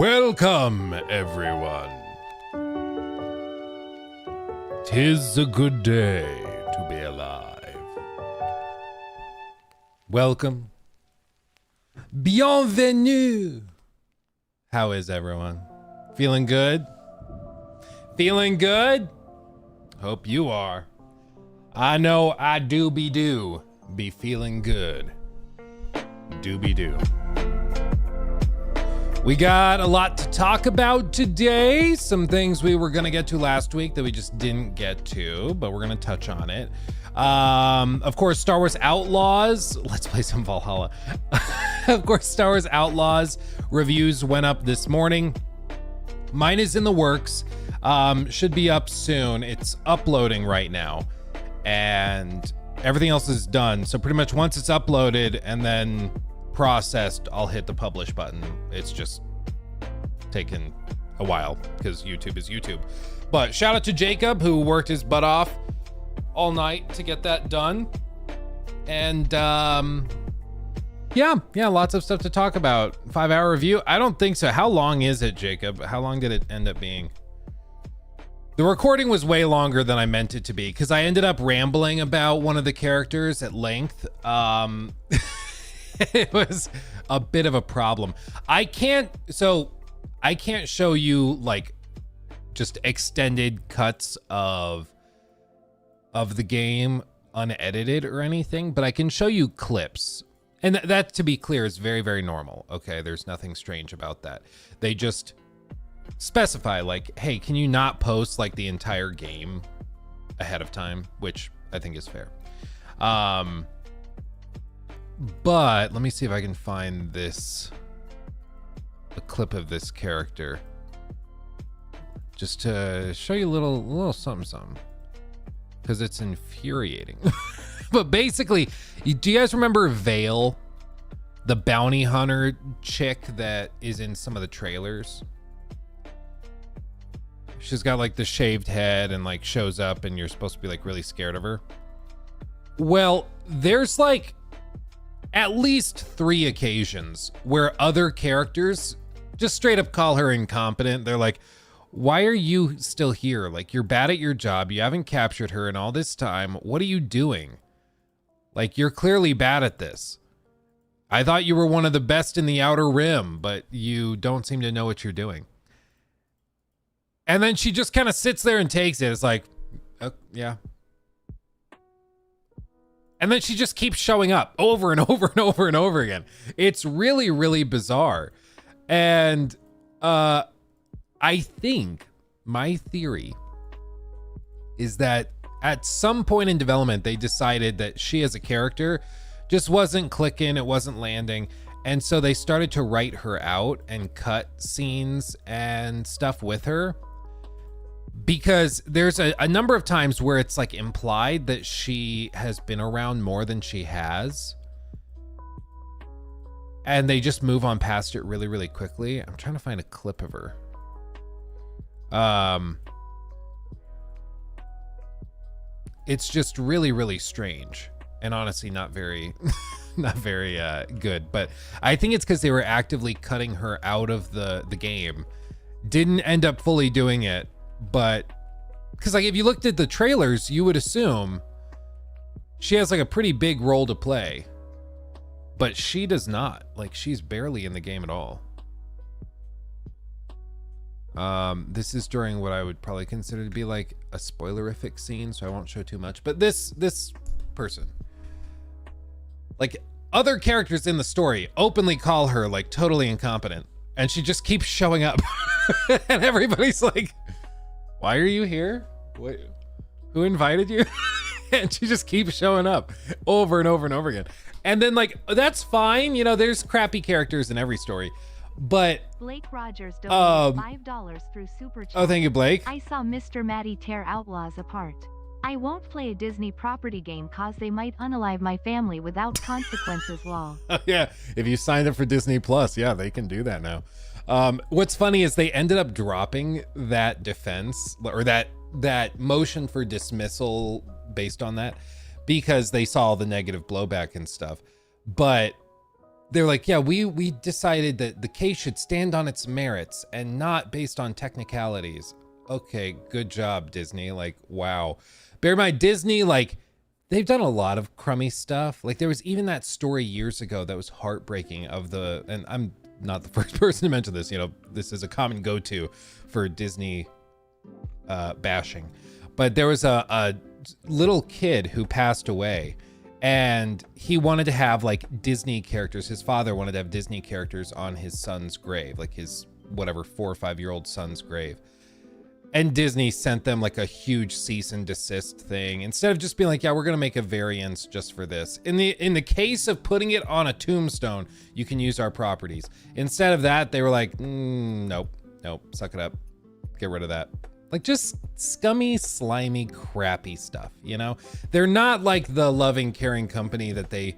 Welcome, everyone. 'Tis a good day to be alive. Welcome. Bienvenue. How is everyone? Feeling good? Feeling good? Hope you are. I know I do be feeling good. Do. We got a lot to talk about today. Some things we were going to get to last week that we just didn't get to, but we're going to touch on it. Of course, Star Wars Outlaws. Let's play some Valhalla. Of course, Star Wars Outlaws reviews went up this morning. Mine is in the works. Should be up soon. It's uploading right now. And everything else is done. So pretty much once it's uploaded and then processed, I'll hit the publish button. It's just taken a while because YouTube is YouTube. But shout out to Jacob, who worked his butt off all night to get that done. And yeah, lots of stuff to talk about. 5-hour review? I don't think so. How long is it, Jacob? How long did it end up being? The recording was way longer than I meant it to be because I ended up rambling about one of the characters at length. It was a bit of a problem. I can't show you like just extended cuts of the game unedited or anything, but I can show you clips. And that, to be clear, is very, very normal. Okay, there's nothing strange about that. They just specify like, hey, can you not post like the entire game ahead of time, which I think is fair. But let me see if I can find a clip of this character just to show you a little something because it's infuriating. But basically, do you guys remember Vale, the bounty hunter chick that is in some of the trailers? She's got like the shaved head and like shows up and you're supposed to be like really scared of her. Well, there's like at least 3 occasions where other characters just straight up call her incompetent. They're like, why are you still here? Like, you're bad at your job. You haven't captured her in all this time. What are you doing? Like, you're clearly bad at this. I thought you were one of the best in the Outer Rim, but you don't seem to know what you're doing. And then she just kind of sits there and takes it. It's like, oh, yeah. And then she just keeps showing up over and over and over and over again. It's really, really bizarre. And I think my theory is that at some point in development, they decided that she as a character just wasn't clicking. It wasn't landing. And so they started to write her out and cut scenes and stuff with her. Because there's a number of times where it's like implied that she has been around more than she has. And they just move on past it really, really quickly. I'm trying to find a clip of her. It's just really, really strange. And honestly, not very good. But I think it's because they were actively cutting her out of the game. Didn't end up fully doing it. But because like if you looked at the trailers, you would assume she has like a pretty big role to play, but she does not. Like, she's barely in the game at all. This is during what I would probably consider to be like a spoilerific scene, so I won't show too much. But this person, like, other characters in the story openly call her like totally incompetent, and she just keeps showing up. And everybody's like, why are you here? What, who invited you? And she just keeps showing up over and over and over again. And then like, that's fine. You know, there's crappy characters in every story, but Blake Rogers donated $5 through Super Chat. Oh, thank you, Blake. I saw Mr. Matty tear Outlaws apart. I won't play a Disney property game cause they might unalive my family without consequences. Lol. Yeah, if you signed up for Disney Plus, yeah, they can do that now. What's funny is they ended up dropping that defense or that motion for dismissal based on that because they saw the negative blowback and stuff. But they're like, yeah, we decided that the case should stand on its merits and not based on technicalities. Okay, good job, Disney. Like, wow. Bear in mind, Disney, like, they've done a lot of crummy stuff. Like, there was even that story years ago that was heartbreaking and I'm not the first person to mention this, you know, this is a common go-to for Disney bashing. But there was a little kid who passed away, and he wanted to have like Disney characters. His father wanted to have Disney characters on his son's grave, like his whatever 4 or 5-year-old son's grave. And Disney sent them like a huge cease and desist thing instead of just being like, yeah, we're going to make a variance just for this. In the case of putting it on a tombstone, you can use our properties. Instead of that, they were like, nope, suck it up. Get rid of that. Like, just scummy, slimy, crappy stuff, you know? They're not like the loving, caring company that they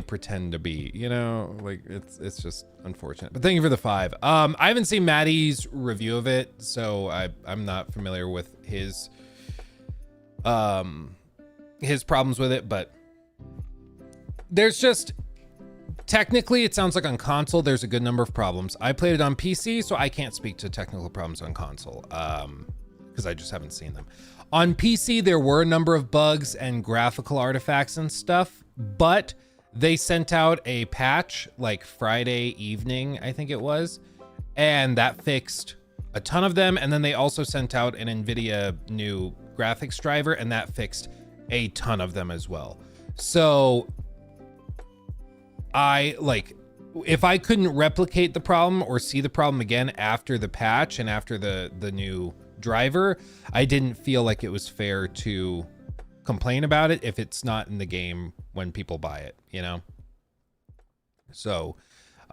pretend to be, you know? Like, it's just unfortunate. But thank you for the 5. I haven't seen Maddie's review of it, so I'm not familiar with his problems with it, but there's just, technically, it sounds like on console, there's a good number of problems. I played it on PC, so I can't speak to technical problems on console, because I just haven't seen them. On PC, there were a number of bugs and graphical artifacts and stuff, but they sent out a patch like Friday evening, I think it was, and that fixed a ton of them. And then they also sent out an NVIDIA new graphics driver, and that fixed a ton of them as well. So if I couldn't replicate the problem or see the problem again after the patch and after the new driver, I didn't feel like it was fair to complain about it if it's not in the game when people buy it, you know? So,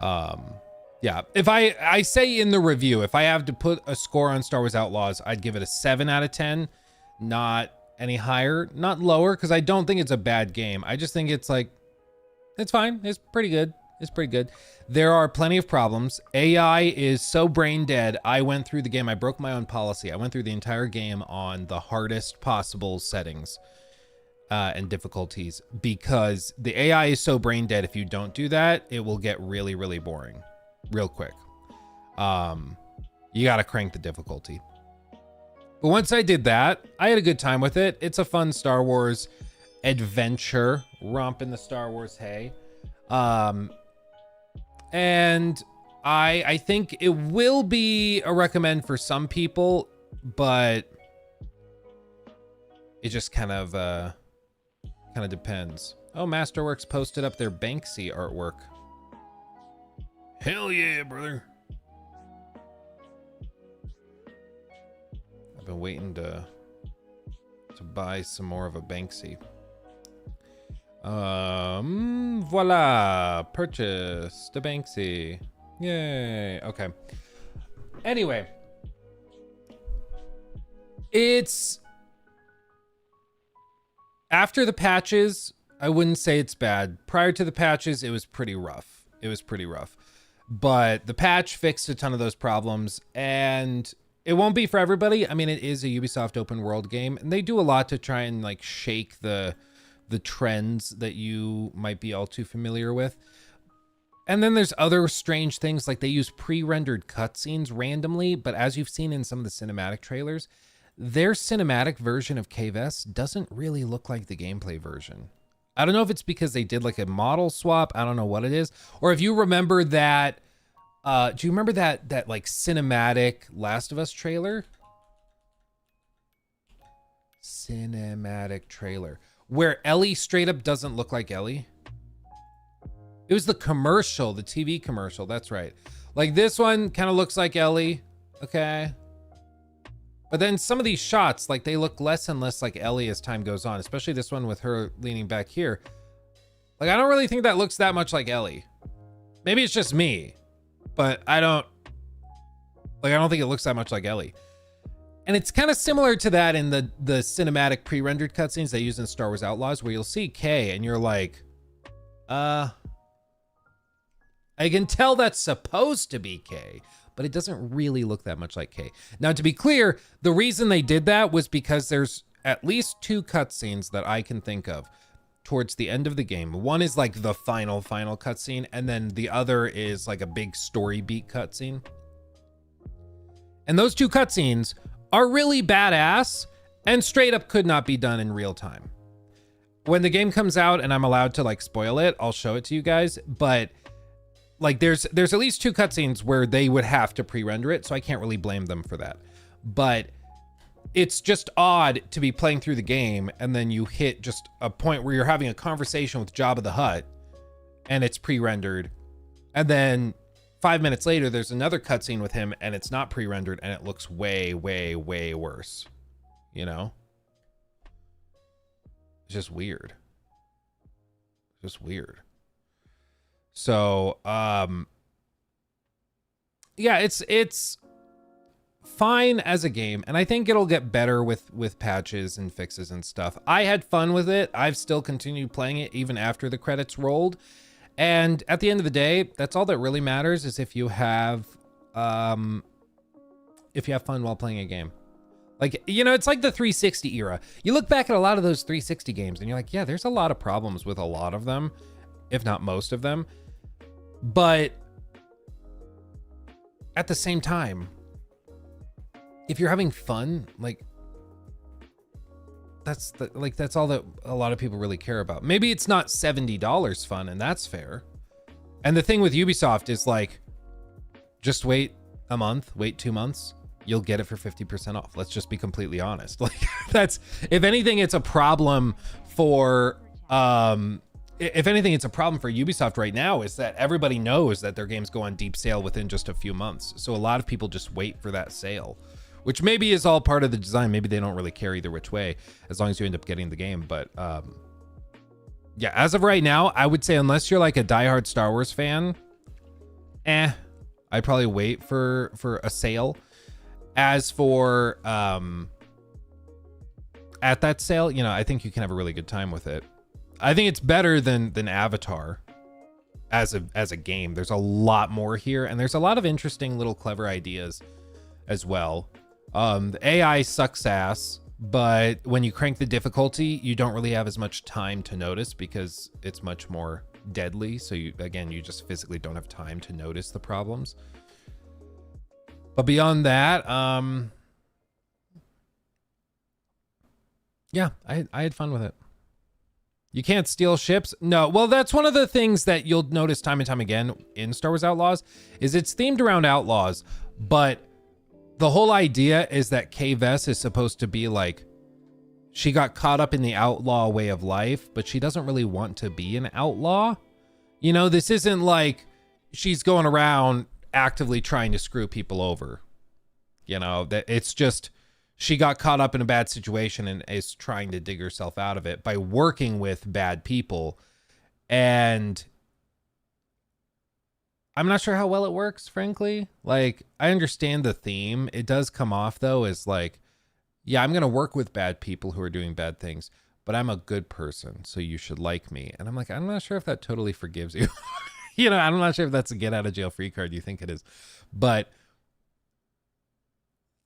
yeah, if I say in the review, if I have to put a score on Star Wars Outlaws, I'd give it a 7 out of 10, not any higher, not lower, because I don't think it's a bad game. I just think it's like, it's fine. It's pretty good. It's pretty good. There are plenty of problems. AI is so brain dead. I went through the game. I broke my own policy. I went through the entire game on the hardest possible settings and difficulties, because the AI is so brain dead. If you don't do that, it will get really, really boring real quick. You got to crank the difficulty. But once I did that, I had a good time with it. It's a fun Star Wars adventure, romp in the Star Wars hay. And I think it will be a recommend for some people, but it just kind of depends. Oh, Masterworks posted up their Banksy artwork. Hell yeah, brother. I've been waiting to buy some more of a Banksy. Voila, purchase the Banksy. Yay. Okay. Anyway, it's after the patches, I wouldn't say it's bad. Prior to the patches, it was pretty rough. But the patch fixed a ton of those problems, and it won't be for everybody. I mean, it is a Ubisoft open world game, and they do a lot to try and like shake the trends that you might be all too familiar with. And then there's other strange things, like they use pre-rendered cutscenes randomly, but as you've seen in some of the cinematic trailers, their cinematic version of Kves doesn't really look like the gameplay version. I don't know if it's because they did like a model swap. I don't know what it is. Or if you remember that, do you remember that like cinematic Last of Us trailer? Cinematic trailer. Where Ellie straight up doesn't look like Ellie. It was the commercial, the TV commercial. That's right. Like this one kind of looks like Ellie. Okay. But then some of these shots, like they look less and less like Ellie as time goes on, especially this one with her leaning back here. Like, I don't really think that looks that much like Ellie. Maybe it's just me, but I don't think it looks that much like Ellie. And it's kind of similar to that in the cinematic pre-rendered cutscenes they use in Star Wars Outlaws, where you'll see Kay and you're like, I can tell that's supposed to be Kay, but it doesn't really look that much like Kay. Now, to be clear, the reason they did that was because there's at least 2 cutscenes that I can think of towards the end of the game. One is like the final cutscene, and then the other is like a big story beat cutscene. And those two cutscenes are really badass and straight up could not be done in real time. When the game comes out and I'm allowed to like spoil it, I'll show it to you guys. But like there's at least two cutscenes where they would have to pre-render it, so I can't really blame them for that. But it's just odd to be playing through the game and then you hit just a point where you're having a conversation with Jabba the Hutt and it's pre-rendered, and then 5 minutes later there's another cutscene with him and it's not pre-rendered and it looks way worse, you know? It's just weird. So yeah, it's fine as a game, and I think it'll get better with patches and fixes and stuff. I had fun with it. I've still continued playing it even after the credits rolled. And at the end of the day, that's all that really matters, is if you have fun while playing a game. Like, you know, it's like the 360 era. You look back at a lot of those 360 games and you're like, yeah, there's a lot of problems with a lot of them, if not most of them. But at the same time, if you're having fun, like that's all that a lot of people really care about. Maybe it's not $70 fun, and that's fair. And the thing with Ubisoft is like, just wait a month, wait 2 months, you'll get it for 50% off. Let's just be completely honest. Like that's, if anything, it's a problem for Ubisoft right now, is that everybody knows that their games go on deep sale within just a few months. So a lot of people just wait for that sale, which maybe is all part of the design. Maybe they don't really care either which way, as long as you end up getting the game. But yeah, as of right now, I would say unless you're like a diehard Star Wars fan, I'd probably wait for a sale. As for at that sale, you know, I think you can have a really good time with it. I think it's better than Avatar as a game. There's a lot more here, and there's a lot of interesting little clever ideas as well. The AI sucks ass, but when you crank the difficulty, you don't really have as much time to notice because it's much more deadly. So you just physically don't have time to notice the problems. But beyond that, yeah, I had fun with it. You can't steal ships. No, well, that's one of the things that you'll notice time and time again in Star Wars Outlaws, is it's themed around outlaws, but the whole idea is that Kay Vess is supposed to be like, she got caught up in the outlaw way of life, but she doesn't really want to be an outlaw. You know, this isn't like she's going around actively trying to screw people over. You know, that it's just she got caught up in a bad situation and is trying to dig herself out of it by working with bad people. And I'm not sure how well it works, frankly. Like, I understand the theme. It does come off, though, as like, yeah, I'm going to work with bad people who are doing bad things, but I'm a good person, so you should like me. And I'm like, I'm not sure if that totally forgives you. You know, I'm not sure if that's a get out of jail free card you think it is. But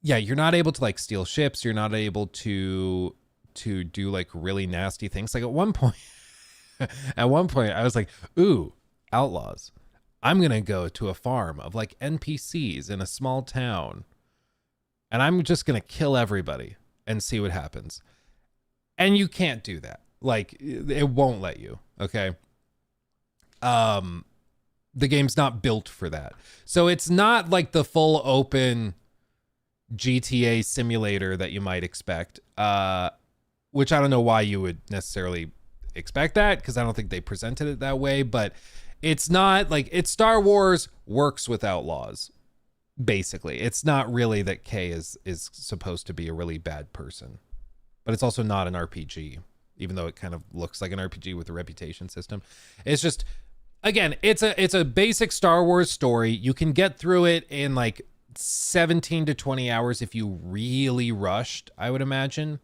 yeah, you're not able to like steal ships. You're not able to do like really nasty things. Like at one point I was like, ooh, outlaws. I'm going to go to a farm of like NPCs in a small town, and I'm just going to kill everybody and see what happens. And you can't do that. Like, it won't let you. Okay. The game's not built for that. So it's not like the full open GTA simulator that you might expect, which I don't know why you would necessarily expect that, because I don't think they presented it that way. But it's not like, it's Star Wars works with outlaws, basically. It's not really that Kay is supposed to be a really bad person, but it's also not an RPG, even though it kind of looks like an RPG with a reputation system. It's just, again, it's a basic Star Wars story. You can get through it in like 17 to 20 hours if you really rushed, I would imagine.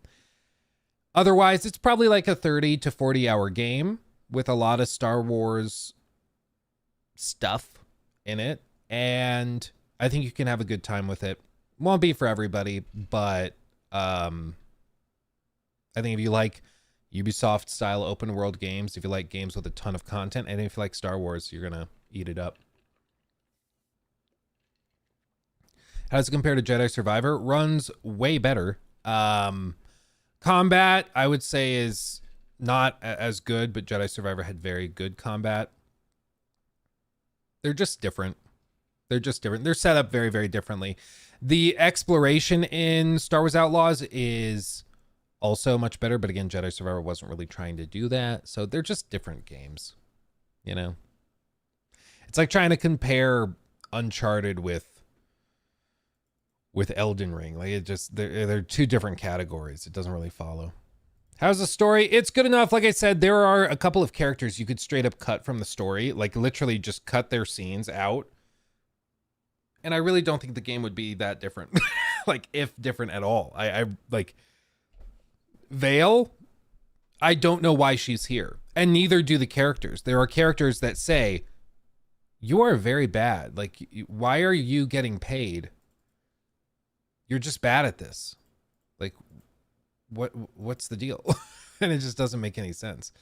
Otherwise, it's probably like a 30 to 40 hour game with a lot of Star Wars stuff in it. And I think you can have a good time with it. Won't be for everybody, but I think if you like Ubisoft style open world games. If you like games with a ton of content, and if you like Star Wars, you're gonna eat it up. How does it compare to Jedi Survivor? Runs way better. Combat, I would say, is not as good, but Jedi Survivor had very good combat. They're just different. They're just different. They're set up very, very differently. The exploration in Star Wars Outlaws is also much better, but again, Jedi Survivor wasn't really trying to do that. So they're just different games, you know? It's like trying to compare Uncharted with Elden Ring. Like, it just, they're two different categories. It doesn't really follow. How's the story? It's good enough. Like I said, there are a couple of characters you could straight up cut from the story, like literally just cut their scenes out. And I really don't think the game would be that different. Like, if different at all. I like Vale, I don't know why she's here. And neither do the characters. There are characters that say, you are very bad. Like, why are you getting paid? You're just bad at this. Like, what's the deal? And it just doesn't make any sense.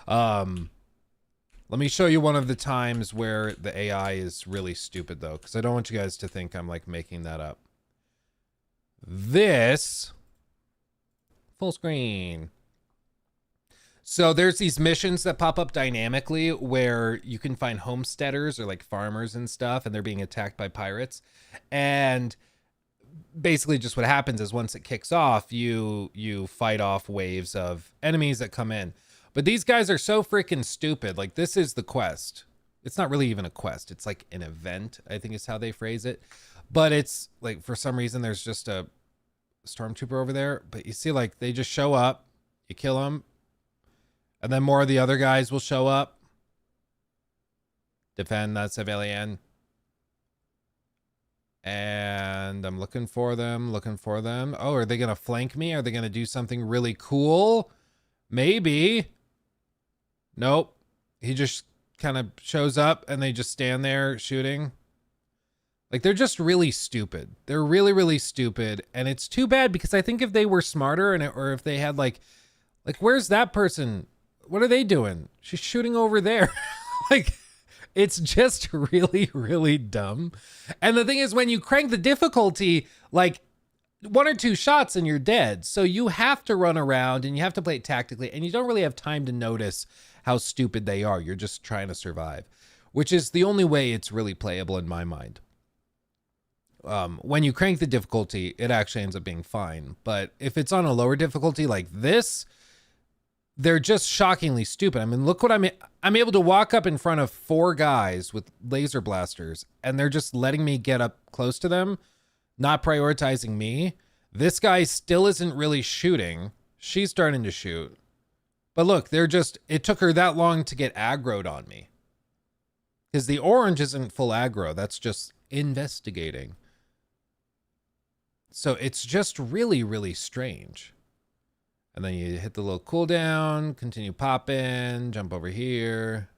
Let me show you one of the times where the AI is really stupid, though, because I don't want you guys to think I'm like making that up. This full screen. So there's these missions that pop up dynamically where you can find homesteaders or like farmers and stuff, and they're being attacked by pirates. And basically just what happens is once it kicks off, you fight off waves of enemies that come in. But these guys are so freaking stupid. Like, this is the quest. It's not really even a quest. It's like an event, I think is how they phrase it. But it's like, for some reason, there's just a stormtrooper over there. But you see, like, they just show up. You kill them. And then more of the other guys will show up. Defend that civilian. And I'm looking for them, Oh, are they going to flank me? Are they going to do something really cool? Maybe. Nope. He just kind of shows up and they just stand there shooting. Like, they're just really stupid. They're really, really stupid. And it's too bad because I think if they were smarter or if they had like, where's that person? What are they doing? She's shooting over there. Like, it's just really, really dumb. And the thing is, when you crank the difficulty, like, 1 or 2 shots and you're dead. So you have to run around and you have to play it tactically, and you don't really have time to notice how stupid they are. You're just trying to survive, which is the only way it's really playable in my mind. When you crank the difficulty, it actually ends up being fine. But if it's on a lower difficulty like this, they're just shockingly stupid. I mean, look what I'm able to walk up in front of 4 guys with laser blasters, and they're just letting me get up close to them, not prioritizing me. This guy still isn't really shooting. She's starting to shoot. But look, it took her that long to get aggroed on me. Because the orange isn't full aggro. That's just investigating. So it's just really, really strange. And then you hit the little cooldown, continue popping, jump over here.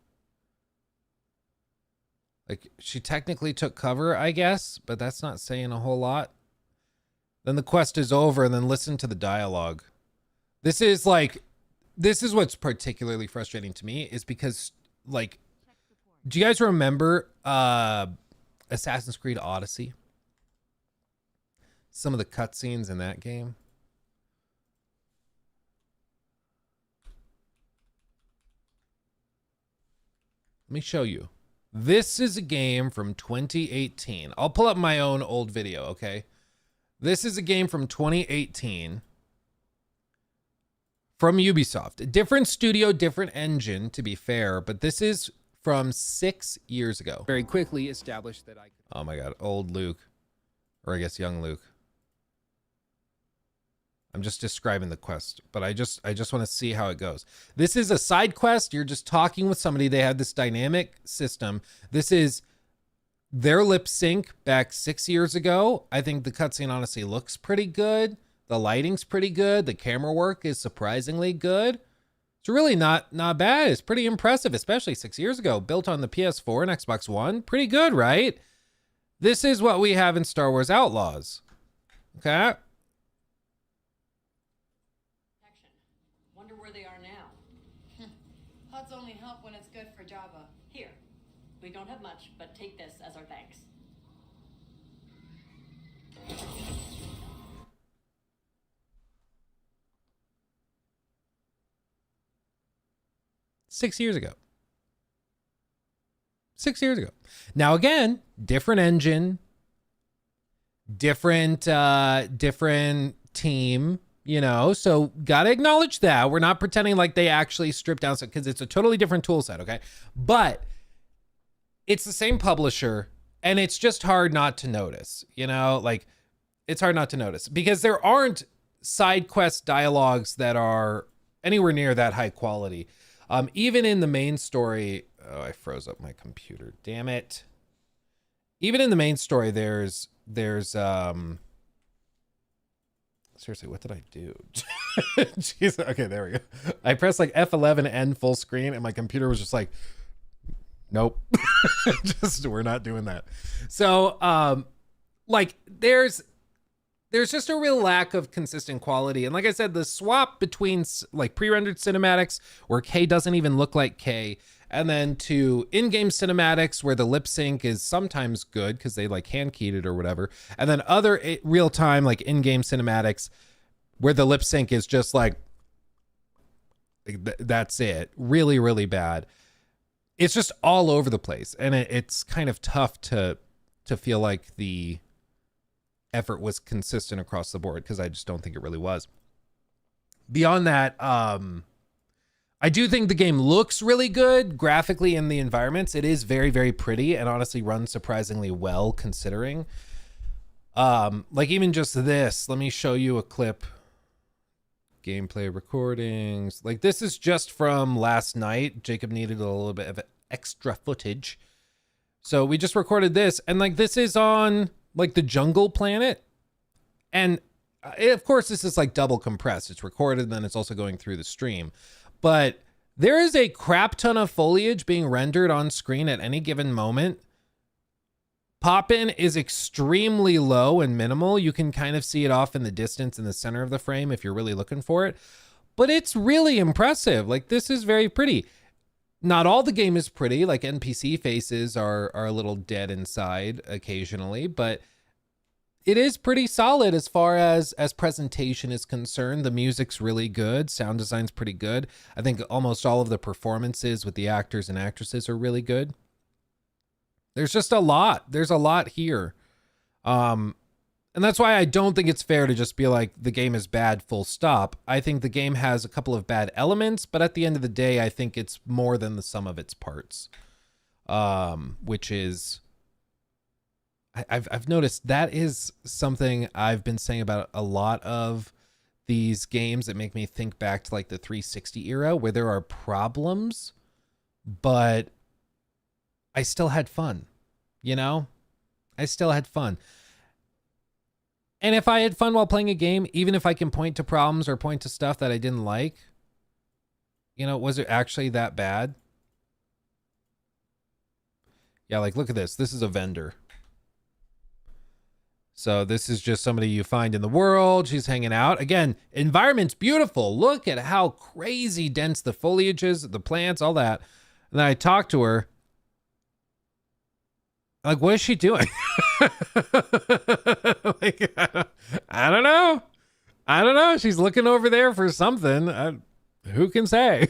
Like, she technically took cover, I guess, but that's not saying a whole lot. Then the quest is over, and then listen to the dialogue. This is what's particularly frustrating to me, is because, like, do you guys remember Assassin's Creed Odyssey? Some of the cutscenes in that game. Let me show you. This is a game from 2018. I'll pull up my own old video, okay? This is a game from 2018 from Ubisoft. A different studio, different engine, to be fair, but this is from 6 years ago. Very quickly established that oh my God, old Luke. Or I guess young Luke. I'm just describing the quest, but I just want to see how it goes. This is a side quest. You're just talking with somebody. They have this dynamic system. This is their lip sync back 6 years ago. I think the cutscene honestly looks pretty good. The lighting's pretty good. The camera work is surprisingly good. It's really not bad. It's pretty impressive, especially 6 years ago. Built on the PS4 and Xbox One. Pretty good, right? This is what we have in Star Wars Outlaws. Okay. Wonder where they are now. good for Java. Here. We don't have much, but take this as our thanks. Six years ago. 6 years ago. Now again, different engine, different team, you know, so gotta acknowledge that. We're not pretending like they actually stripped down stuff, because it's a totally different tool set, okay? But it's the same publisher, and it's just hard not to notice, you know, like it's hard not to notice because there aren't side quest dialogues that are anywhere near that high quality. Even in the main story, oh, I froze up my computer. Damn it. Even in the main story, there's seriously, what did I do? Jeez. Okay, there we go. I pressed like F11 end full screen and my computer was just like, nope. Just, we're not doing that. So, like there's just a real lack of consistent quality. And like I said, the swap between like pre-rendered cinematics where K doesn't even look like K, and then to in-game cinematics where the lip sync is sometimes good because they like hand keyed it or whatever. And then other real-time like in-game cinematics where the lip sync is just like that's it. Really, really bad. It's just all over the place. And it's kind of tough to feel like the effort was consistent across the board, because I just don't think it really was. Beyond that, I do think the game looks really good graphically in the environments. It is very, very pretty and honestly runs surprisingly well considering. Like even just this, let me show you a clip. Gameplay recordings. Like this is just from last night. Jacob needed a little bit of extra footage. So we just recorded this, and like this is on like the jungle planet. And of course this is like double compressed. It's recorded and then it's also going through the stream. But there is a crap ton of foliage being rendered on screen at any given moment. Pop-in is extremely low and minimal. You can kind of see it off in the distance in the center of the frame if you're really looking for it. But it's really impressive. Like this is very pretty. Not all the game is pretty. Like NPC faces are a little dead inside occasionally, but it is pretty solid as far as presentation is concerned. The music's really good. Sound design's pretty good. I think almost all of the performances with the actors and actresses are really good. There's just a lot. There's a lot here. And that's why I don't think it's fair to just be like the game is bad, full stop. I think the game has a couple of bad elements, but at the end of the day, I think it's more than the sum of its parts. Which is, I've noticed that is something I've been saying about a lot of these games that make me think back to like the 360 era, where there are problems, but I still had fun, you know? I still had fun. And if I had fun while playing a game, even if I can point to problems or point to stuff that I didn't like, you know, was it actually that bad? Yeah, like look at this. This is a vendor. So this is just somebody you find in the world. She's hanging out. Again, environment's beautiful. Look at how crazy dense the foliage is, the plants, all that. And then I talk to her. Like, what is she doing? Like, I don't know. I don't know. She's looking over there for something. Who can say?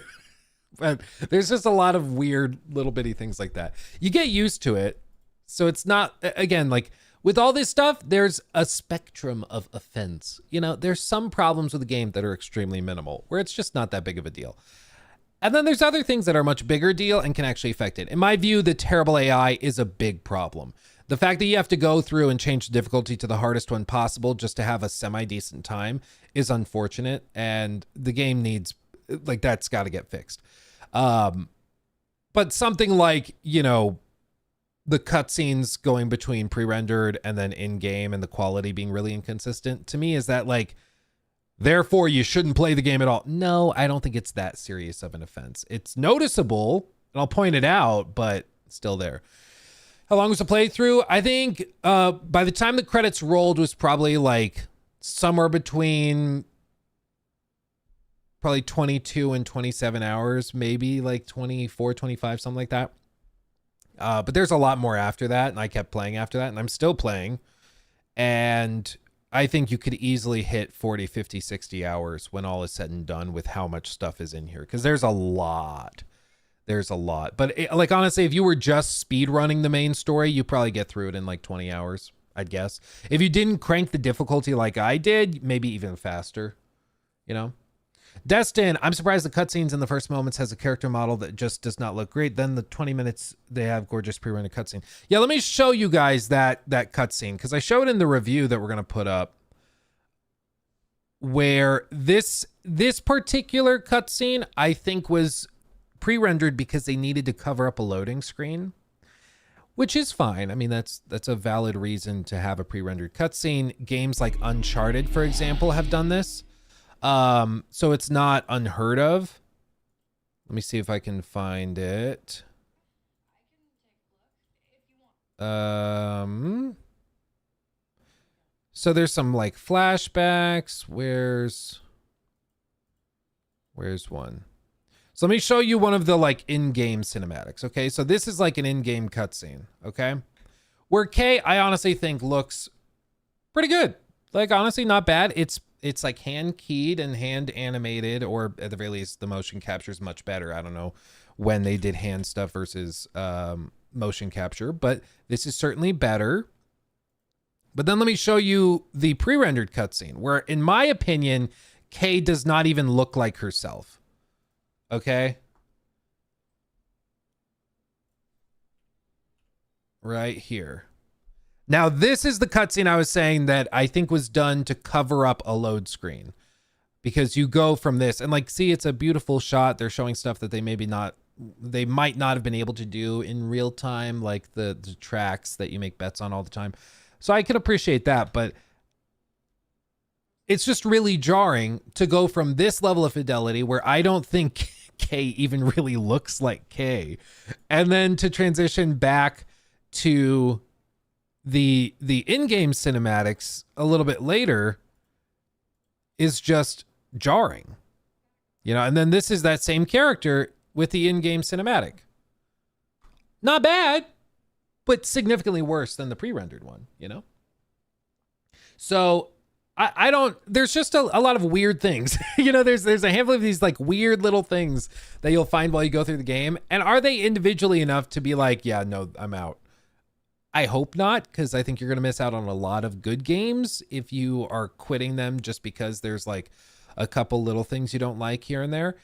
But there's just a lot of weird little bitty things like that. You get used to it. So it's not, again, like with all this stuff, there's a spectrum of offense. You know, there's some problems with the game that are extremely minimal, where it's just not that big of a deal. And then there's other things that are much bigger deal and can actually affect it. In my view, the terrible AI is a big problem. The fact that you have to go through and change the difficulty to the hardest one possible just to have a semi-decent time is unfortunate. And the game needs, like, that's got to get fixed. But something like, you know, the cutscenes going between pre-rendered and then in-game and the quality being really inconsistent, to me is that like, therefore you shouldn't play the game at all. No, I don't think it's that serious of an offense. It's noticeable and I'll point it out, but it's still there. How long was the playthrough? I think by the time the credits rolled was probably like somewhere between probably 22 and 27 hours, maybe like 24, 25, something like that. But there's a lot more after that, and I kept playing after that, and I'm still playing. And I think you could easily hit 40, 50, 60 hours when all is said and done with how much stuff is in here, because there's a lot. There's a lot. But like, honestly, if you were just speed running the main story, you probably get through it in like 20 hours, I'd guess. If you didn't crank the difficulty like I did, maybe even faster, you know? Destin, I'm surprised the cutscenes in the first moments has a character model that just does not look great. Then the 20 minutes, they have gorgeous pre-rendered cutscene. Yeah, let me show you guys that cutscene, because I showed in the review that we're going to put up where this particular cutscene, I think, was pre-rendered because they needed to cover up a loading screen, which is fine. I mean, that's a valid reason to have a pre-rendered cutscene. Games like Uncharted, for example, have done this. So it's not unheard of. Let me see if I can find it. So there's some like flashbacks. Where's one? So let me show you one of the like in-game cinematics. Okay. So this is like an in-game cutscene. Okay. Where Kay, I honestly think looks pretty good. Like, honestly, not bad. It's like hand keyed and hand animated, or at the very least, the motion capture is much better. I don't know when they did hand stuff versus motion capture, but this is certainly better. But then let me show you the pre-rendered cutscene where, in my opinion, Kay does not even look like herself. Okay. Right here. Now, this is the cutscene I was saying that I think was done to cover up a load screen, because you go from this and like, see, it's a beautiful shot. They're showing stuff that they might not have been able to do in real time, like the tracks that you make bets on all the time. So I could appreciate that, but it's just really jarring to go from this level of fidelity where I don't think Kay even really looks like Kay, and then to transition back to the in-game cinematics a little bit later is just jarring, you know. And then this is that same character with the in-game cinematic. Not bad, but significantly worse than the pre-rendered one, you know. So I don't, there's just a lot of weird things. You know, there's a handful of these like weird little things that you'll find while you go through the game. And are they individually enough to be like, yeah, no, I'm out? I hope not, because I think you're going to miss out on a lot of good games if you are quitting them just because there's like a couple little things you don't like here and there.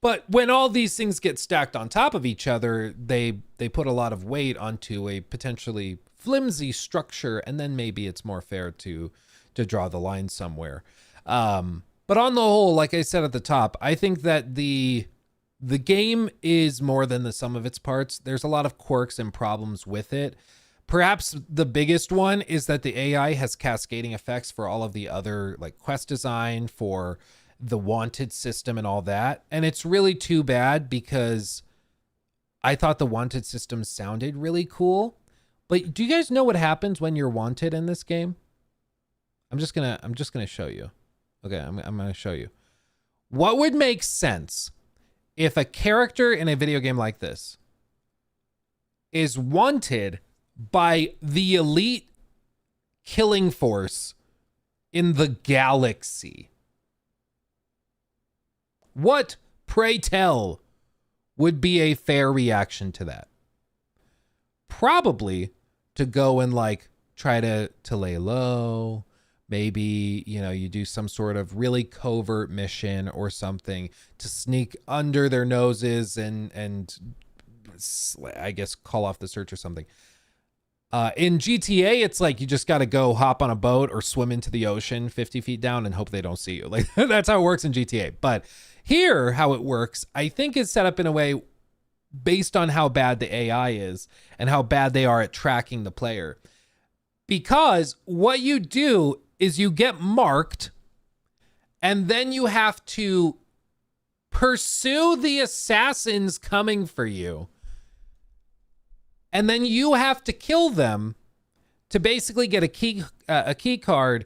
But when all these things get stacked on top of each other, they put a lot of weight onto a potentially flimsy structure, and then maybe it's more fair to draw the line somewhere. But on the whole, like I said at the top, I think that the game is more than the sum of its parts. There's a lot of quirks and problems with it. Perhaps the biggest one is that the AI has cascading effects for all of the other like quest design, for the wanted system and all that. And it's really too bad, because I thought the wanted system sounded really cool. But do you guys know what happens when you're wanted in this game? I'm just gonna show you. Okay, I'm gonna show you. What would make sense if a character in a video game like this is wanted by the elite killing force in the galaxy? What, pray tell, would be a fair reaction to that? Probably to go and like try to lay low. Maybe, you know, you do some sort of really covert mission or something to sneak under their noses and I guess call off the search or something. In GTA, it's like you just got to go hop on a boat or swim into the ocean 50 feet down and hope they don't see you. Like, that's how it works in GTA. But here, how it works, I think, is set up in a way based on how bad the AI is and how bad they are at tracking the player. Because what you do is you get marked, and then you have to pursue the assassins coming for you. And then you have to kill them to basically get a key card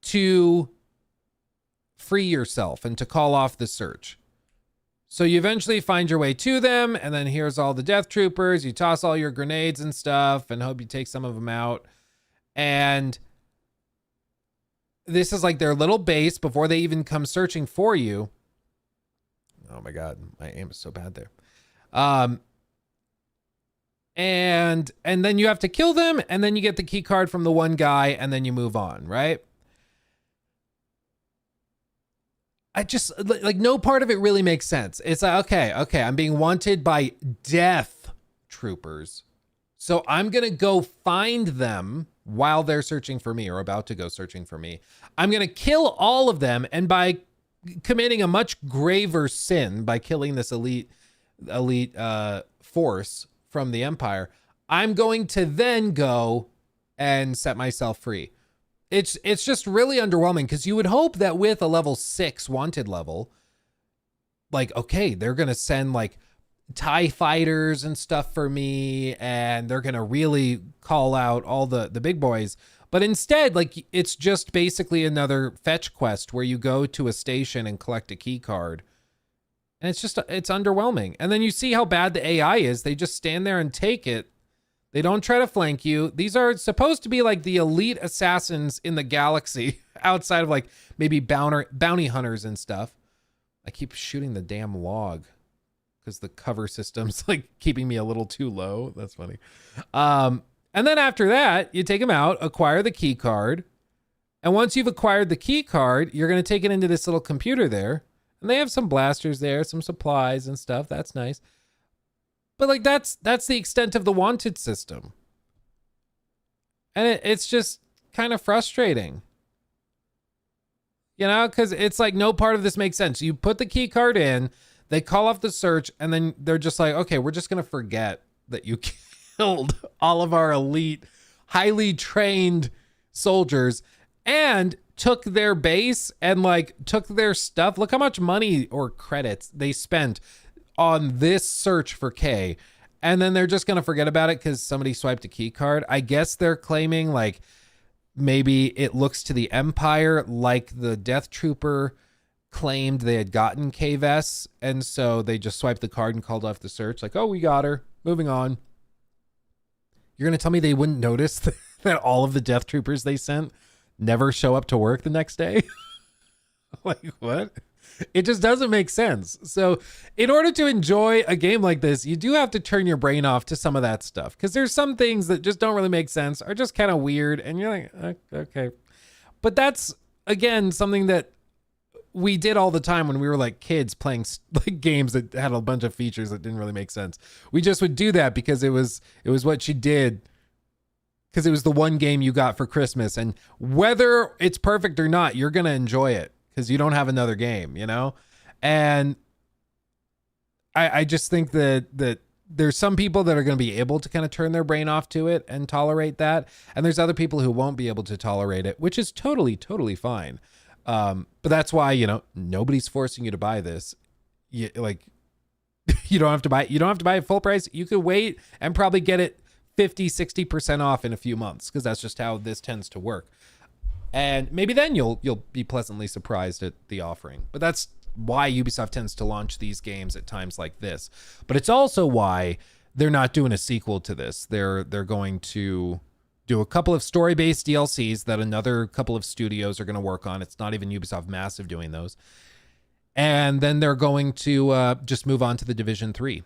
to free yourself and to call off the search. So you eventually find your way to them, and then here's all the death troopers. You toss all your grenades and stuff and hope you take some of them out. And this is like their little base before they even come searching for you. Oh my God, my aim is so bad there. And then you have to kill them, and then you get the key card from the one guy, and then you move on, right? I just, like, no part of it really makes sense. It's like, okay, I'm being wanted by death troopers. So I'm going to go find them while they're searching for me or about to go searching for me. I'm going to kill all of them. And by committing a much graver sin by killing this elite force from the Empire, I'm going to then go and set myself free. It's just really underwhelming, because you would hope that with a level 6 wanted level, like, okay, they're going to send like TIE fighters and stuff for me, and they're going to really call out all the big boys. But instead, like, it's just basically another fetch quest where you go to a station and collect a key card. And it's underwhelming. And then you see how bad the AI is. They just stand there and take it. They don't try to flank you. These are supposed to be like the elite assassins in the galaxy, outside of like maybe bounty hunters and stuff. I keep shooting the damn log because the cover system's like keeping me a little too low. That's funny. And then after that, you take them out, acquire the key card. And once you've acquired the key card, you're going to take it into this little computer there. And they have some blasters there, some supplies and stuff. That's nice. But like, that's the extent of the wanted system. And it's just kind of frustrating. You know, because it's like no part of this makes sense. You put the key card in, they call off the search, and then they're just like, okay, we're just going to forget that you killed all of our elite, highly trained soldiers and took their base and like took their stuff. Look how much money or credits they spent on this search for K, and then they're just going to forget about it because somebody swiped a key card. I guess they're claiming like maybe it looks to the Empire like the Death Trooper claimed they had gotten K-Vess, and so they just swiped the card and called off the search. Like, oh, we got her. Moving on. You're going to tell me they wouldn't notice that all of the Death Troopers they sent never show up to work the next day? Like, what? It just doesn't make sense. So in order to enjoy a game like this, you do have to turn your brain off to some of that stuff, because there's some things that just don't really make sense, are just kind of weird, and you're like, okay. But that's, again, something that we did all the time when we were like kids playing like games that had a bunch of features that didn't really make sense. We just would do that because it was what you did, because it was the one game you got for Christmas, and whether it's perfect or not, you're going to enjoy it because you don't have another game, you know? And I just think that there's some people that are going to be able to kind of turn their brain off to it and tolerate that. And there's other people who won't be able to tolerate it, which is totally, totally fine. But that's why, you know, nobody's forcing you to buy this. You don't have to buy it full price. You could wait and probably get it 50-60% off in a few months, because that's just how this tends to work. And maybe then you'll be pleasantly surprised at the offering. But that's why Ubisoft tends to launch these games at times like this. But it's also why they're not doing a sequel to this. They're going to do a couple of story-based DLCs that another couple of studios are going to work on. It's not even Ubisoft Massive doing those. And then they're going to just move on to the Division 3.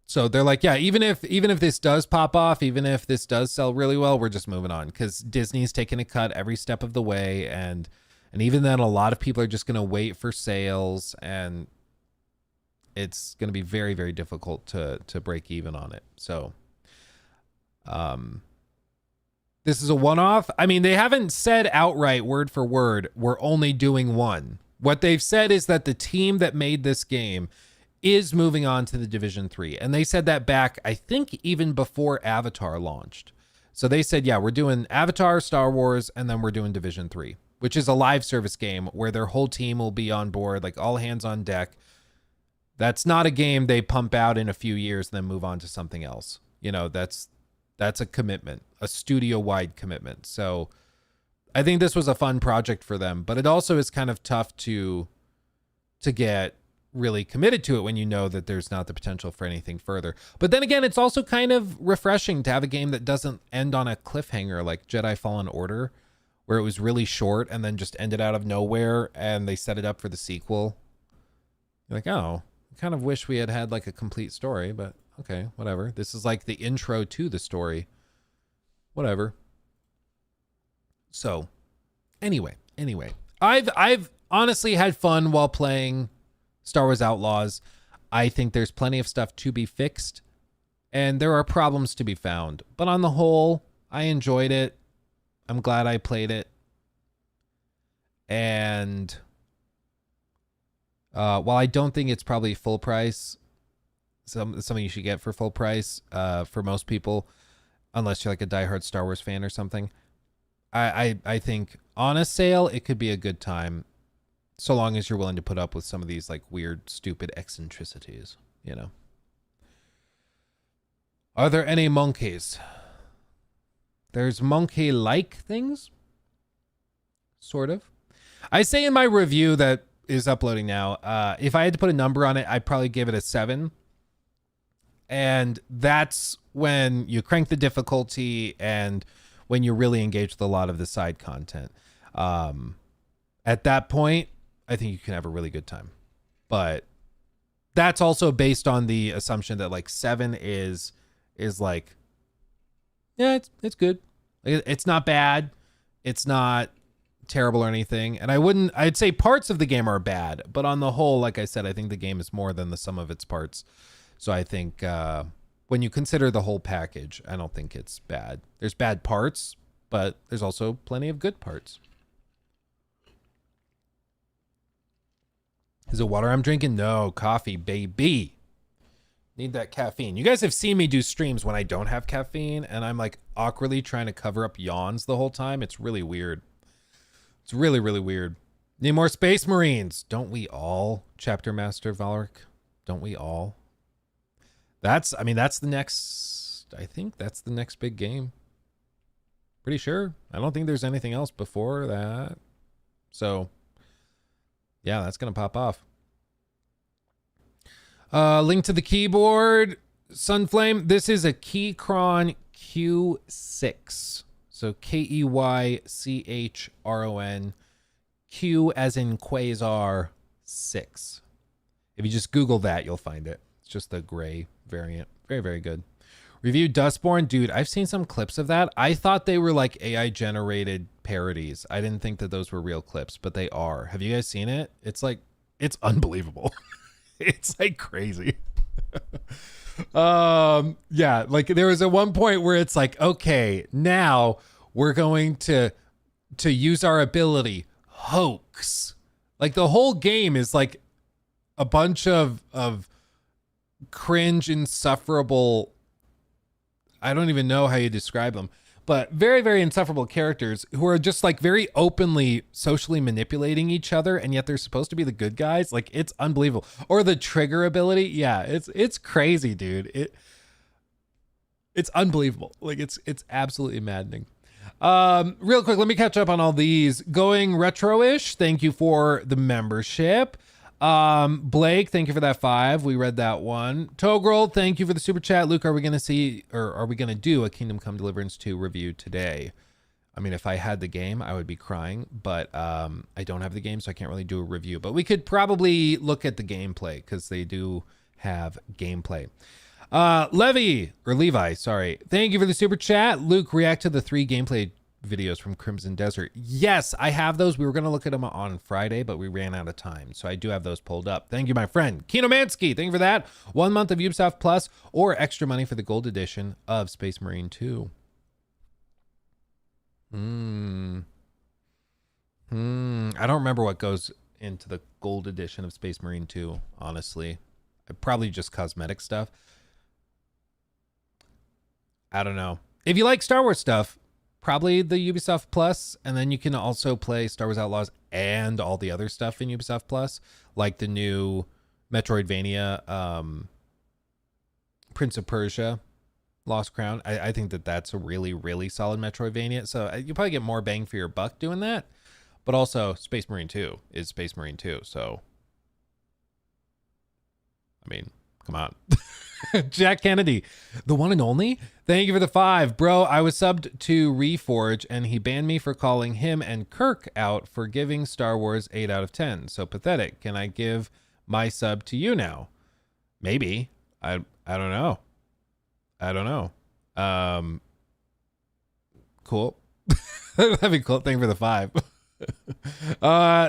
So they're like, yeah, even if this does pop off, even if this does sell really well, we're just moving on, because Disney's taking a cut every step of the way. And even then, a lot of people are just going to wait for sales, and it's going to be very, very difficult to break even on it. So this is a one-off. I mean, they haven't said outright, word for word, we're only doing one. What they've said is that the team that made this game is moving on to the Division 3. And they said that back, I think, even before Avatar launched. So they said, yeah, we're doing Avatar, Star Wars, and then we're doing Division 3, which is a live service game where their whole team will be on board, like all hands on deck. That's not a game they pump out in a few years and then move on to something else. You know, that's a commitment, a studio-wide commitment. So I think this was a fun project for them, but it also is kind of tough to get really committed to it when you know that there's not the potential for anything further. But then again, it's also kind of refreshing to have a game that doesn't end on a cliffhanger like Jedi Fallen Order, where it was really short and then just ended out of nowhere and they set it up for the sequel. You're like, oh, I kind of wish we had had like a complete story, but okay, whatever. This is like the intro to the story. Whatever. So, anyway, I've honestly had fun while playing Star Wars Outlaws. I think there's plenty of stuff to be fixed and there are problems to be found, but on the whole, I enjoyed it. I'm glad I played it. And while I don't think it's probably full price, something you should get for full price for most people, unless you're like a diehard Star Wars fan or something, I think on a sale, it could be a good time, so long as you're willing to put up with some of these like weird, stupid eccentricities, you know. Are there any monkeys? There's monkey-like things, sort of. I say in my review that is uploading now, if I had to put a number on it, I'd probably give it a 7. And that's when you crank the difficulty and when you're really engaged with a lot of the side content. At that point, I think you can have a really good time. But that's also based on the assumption that like 7 is like, yeah, it's good. It's not bad. It's not terrible or anything. And I'd say parts of the game are bad, but on the whole, like I said, I think the game is more than the sum of its parts. So I think when you consider the whole package, I don't think it's bad. There's bad parts, but there's also plenty of good parts. Is it water I'm drinking? No, coffee, baby. Need that caffeine. You guys have seen me do streams when I don't have caffeine and I'm like awkwardly trying to cover up yawns the whole time. It's really weird. It's really, really weird. Need more Space Marines. Don't we all, Chapter Master Valric? Don't we all? I think that's the next big game. Pretty sure. I don't think there's anything else before that. So, yeah, that's going to pop off. Link to the keyboard. Sunflame. This is a Keychron Q6. So Keychron. Q as in Quasar 6. If you just Google that, you'll find it. It's just the gray variant. Very, very good. Review Dustborne. Dude, I've seen some clips of that. I thought they were like AI generated parodies. I didn't think that those were real clips, but they are. Have you guys seen it? It's like, it's unbelievable. It's like crazy. Yeah, like there was at one point where it's like, okay, now we're going to use our ability hoax. Like the whole game is like a bunch of cringe, insufferable, I don't even know how you describe them, but very, very insufferable characters who are just like very openly socially manipulating each other, and yet they're supposed to be the good guys. Like it's unbelievable. Or the trigger ability. Yeah, it's crazy, dude. It's unbelievable. Like it's absolutely maddening. Real quick, let me catch up on all these. Going retro-ish, thank you for the membership. Blake, thank you for that 5. We read that one. Togrel, thank you for the super chat. Luke, are we going to do a Kingdom Come Deliverance 2 review today? I mean, if I had the game, I would be crying, but I don't have the game, so I can't really do a review. But we could probably look at the gameplay because they do have gameplay. Levi, sorry. Thank you for the super chat. Luke, react to the 3 gameplay videos from Crimson Desert. Yes, I have those. We were going to look at them on Friday, but we ran out of time. So I do have those pulled up. Thank you, my friend. Kinomansky, thank you for that. 1 month of Ubisoft Plus or extra money for the gold edition of Space Marine 2. I don't remember what goes into the gold edition of Space Marine 2, honestly. Probably just cosmetic stuff. I don't know. If you like Star Wars stuff, probably the Ubisoft Plus, and then you can also play Star Wars Outlaws and all the other stuff in Ubisoft Plus, like the new Metroidvania, Prince of Persia. Lost Crown. I think that that's a really, really solid Metroidvania. So you probably get more bang for your buck doing that. But also, Space Marine 2 is Space Marine 2. So, I mean, come on. Jack Kennedy, the one and only. Thank you for the 5. Bro, I was subbed to Reforge, and he banned me for calling him and Kirk out for giving Star Wars 8 out of 10. So pathetic. Can I give my sub to you now? Maybe. I don't know. I don't know. Cool. That'd be cool. Thank you for the 5.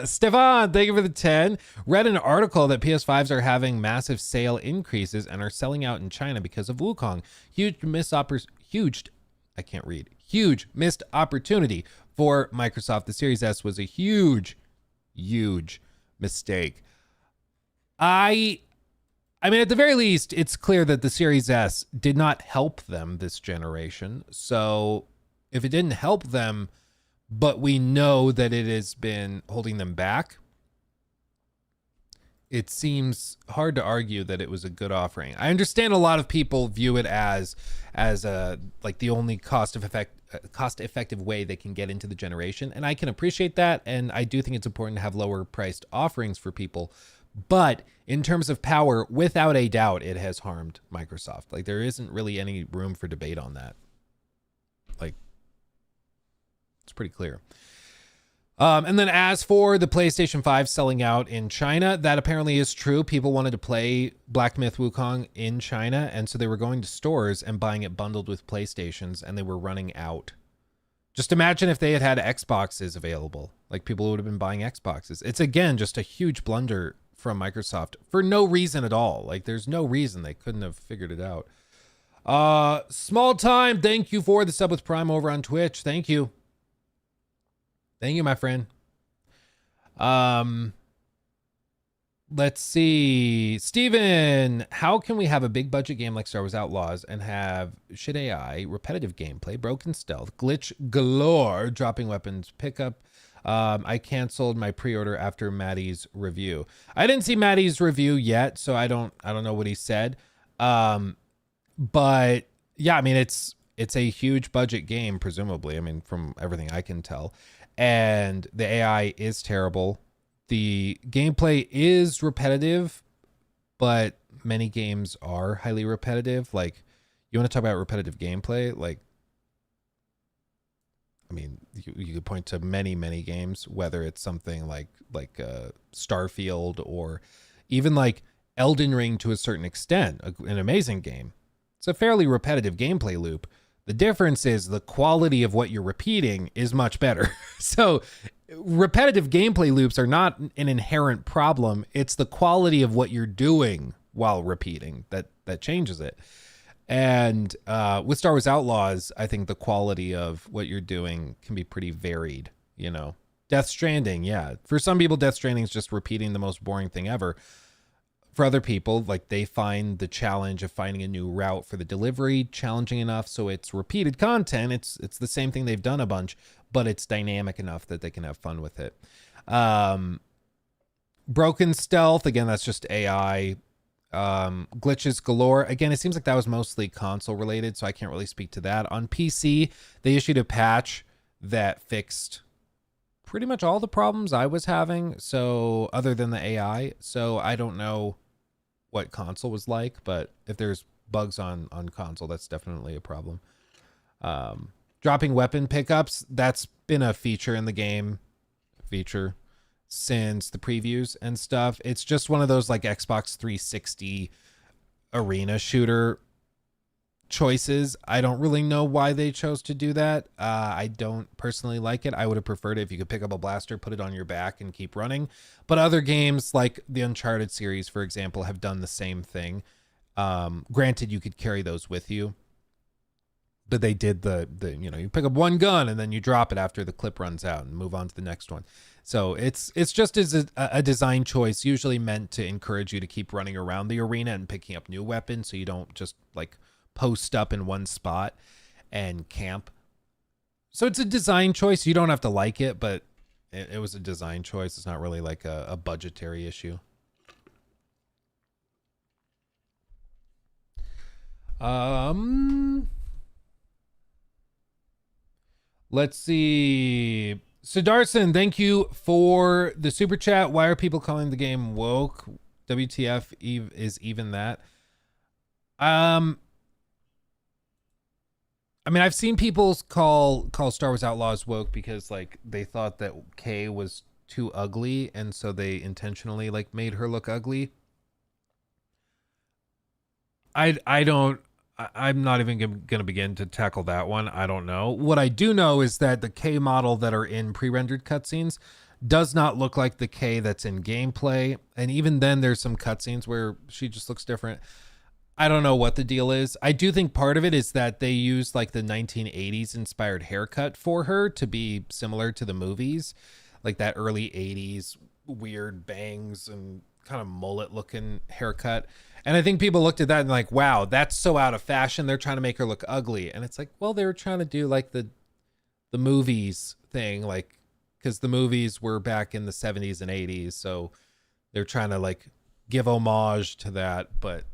Stefan, thank you for the 10. Read an article that PS5s are having massive sale increases and are selling out in China because of Wukong. Huge missed opportunity for Microsoft. The Series S was a huge mistake. I mean, at the very least, it's clear that the Series S did not help them this generation. So if it didn't help them, but we know that it has been holding them back, it seems hard to argue that it was a good offering. I understand a lot of people view it as a like the only cost effective way they can get into the generation, and I can appreciate that, and I do think it's important to have lower priced offerings for people. But in terms of power, without a doubt, it has harmed Microsoft. Like, there isn't really any room for debate on that. Like, it's pretty clear. And then as for the PlayStation 5 selling out in China, that apparently is true. People wanted to play Black Myth Wukong in China, and so they were going to stores and buying it bundled with PlayStations, and they were running out. Just imagine if they had had Xboxes available. Like, people would have been buying Xboxes. It's, again, just a huge blunder from Microsoft for no reason at all. Like, there's no reason they couldn't have figured it out. Small Time, thank you for the sub with Prime over on Twitch. Thank you. Thank you, my friend. Let's see. Steven, how can we have a big budget game like Star Wars Outlaws and have shit AI, repetitive gameplay, broken stealth, glitch galore, dropping weapons, pickup? I canceled my pre-order after Maddie's review. I didn't see Maddie's review yet, so I don't know what he said. But yeah, I mean, it's a huge budget game, presumably. I mean, from everything I can tell. And the AI is terrible. The gameplay is repetitive, but many games are highly repetitive. Like, you want to talk about repetitive gameplay? Like, I mean, you could point to many, many games, whether it's something like Starfield or even like Elden Ring to a certain extent, an amazing game. It's a fairly repetitive gameplay loop. The difference is the quality of what you're repeating is much better. So repetitive gameplay loops are not an inherent problem. It's the quality of what you're doing while repeating that changes it. And with Star Wars Outlaws, I think the quality of what you're doing can be pretty varied, you know. Death Stranding, yeah. For some people, Death Stranding is just repeating the most boring thing ever. For other people, like, they find the challenge of finding a new route for the delivery challenging enough, so it's repeated content. It's the same thing they've done a bunch, but it's dynamic enough that they can have fun with it. Broken stealth, again, that's just AI. Glitches galore. Again, it seems like that was mostly console related, so I can't really speak to that. On PC, they issued a patch that fixed pretty much all the problems I was having, so other than the AI. So I don't know what console was like, but if there's bugs on console, that's definitely a problem. Dropping weapon pickups, that's been a feature in the game since the previews and stuff. It's just one of those like Xbox 360 arena shooter choices. I don't really know why they chose to do that. I don't personally like it. I would have preferred it if you could pick up a blaster, put it on your back, and keep running. But other games like the Uncharted series, for example, have done the same thing. Granted, you could carry those with you, but they did the you know, you pick up one gun and then you drop it after the clip runs out and move on to the next one. So it's just as a design choice, usually meant to encourage you to keep running around the arena and picking up new weapons, so you don't just like post up in one spot and camp. So it's a design choice. You don't have to like it, but it was a design choice. It's not really like a budgetary issue. Let's see. Sidarson, thank you for the super chat. Why are people calling the game woke? WTF is even that? I mean, I've seen people call Star Wars Outlaws woke because like they thought that Kay was too ugly, and so they intentionally like made her look ugly. I'm not even gonna begin to tackle that one. I don't know. What I do know is that the Kay model that are in pre-rendered cutscenes does not look like the Kay that's in gameplay, and even then there's some cutscenes where she just looks different. I don't know what the deal is. I do think part of it is that they used like the 1980s inspired haircut for her to be similar to the movies, like that early 80s weird bangs and kind of mullet looking haircut. And I think people looked at that and like, wow, that's so out of fashion. They're trying to make her look ugly. And it's like, well, they were trying to do like the movies thing, like, because the movies were back in the 70s and 80s. So they're trying to like give homage to that. But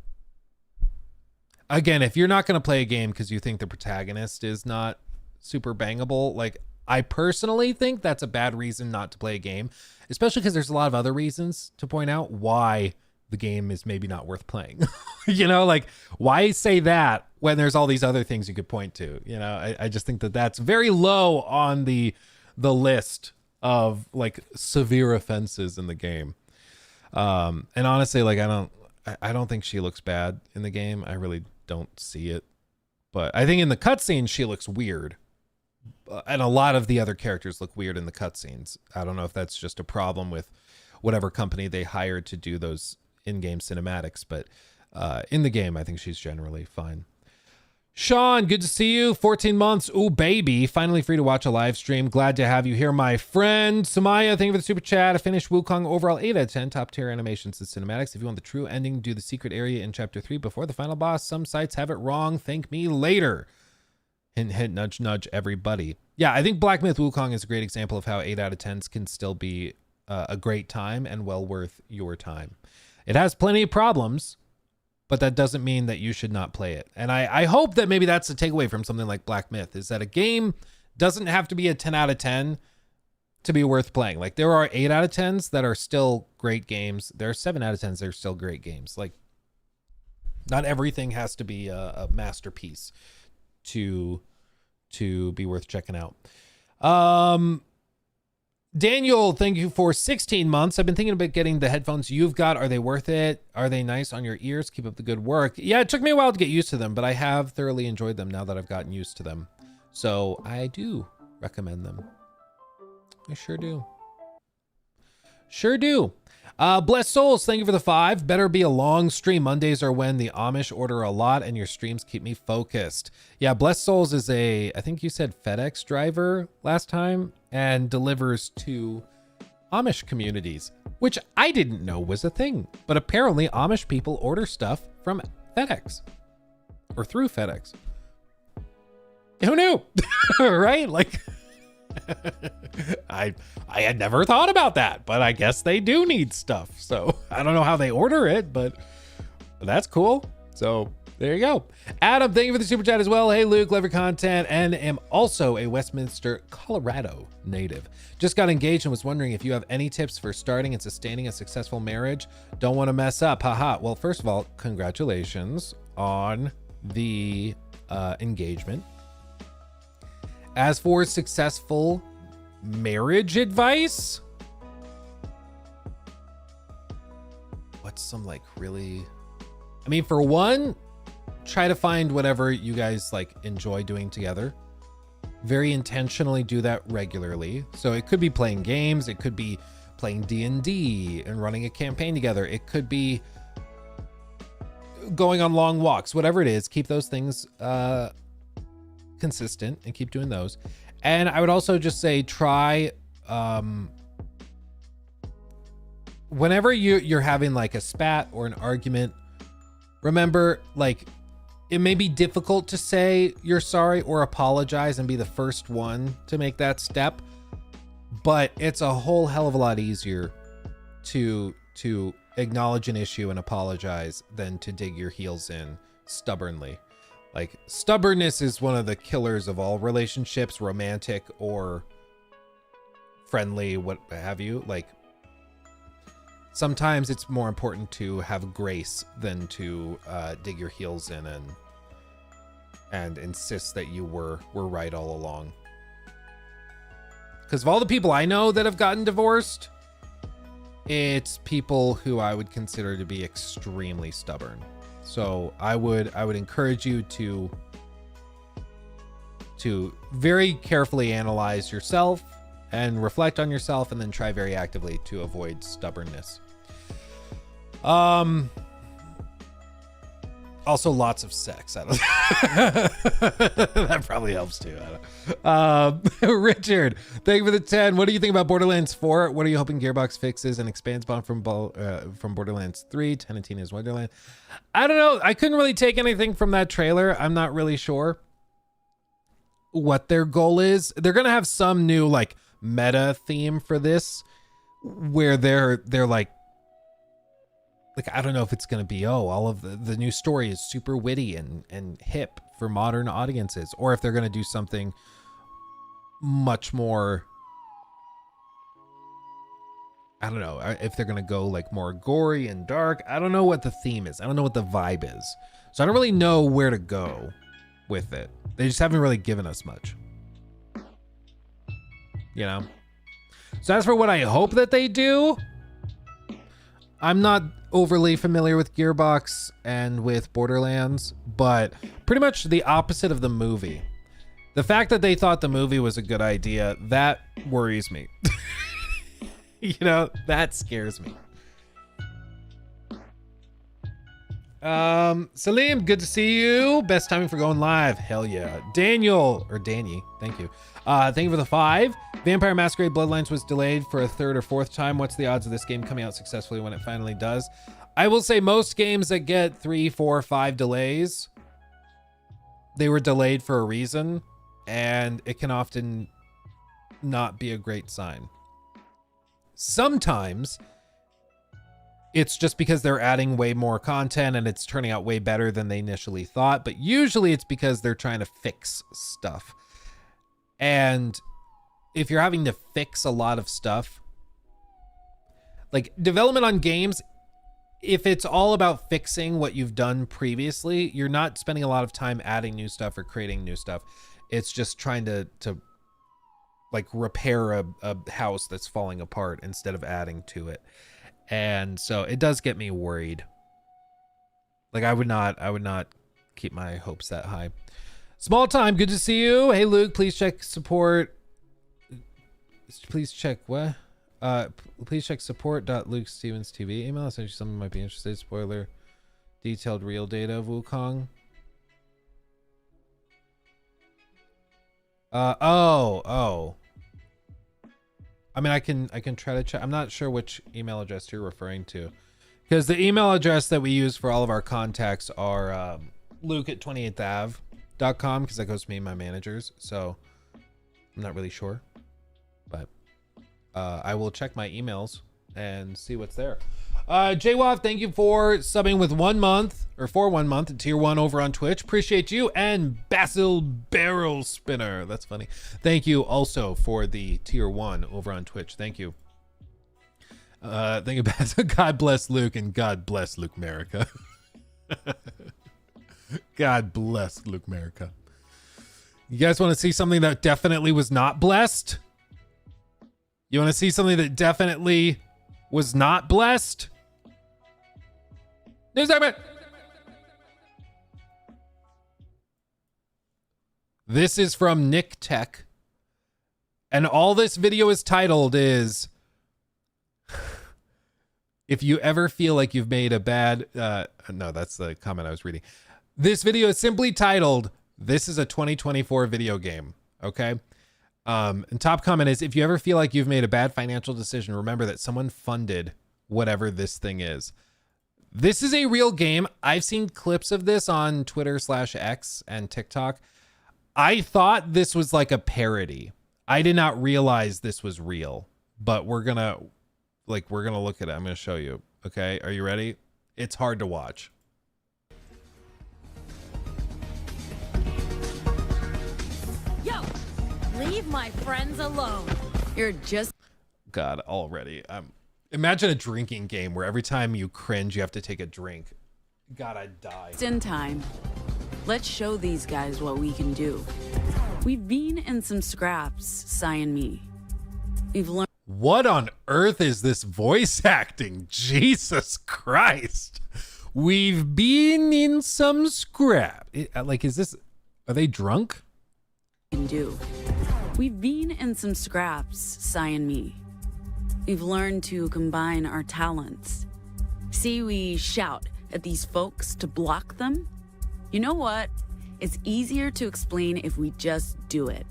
again, if you're not going to play a game because you think the protagonist is not super bangable, like I personally think that's a bad reason not to play a game, especially because there's a lot of other reasons to point out why the game is maybe not worth playing. You know, like why say that when there's all these other things you could point to? You know, I just think that that's very low on the list of like severe offenses in the game. And honestly, like I don't think she looks bad in the game. I really don't see it, but I think in the cutscenes she looks weird, and a lot of the other characters look weird in the cutscenes. I don't know if that's just a problem with whatever company they hired to do those in-game cinematics, but in the game I think she's generally fine. Sean, good to see you. 14 months. Ooh, baby. Finally free to watch a live stream. Glad to have you here, my friend. Samaya, thank you for the super chat. I finished Wukong overall 8 out of 10. Top tier animations and cinematics. If you want the true ending, do the secret area in chapter 3 before the final boss. Some sites have it wrong. Thank me later. Hint, hint, nudge, nudge, everybody. Yeah, I think Black Myth Wukong is a great example of how 8 out of 10s can still be a great time and well worth your time. It has plenty of problems, but that doesn't mean that you should not play it. And I hope that maybe that's the takeaway from something like Black Myth, is that a game doesn't have to be a 10 out of 10 to be worth playing. Like there are 8 out of 10s that are still great games. There are 7 out of 10s that are still great games. Like not everything has to be a masterpiece to be worth checking out. Daniel, thank you for 16 months. I've been thinking about getting the headphones you've got. Are they worth it? Are they nice on your ears? Keep up the good work. Yeah, it took me a while to get used to them, but I have thoroughly enjoyed them now that I've gotten used to them. So I do recommend them. I sure do. Sure do. Blessed Souls, thank you for the 5. Better be a long stream. Mondays are when the Amish order a lot and your streams keep me focused. Yeah, Blessed Souls is I think you said FedEx driver last time, and delivers to Amish communities, which I didn't know was a thing. But apparently Amish people order stuff from FedEx or through FedEx. Who knew? Right? Like I had never thought about that, but I guess they do need stuff. So I don't know how they order it, but that's cool. So there you go. Adam, thank you for the super chat as well. Hey Luke, love your content, and am also a Westminster, Colorado native. Just got engaged and was wondering if you have any tips for starting and sustaining a successful marriage. Don't want to mess up. Haha. Well, first of all, congratulations on the engagement. As for successful marriage advice, what's some like really, I mean, for one, try to find whatever you guys like enjoy doing together. Very intentionally do that regularly. So it could be playing games, it could be playing D&D and running a campaign together. It could be going on long walks, whatever it is, keep those things consistent and keep doing those. And I would also just say try whenever you're having like a spat or an argument, remember, like, it may be difficult to say you're sorry or apologize and be the first one to make that step, but it's a whole hell of a lot easier to acknowledge an issue and apologize than to dig your heels in stubbornly. Like, stubbornness is one of the killers of all relationships, romantic or friendly, what have you. Like, sometimes it's more important to have grace than to dig your heels in and insist that you were right all along. Because of all the people I know that have gotten divorced, it's people who I would consider to be extremely stubborn. So I would encourage you to very carefully analyze yourself and reflect on yourself, and then try very actively to avoid stubbornness. Also, lots of sex. I don't that probably helps too. Richard, thank you for the 10. What do you think about Borderlands 4? What are you hoping Gearbox fixes and expands upon from Borderlands 3? 10 and Tina's Wonderland. I don't know. I couldn't really take anything from that trailer. I'm not really sure what their goal is. They're gonna have some new like meta theme for this, where they're like I don't know if it's going to be, all of the new story is super witty and hip for modern audiences, or if they're going to do something much more, I don't know, if they're going to go like more gory and dark. I don't know what the theme is. I don't know what the vibe is. So I don't really know where to go with it. They just haven't really given us much, you know? So as for what I hope that they do, I'm not overly familiar with Gearbox and with Borderlands, but pretty much the opposite of the movie. The fact that they thought the movie was a good idea, that worries me. You know, that scares me. Salim, good to see you. Best timing for going live. Hell yeah. Daniel, or Danny, thank you. Thank you for the 5. Vampire Masquerade Bloodlines was delayed for a 3rd or 4th time. What's the odds of this game coming out successfully when it finally does? I will say most games that get 3, 4, 5 delays, they were delayed for a reason, and it can often not be a great sign. Sometimes it's just because they're adding way more content and it's turning out way better than they initially thought, but usually it's because they're trying to fix stuff. And if you're having to fix a lot of stuff, like development on games, if it's all about fixing what you've done previously, you're not spending a lot of time adding new stuff or creating new stuff. It's just trying to like repair a house that's falling apart instead of adding to it. And so it does get me worried. Like I would not keep my hopes that high. Small time, good to see you. Hey Luke, please check support. Please check what? Please check support.lukestevens.tv. Email us if someone might be interested. Spoiler. Detailed real data of Wukong. Oh. I mean, I can try to check. I'm not sure which email address you're referring to, because the email address that we use for all of our contacts are luke@28thave.com, because that goes to me and my managers. So I'm not really sure, but I will check my emails and see what's there. JWAF, thank you for subbing with 1 month, or for 1 month at tier 1 over on Twitch. Appreciate you. And Basil Barrel Spinner, that's funny. Thank you also for the tier 1 over on Twitch. Thank you. Thank you, Basil. God bless Luke, and God bless Luke America. God bless Luke America. You guys want to see something that definitely was not blessed? You want to see something that definitely was not blessed? News segment. This is from Nick Tech, and all this video is titled is if you ever feel like you've made a bad no, that's the comment I was reading. This video is simply titled, "This is a 2024 video game." Okay. And top comment is, if you ever feel like you've made a bad financial decision, remember that someone funded whatever this thing is. This is a real game. I've seen clips of this on Twitter/X and TikTok. I thought this was like a parody. I did not realize this was real, but we're gonna look at it. I'm gonna show you. Okay. Are you ready? It's hard to watch. Leave my friends alone. You're just God, already. Imagine a drinking game where every time you cringe, you have to take a drink. God, I'd die. in time. Let's show these guys what we can do. We've been in some scraps, Sai and me. We've learned. What on earth is this voice acting? Jesus Christ. We've been in some scrap. Is this, are they drunk? Can do. We've been in some scraps, Sai and me. We've learned to combine our talents. See, we shout at these folks to block them. You know what? It's easier to explain if we just do it.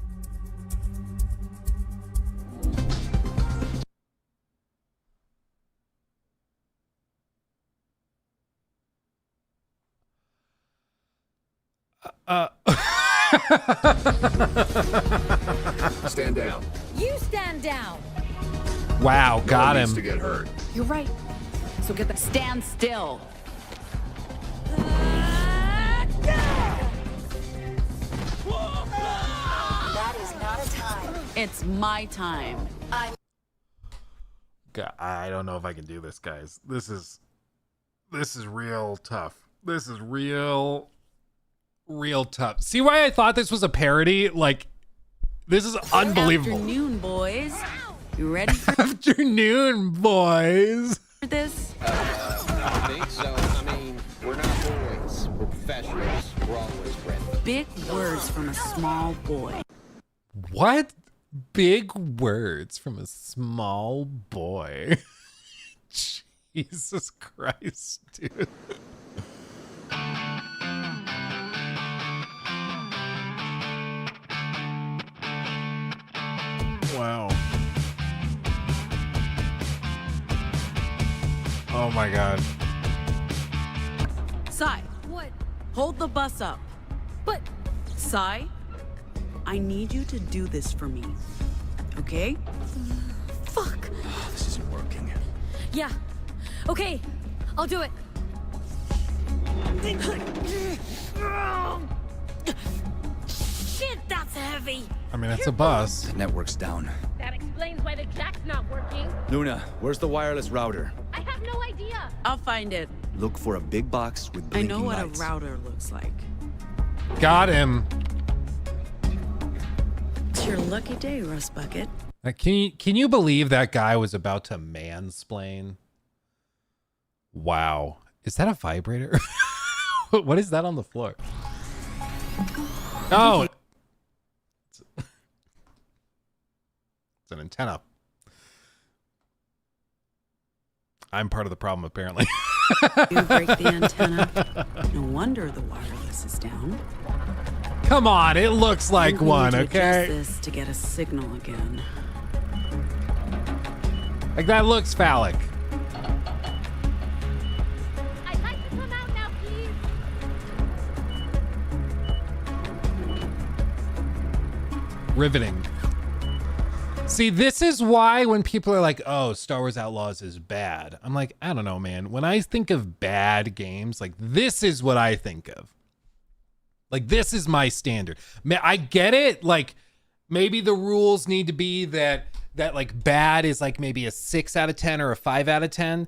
Stand down. you stand down. Wow, got No one needs him. to get hurt. You're right. So get that. Stand still. That is not a time. It's my time. God, I don't know if I can do this, guys. This is real tough. This is real tough. See why I thought this was a parody? Like, this is unbelievable. Afternoon, boys. You ready for Afternoon, boys. this? I think so. I mean, we're not boys. We're professionals. We're always ready. Big words from a small boy. What? Big words from a small boy. Jesus Christ, dude. Wow. Oh my God. Sai, What? hold the bus up. But Sai, I need you to do this for me. Okay? fuck. This isn't working. Yeah. Okay. I'll do it. Shit, that's heavy. I mean, it's a bus. The network's down. That explains why the jack's not working. Luna, where's the wireless router? I have no idea. I'll find it. Look for a big box with I blinking know what lights. a router looks like. Got him. It's your lucky day, Rust Bucket. Can you believe that guy was about to mansplain? Wow. Is that a vibrator? What is that on the floor? Oh. It's an antenna. I'm part of the problem, apparently. You break the antenna. No wonder the wireless is down. Come on, it looks like We one, need to okay? adjust this to get a signal again. Like, that looks phallic. I'd like to come out now, please. Riveting. See, this is why when people are like, oh, Star Wars Outlaws is bad, I'm like, I don't know, man. When I think of bad games, like, this is what I think of. Like, this is my standard. I get it. Like, maybe the rules need to be that like bad is like maybe a 6 out of 10 or a 5 out of 10.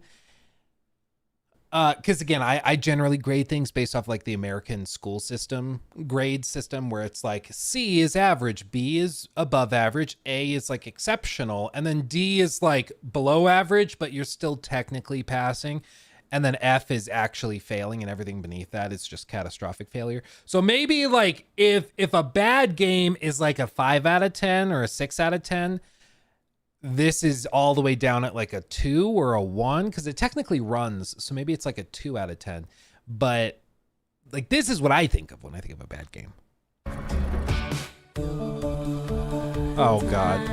Because again, I generally grade things based off like the American school system grade system, where it's like C is average, B is above average, A is like exceptional, and then D is like below average, but you're still technically passing. And then F is actually failing, and everything beneath that is just catastrophic failure. So maybe like if a bad game is like a 5 out of 10 or a 6 out of 10, this is all the way down at like a 2 or a 1, because it technically runs. So maybe it's like a 2 out of 10. But like, this is what I think of when I think of a bad game. Oh God.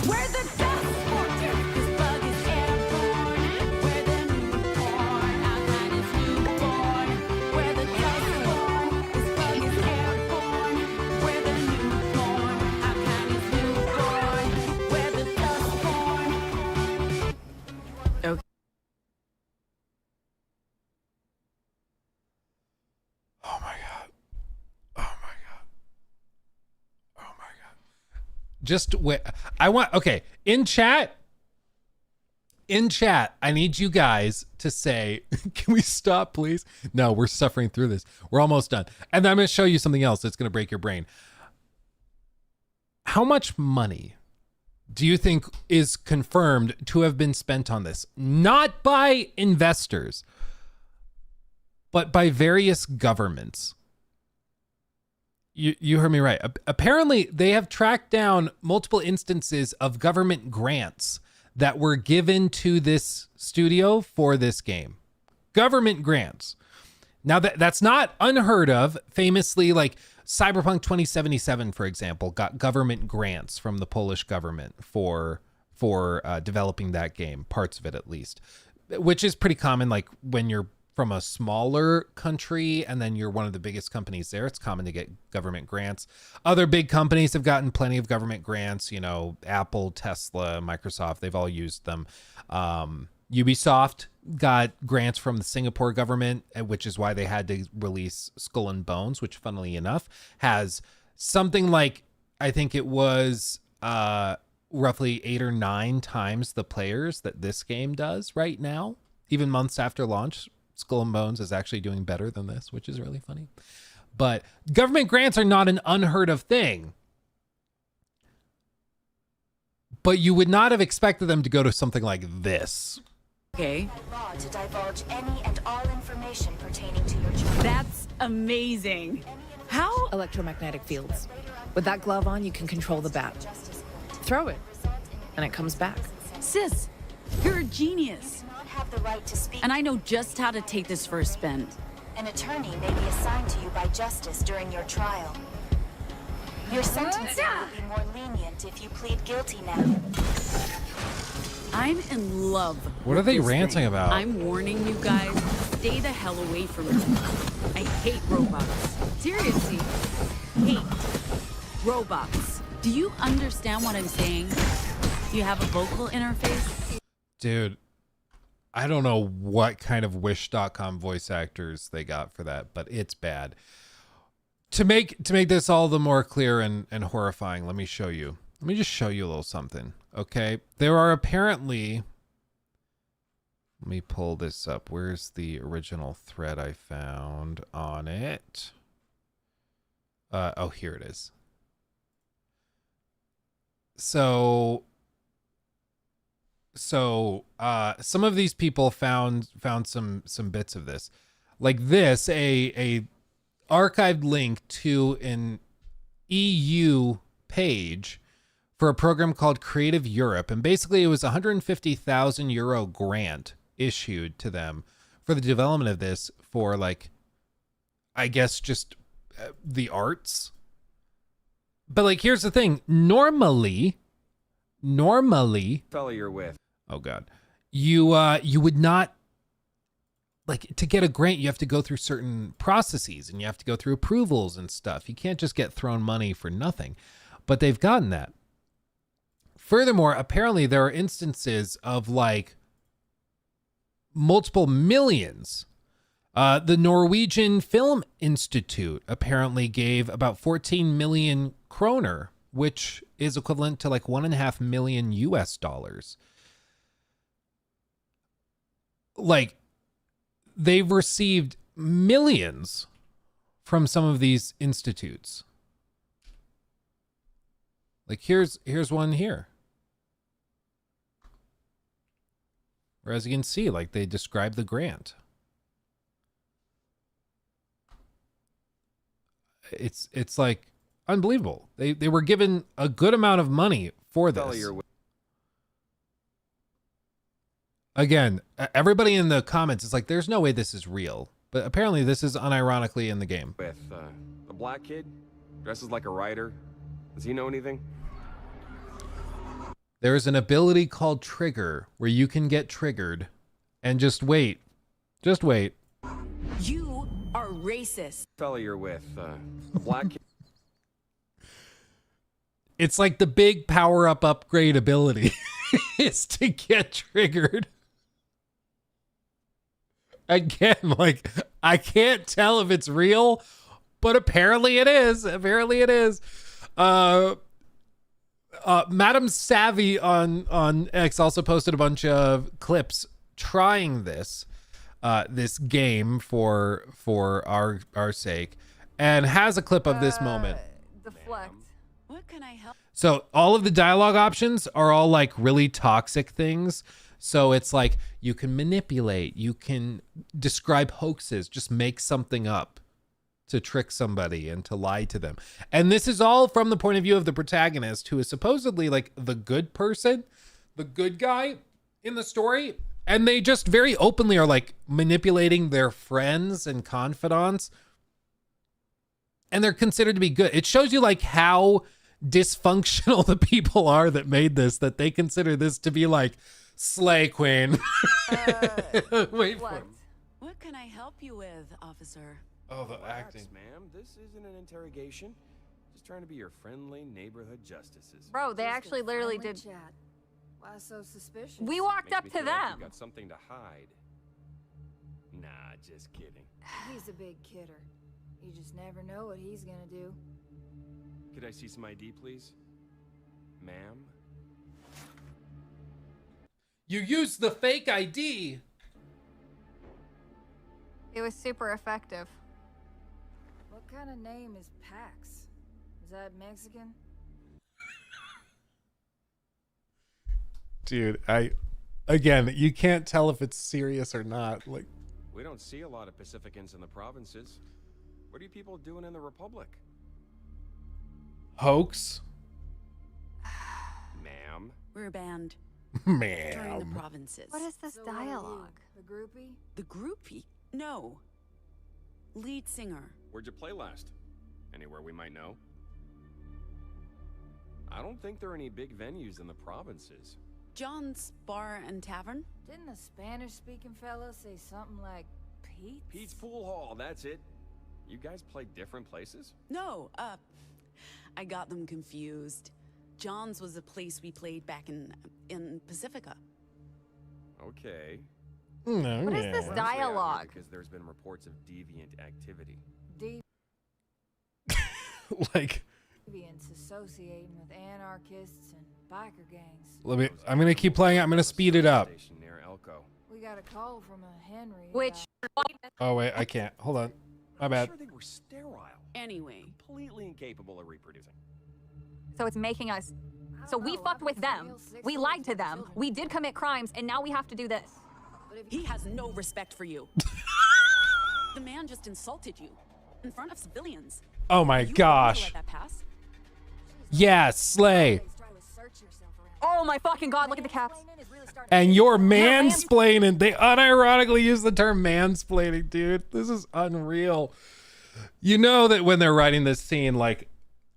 Where the Dustborne? This bug is airborne. Where the newborn, our kind is newborn. Where the Dustborne? This bug is airborne. Where the newborn, our kind is newborn. Where the Dustborne? Just wait. Okay, in chat, I need you guys to say, can we stop, please? No, we're suffering through this. We're almost done. And then I'm going to show you something else that's going to break your brain. How much money do you think is confirmed to have been spent on this? Not by investors, but by various governments. You heard me right. Apparently, they have tracked down multiple instances of government grants that were given to this studio for this game. Government grants. Now, that's not unheard of. Famously, like Cyberpunk 2077, for example, got government grants from the Polish government for developing that game, parts of it at least, which is pretty common. Like when you're from a smaller country and then you're one of the biggest companies there, it's common to get government grants. Other big companies have gotten plenty of government grants, you know, Apple, Tesla, Microsoft, they've all used them. Ubisoft got grants from the Singapore government, which is why they had to release Skull and Bones, which funnily enough has something like, I think it was roughly 8 or 9 times the players that this game does right now. Even months after launch, Skull and Bones is actually doing better than this, which is really funny. But government grants are not an unheard of thing. But you would not have expected them to go to something like this. Okay, Law to divulge any and all information pertaining to your child. that's amazing. How? Electromagnetic fields. With that glove on, you can control the bat. Throw it, and it comes back. Sis, you're a genius. Not have the right to speak. And I know just how to take this for a spin. An attorney may be assigned to you by justice during your trial. Your sentencing will be more lenient if you plead guilty now. I'm in love. What with are they this ranting thing. about? I'm warning you guys, stay the hell away from me. I hate robots. Seriously, hate robots. Do you understand what I'm saying? Do you have a vocal interface? Dude, I don't know what kind of Wish.com voice actors they got for that, but it's bad. To make this all the more clear and horrifying, let me show you. Let me just show you a little something, okay? There are apparently... Let me pull this up. Where's the original thread I found on it? Oh, here it is. So some of these people found some bits of this. Like this, a archived link to an EU page for a program called Creative Europe. And basically it was a €150,000 grant issued to them for the development of this for, like, I guess just the arts. But like, here's the thing. Normally, Fella you're with. oh God, you would not, like, to get a grant, you have to go through certain processes and you have to go through approvals and stuff. You can't just get thrown money for nothing, but they've gotten that. Furthermore, apparently there are instances of like multiple millions. The Norwegian Film Institute apparently gave about 14 million kroner, which is equivalent to like $1.5 million US. Like, they've received millions from some of these institutes. Like, here's one here. Where, as you can see, like, they describe the grant. It's like unbelievable. They were given a good amount of money for Fella this. you're with. Again, everybody in the comments is like, there's no way this is real. But apparently this is unironically in the game. The black kid dresses like a writer. Does he know anything? There's an ability called Trigger where you can get triggered and just wait. Just wait. You are racist. Fella you're with. The black kid. It's like the big power-up upgrade ability is to get triggered. Again, like, I can't tell if it's real, but apparently it is. Apparently it is. Madam Savvy on X also posted a bunch of clips trying this game for our sake, and has a clip of this moment. Deflect. What can I help? So all of the dialogue options are all like really toxic things. So it's like you can manipulate, you can describe hoaxes, just make something up to trick somebody and to lie to them. And this is all from the point of view of the protagonist, who is supposedly like the good person, the good guy in the story. And they just very openly are like manipulating their friends and confidants. And they're considered to be good. It shows you like how dysfunctional the people are that made this, that they consider this to be like slay queen. Wait for it. What can I help you with, officer? Oh, the Relax, acting. ma'am. This isn't an interrogation. Just trying to be your friendly neighborhood justices. Bro, they actually literally did. Chat. Why so suspicious? We walked Makes up me to feel like them. you've got something to hide. Nah, just kidding. He's a big kidder. You just never know what he's gonna do. Could I see some ID, please? Ma'am? You used the fake ID. It was super effective. What kind of name is Pax? Is that Mexican? Dude, again, you can't tell if it's serious or not. Like, We don't see a lot of Pacificans in the provinces. What are you people doing in the Republic? hoax. Ma'am? We're a band during the Man. provinces. What is this So what are you, dialogue? The groupie? The groupie? No. Lead singer. Where'd you play last? Anywhere we might know? I don't think there are any big venues in the provinces. John's Bar and Tavern? Didn't the Spanish-speaking fella say something like Pete's? Pete's Pool Hall, that's it. You guys play different places? No, I got them confused. John's was a place we played back in Pacifica. Okay. No, What is this We're actually out here dialogue? Because there's been reports of deviant activity. Like, Deviants associating with anarchists and biker gangs. I'm gonna keep playing it. I'm gonna speed it up. Station near Elko. We got a call from a Henry. Which Oh wait, I can't. Hold on. My bad. Sure they were sterile. Anyway, Completely incapable of reproducing. so it's making us. So we fucked with them. We lied to them. We did commit crimes, and now we have to do this. he has no respect for you. The man just insulted you in front of civilians. Oh my You gosh. let that pass? Yeah, slay. Oh my fucking god! Look at the caps. And you're mansplaining. They unironically use the term mansplaining, dude. This is unreal. You know that when they're writing this scene, like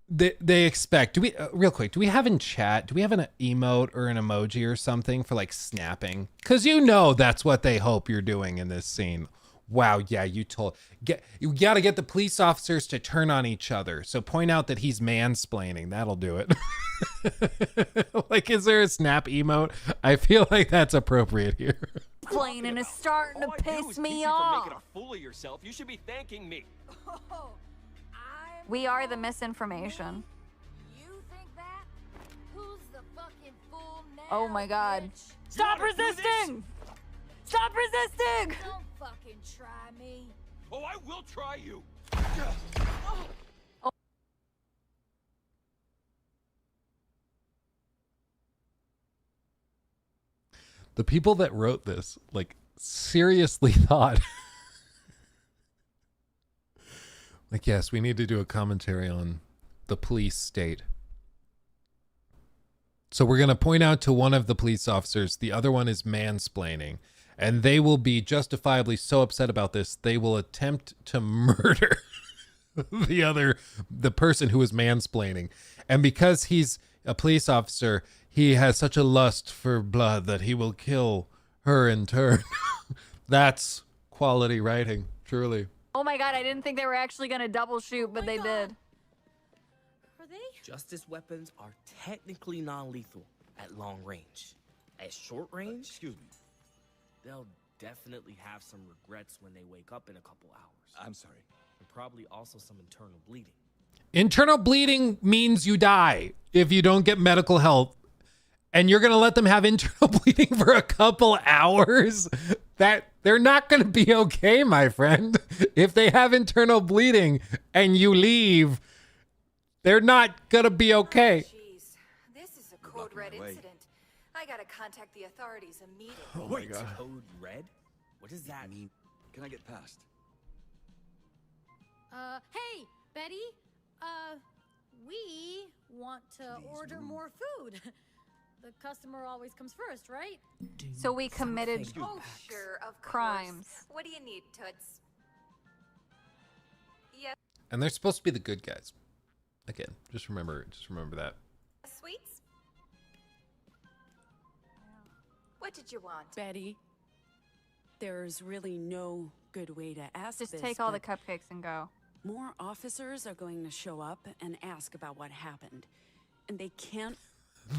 they expect. Do we real quick? Do we have in chat? Do we have an emote or an emoji or something for like snapping? Because you know that's what they hope you're doing in this scene. Wow, yeah, you got to get the police officers to turn on each other. So point out that he's mansplaining. That'll do it. Like, is there a snap emote? I feel like that's appropriate here. Complaining is starting to All I do piss is me keep you from making off. a fool of yourself. You should be thanking me. We are the misinformation. You think that? Who's the fucking fool now? Oh my god! bitch? Stop wanna do this? resisting! Stop resisting! Don't fucking try me. Oh, I will try you. The people that wrote this, like, seriously thought, like, yes, we need to do a commentary on the police state. So we're going to point out to one of the police officers, the other one is mansplaining, and they will be justifiably so upset about this, they will attempt to murder the person who is mansplaining. And because he's a police officer, he has such a lust for blood that he will kill her in turn. That's quality writing, truly. Oh my god! I didn't think they were actually gonna double shoot, but they did. Are they? Justice weapons are technically non-lethal at long range. At short range, Excuse me. they'll definitely have some regrets when they wake up in a couple hours. I'm sorry. And probably also some internal bleeding. Internal bleeding means you die if you don't get medical help. And you're going to let them have internal bleeding for a couple hours? That they're not going to be okay, my friend. If they have internal bleeding and you leave, they're not going to be okay. Jeez, this is a code red incident. I gotta contact the authorities immediately. Oh my god. Code red? What does that mean? Can I get past? Hey, Betty. We want to order more food. The customer always comes first, right? So we committed Oh, sure, of course. crimes. What do you need, Toots? Yes, And they're supposed to be the good guys. Again, just remember that. sweets? What did you want? Betty, there's really no good way to ask Just this, take all the but cupcakes and go. more officers are going to show up and ask about what happened. And they can't.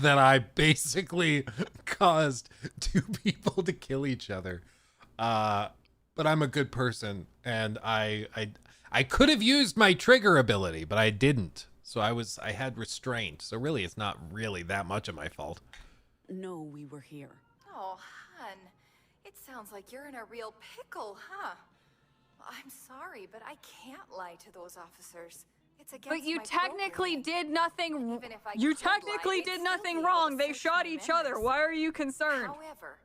That I basically caused two people to kill each other. But I'm a good person, and I could have used my trigger ability, but I didn't. So I had restraint. So really, it's not really that much of my fault. know we were here. Oh, hun. It sounds like you're in a real pickle, huh? I'm sorry, but I can't lie to those officers. It's against But you my technically program. did nothing. Even if I You could lie, technically they'd did still nothing be able wrong. to They search shot my each other. members. Why are you concerned? However,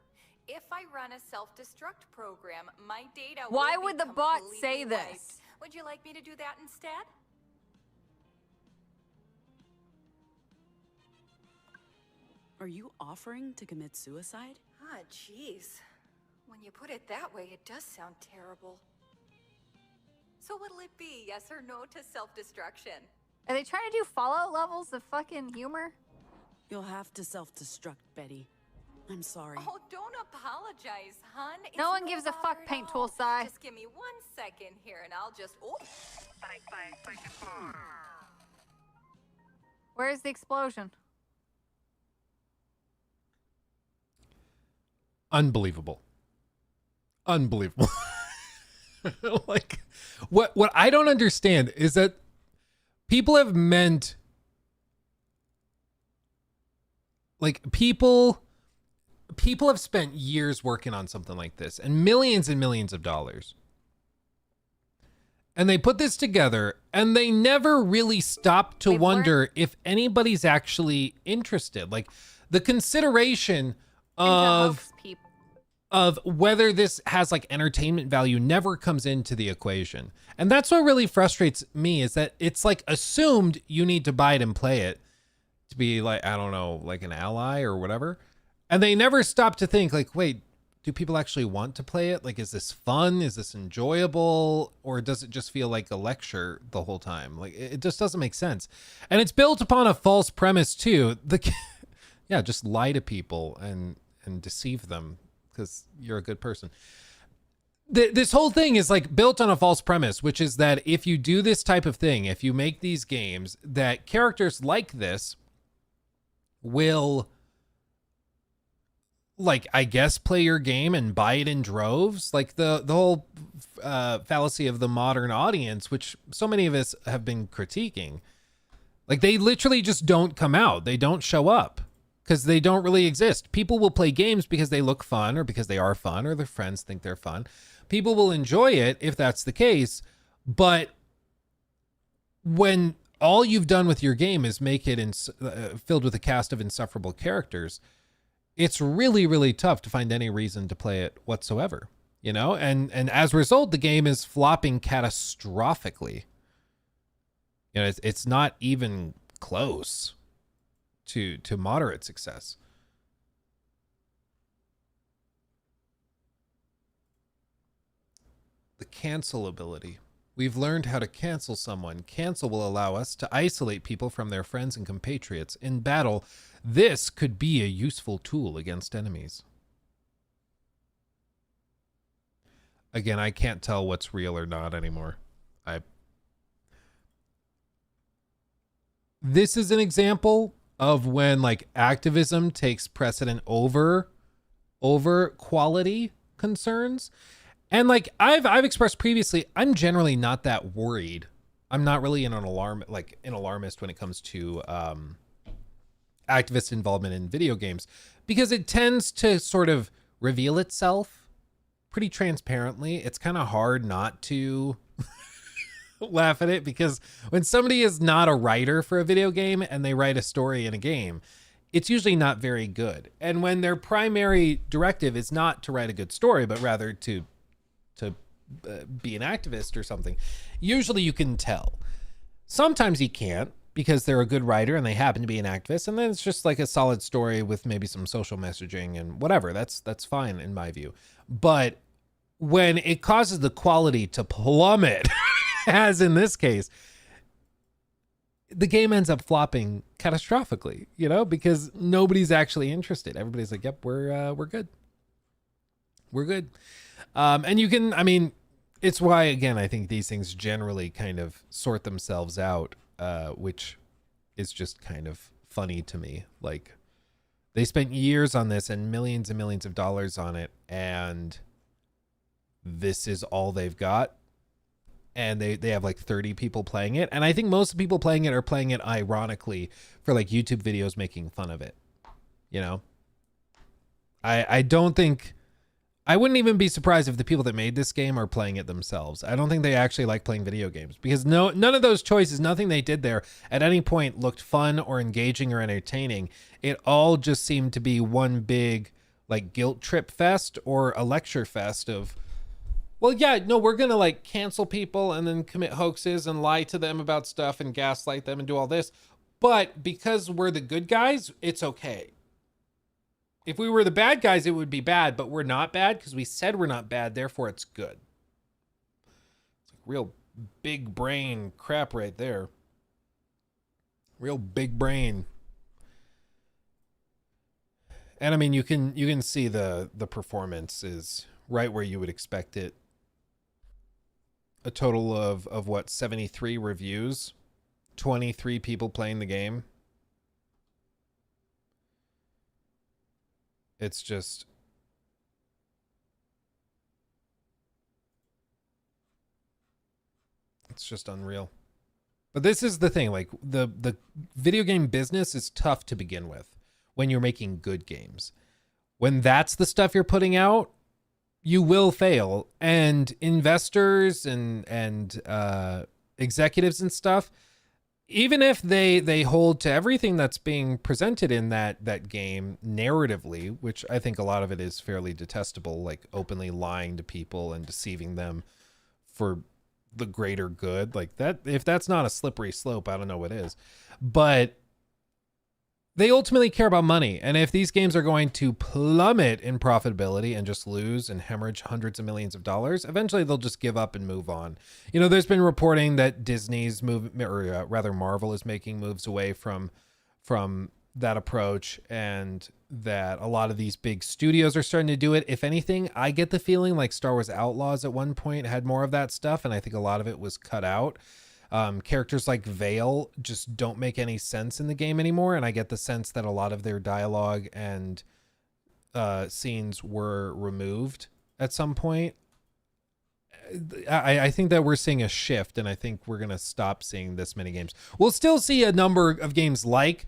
if I run a self-destruct program, my data Why will would be the bot completely say wiped. this? Would you like me to do that instead? Are you offering to commit suicide? Ah, jeez. When you put it that way, it does sound terrible. So what'll it be, yes or no to self-destruction? Are they trying to do Fallout levels of fucking humor? You'll have to self-destruct, Betty. I'm sorry. Oh, don't apologize, hun. It's No one gives a bother fuck, at paint all. tool sigh. Just give me 1 second here and I'll just... Oh. Where's the explosion? Unbelievable. Unbelievable. Like, what I don't understand is that people have meant, like, people have spent years working on something like this and millions of dollars. And they put this together and they never really stop to wonder if anybody's actually interested. Like, the consideration of whether this has like entertainment value never comes into the equation. And that's what really frustrates me, is that it's like assumed you need to buy it and play it to be like, I don't know, like an ally or whatever. And they never stop to think like, wait, do people actually want to play it? Like, is this fun? Is this enjoyable? Or does it just feel like a lecture the whole time? Like, it just doesn't make sense. And it's built upon a false premise too. Yeah, just lie to people and deceive them because you're a good person. This whole thing is like built on a false premise, which is that if you do this type of thing, if you make these games, that characters like this will, like, I guess, play your game and buy it in droves. Like the whole fallacy of the modern audience, which so many of us have been critiquing. Like, they literally just don't come out. They don't show up because they don't really exist. People will play games because they look fun or because they are fun or their friends think they're fun. People will enjoy it if that's the case. But when all you've done with your game is make it filled with a cast of insufferable characters, it's really, really tough to find any reason to play it whatsoever, you know? And as a result, the game is flopping catastrophically. You know, it's not even close to moderate success. The cancel ability. We've learned how to cancel someone. Cancel will allow us to isolate people from their friends and compatriots. In battle, this could be a useful tool against enemies. Again, I can't tell what's real or not anymore. This is an example of when, like, activism takes precedent over quality concerns. And like I've expressed previously, I'm generally not that worried I'm not really an alarmist when it comes to activist involvement in video games, because it tends to sort of reveal itself pretty transparently. It's kind of hard not to laugh at it, because when somebody is not a writer for a video game and they write a story in a game, it's usually not very good. And when their primary directive is not to write a good story, but rather to be an activist or something, usually you can tell. Sometimes you can't, because they're a good writer and they happen to be an activist, and then it's just like a solid story with maybe some social messaging and whatever. That's fine in my view. But when it causes the quality to plummet, as in this case, the game ends up flopping catastrophically, you know, because nobody's actually interested. Everybody's like, yep, we're good. We're good. And you can, I mean, it's why, again, I think these things generally kind of sort themselves out, which is just kind of funny to me. Like, they spent years on this and millions of dollars on it, and this is all they've got. And they have like 30 people playing it. And I think most people playing it are playing it ironically for like YouTube videos making fun of it. You know, I don't think, I wouldn't even be surprised if the people that made this game are playing it themselves. I don't think they actually like playing video games, because none of those choices, nothing they did there at any point looked fun or engaging or entertaining. It all just seemed to be one big like guilt trip fest or a lecture fest of, well, yeah, no, we're going to like cancel people and then commit hoaxes and lie to them about stuff and gaslight them and do all this. But because we're the good guys, it's okay. If we were the bad guys, it would be bad, but we're not bad because we said we're not bad. Therefore, it's good. It's like real big brain crap right there. Real big brain. And I mean, you can see the performance is right where you would expect it. A total of what, 73 reviews, 23 people playing the game. It's just, it's just unreal. But this is the thing, like the video game business is tough to begin with when you're making good games. When that's the stuff you're putting out, you will fail. And investors and executives and stuff, even if they hold to everything that's being presented in that game narratively, which I think a lot of it is fairly detestable, like openly lying to people and deceiving them for the greater good, like that, if that's not a slippery slope, I don't know what is. But they ultimately care about money. And if these games are going to plummet in profitability and just lose and hemorrhage hundreds of millions of dollars, eventually they'll just give up and move on. You know, there's been reporting that Disney's rather Marvel is making moves away from that approach, and that a lot of these big studios are starting to do it. If anything, I get the feeling like Star Wars Outlaws at one point had more of that stuff, and I think a lot of it was cut out. Characters like Vale just don't make any sense in the game anymore, and I get the sense that a lot of their dialogue and scenes were removed at some point. I think that we're seeing a shift, and I think we're going to stop seeing this many games. We'll still see a number of games like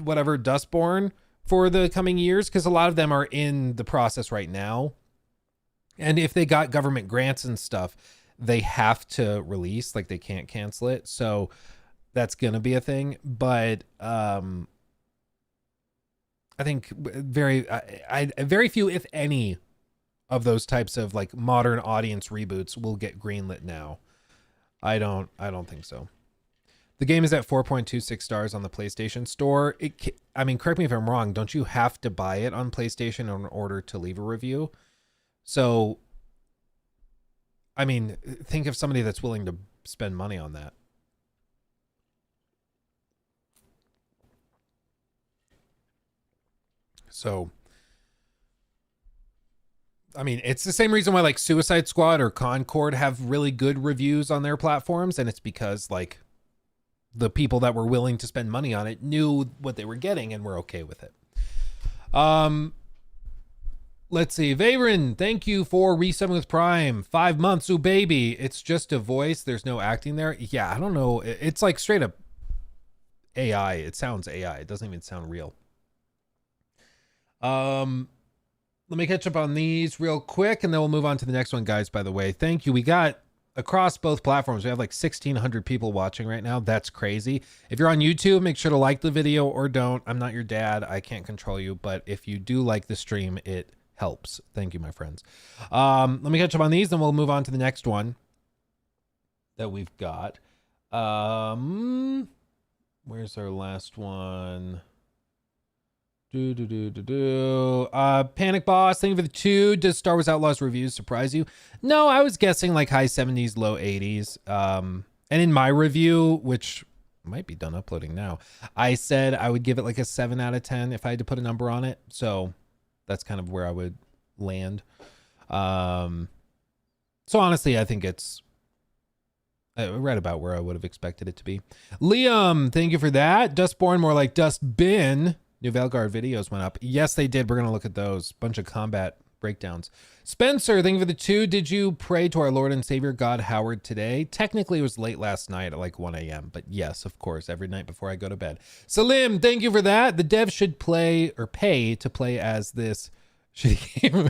whatever Dustborne for the coming years, because a lot of them are in the process right now. And if they got government grants and stuff, they have to release, like they can't cancel it. So that's going to be a thing. But I think very few, if any, of those types of like modern audience reboots will get greenlit now. I don't think so. The game is at 4.26 stars on the PlayStation Store. I mean, correct me if I'm wrong. Don't you have to buy it on PlayStation in order to leave a review? So, I mean, think of somebody that's willing to spend money on that. So, I mean, it's the same reason why like Suicide Squad or Concord have really good reviews on their platforms. And it's because like the people that were willing to spend money on it knew what they were getting and were okay with it. Let's see. Vaverin, thank you for resubbing with Prime. 5 months. Ooh, baby. It's just a voice. There's no acting there. Yeah, I don't know. It's like straight up AI. It sounds AI. It doesn't even sound real. Let me catch up on these real quick, and then we'll move on to the next one, guys. By the way, thank you. We got across both platforms. We have like 1,600 people watching right now. That's crazy. If you're on YouTube, make sure to like the video or don't. I'm not your dad. I can't control you. But if you do like the stream, it helps. Thank you, my friends. Let me catch up on these, then we'll move on to the next one that we've got. Where's our last one? Panic Boss, thank you for the 2. Does Star Wars Outlaws reviews surprise you? No, I was guessing like high 70s, low 80s. And in my review, which might be done uploading now, I said I would give it like a 7 out of 10 if I had to put a number on it. So that's kind of where I would land. So honestly, I think it's right about where I would have expected it to be. Liam, thank you for that. Dustborne, more like Dustbin. New Veilguard videos went up. Yes, they did. We're going to look at those. Bunch of combat breakdowns. Spencer, thank you for the 2. Did you pray to our Lord and Savior God Howard today? Technically, it was late last night at like 1 a.m. But yes, of course, every night before I go to bed. Salim, thank you for that. The devs should play or pay to play as this shitty game.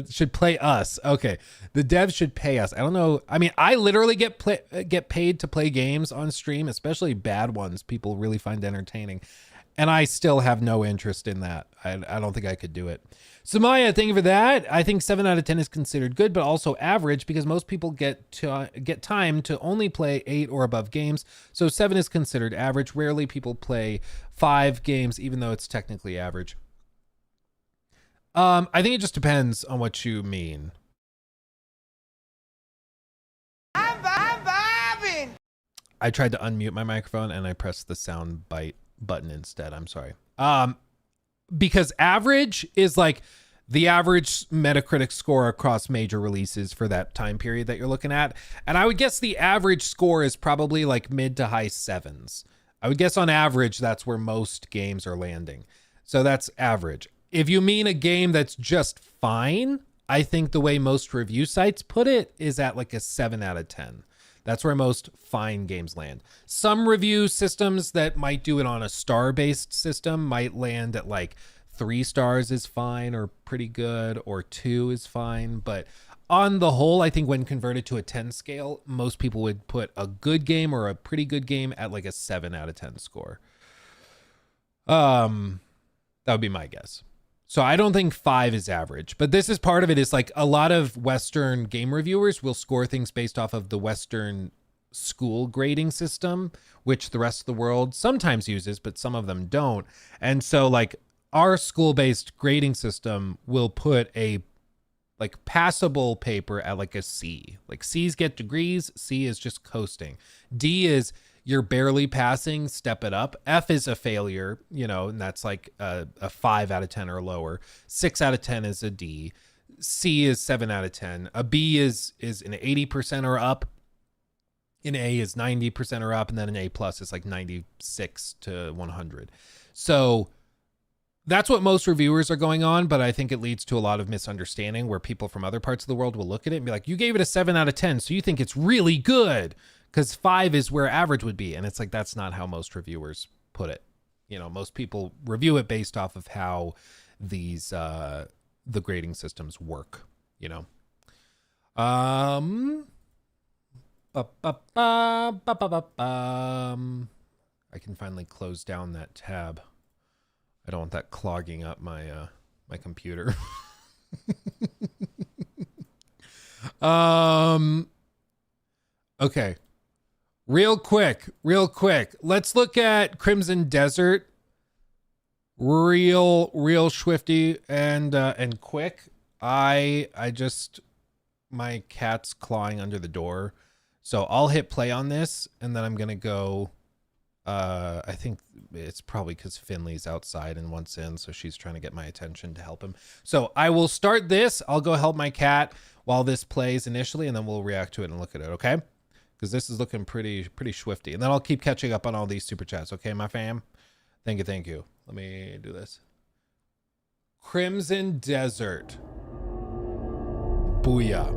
Should play us. Okay. The devs should pay us. I don't know. I mean, I literally get paid to play games on stream, especially bad ones people really find entertaining. And I still have no interest in that. I don't think I could do it. Samaya, thank you for that. I think 7 out of 10 is considered good, but also average because most people get time to only play 8 or above games. So 7 is considered average. Rarely people play 5 games, even though it's technically average. I think it just depends on what you mean. I'm vibing. I tried to unmute my microphone and I pressed the sound bite button instead. I'm sorry. Because average is like the average Metacritic score across major releases for that time period that you're looking at. And I would guess the average score is probably like mid to high 7s. I would guess on average, that's where most games are landing. So that's average. If you mean a game that's just fine, I think the way most review sites put it is at like a 7 out of 10. That's where most fine games land. Some review systems that might do it on a star-based system might land at like 3 stars is fine or pretty good, or 2 is fine. But on the whole, I think when converted to a 10 scale, most people would put a good game or a pretty good game at like a 7 out of 10 score. That would be my guess. So I don't think 5 is average, but this is part of it. Is like a lot of Western game reviewers will score things based off of the Western school grading system, which the rest of the world sometimes uses, but some of them don't. And so like our school-based grading system will put a like passable paper at like a C. Like C's get degrees, C is just coasting. D is you're barely passing, step it up. F is a failure, you know, and that's like a 5 out of 10 or lower. 6 out of 10 is a D. C is 7 out of 10. A B is an 80% or up. An A is 90% or up, and then an A plus is like 96 to 100. So that's what most reviewers are going on, but I think it leads to a lot of misunderstanding where people from other parts of the world will look at it and be like, you gave it a 7 out of 10, so you think it's really good. Because 5 is where average would be. And it's like, that's not how most reviewers put it. You know, most people review it based off of how these, the grading systems work, you know. I can finally close down that tab. I don't want that clogging up my, my computer. Okay. Real quick. Let's look at Crimson Desert. Real swifty and quick. I just, my cat's clawing under the door. So I'll hit play on this and then I'm going to go, I think it's probably because Finley's outside and wants in. So she's trying to get my attention to help him. So I will start this. I'll go help my cat while this plays initially, and then we'll react to it and look at it. Okay. Because this is looking pretty swifty. And then I'll keep catching up on all these super chats. Okay, my fam? Thank you. Let me do this. Crimson Desert. Booyah.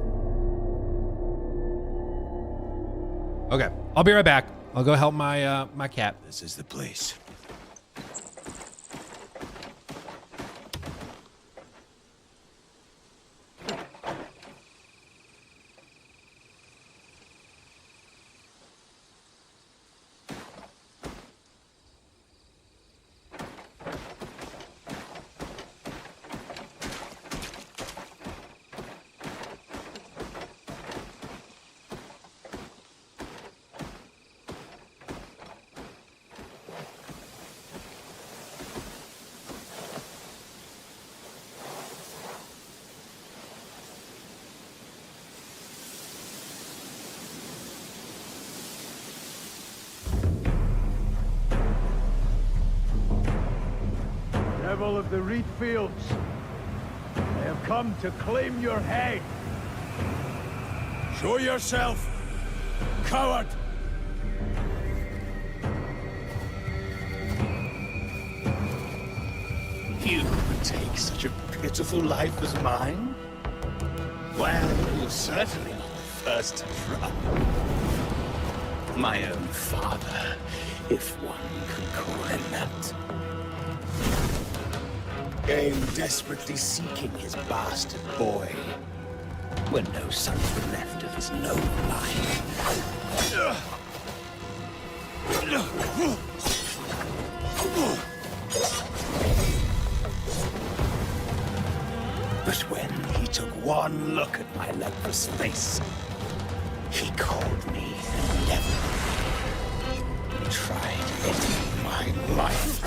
Okay, I'll be right back. I'll go help my my cat. This is the place. Devil of the reed fields, I have come to claim your head. Show yourself, coward! You would take such a pitiful life as mine? Well, you're certainly not the first to try. My own father, if one can call him that. Came desperately seeking his bastard boy, when no sons were left of his noble line. But when he took one look at my leprous face, he called me a devil. He tried ending my life.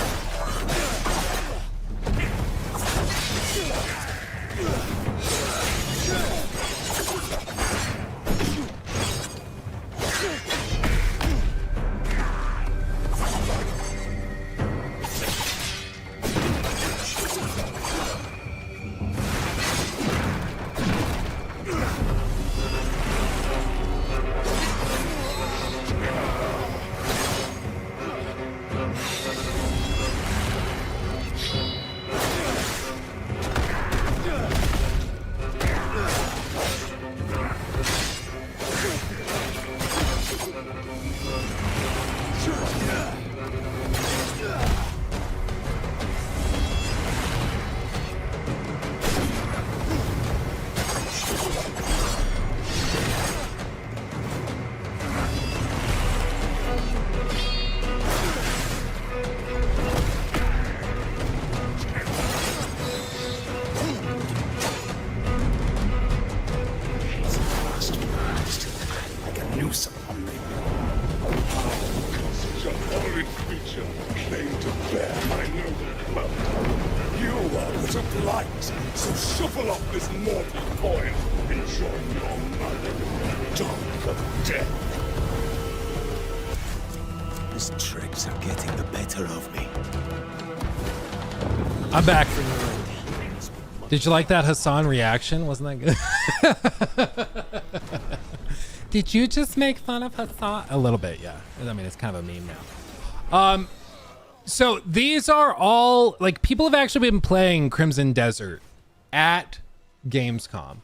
I'm back. Did you like that Hassan reaction? Wasn't that good? Did you just make fun of Hassan? A little bit, yeah. I mean, it's kind of a meme now. So these are all, like, people have actually been playing Crimson Desert at Gamescom,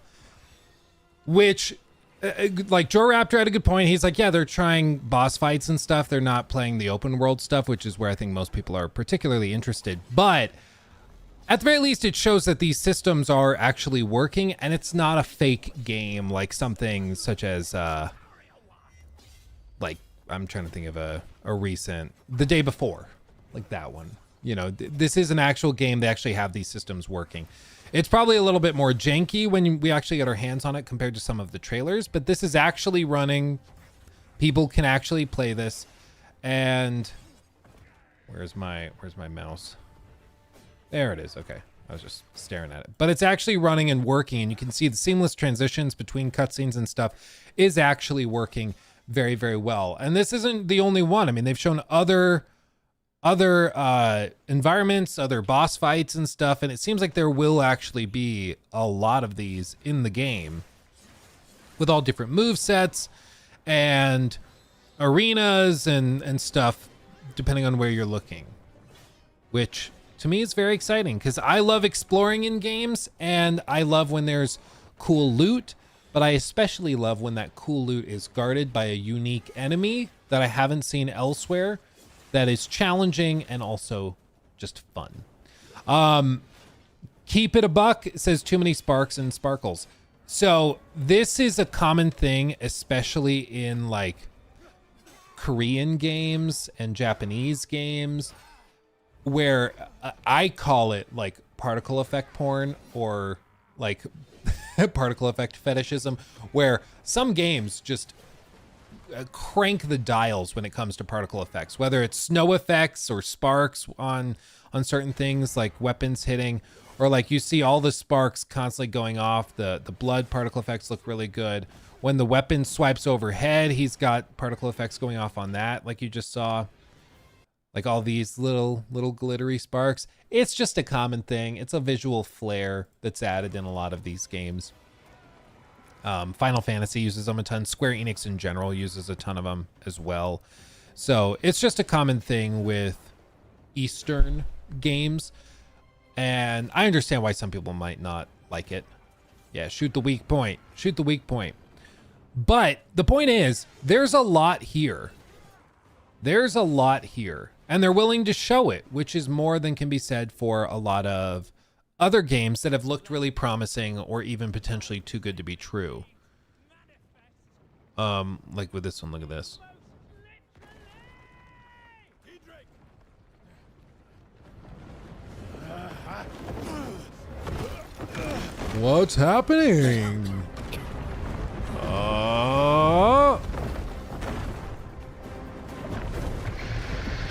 which, like, Joe Raptor had a good point. He's like, yeah, they're trying boss fights and stuff. They're not playing the open world stuff, which is where I think most people are particularly interested. But at the very least, it shows that these systems are actually working, and it's not a fake game like something such as, like, I'm trying to think of a recent, The Day Before, like that one. You know, this is an actual game. They actually have these systems working. It's probably a little bit more janky when we actually get our hands on it compared to some of the trailers, but this is actually running. People can actually play this. And where's my mouse? There it is. Okay. I was just staring at it, but it's actually running and working, and you can see the seamless transitions between cutscenes and stuff is actually working very, very well. And this isn't the only one. I mean, they've shown other environments, other boss fights and stuff, and it seems like there will actually be a lot of these in the game with all different move sets and arenas and stuff depending on where you're looking, which to me is very exciting because I love exploring in games and I love when there's cool loot, but I especially love when that cool loot is guarded by a unique enemy that I haven't seen elsewhere that is challenging and also just fun. Keep it a buck. It says too many sparks and sparkles. So this is a common thing, especially in like Korean games and Japanese games, where I call it like particle effect porn or like particle effect fetishism, where some games just crank the dials when it comes to particle effects, whether it's snow effects or sparks on certain things like weapons hitting, or like you see all the sparks constantly going off. The blood particle effects look really good. When the weapon swipes overhead, he's got particle effects going off on that, like you just saw. Like all these little glittery sparks. It's just a common thing. It's a visual flair that's added in a lot of these games. Final Fantasy uses them a ton. Square Enix in general uses a ton of them as well. So it's just a common thing with Eastern games. And I understand why some people might not like it. Yeah, shoot the weak point. Shoot the weak point. But the point is, there's a lot here. There's a lot here. And they're willing to show it, which is more than can be said for a lot of other games that have looked really promising or even potentially too good to be true. Like with this one, look at this. What's happening?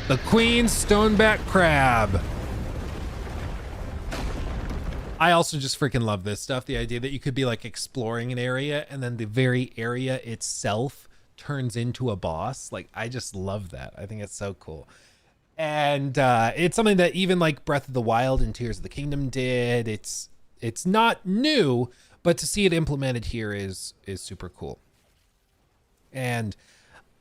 The Queen's Stoneback Crab. I also just freaking love this stuff. The idea that you could be like exploring an area and then the very area itself turns into a boss. Like, I just love that. I think it's so cool. And it's something that even like Breath of the Wild and Tears of the Kingdom did. It's not new, but to see it implemented here is super cool. And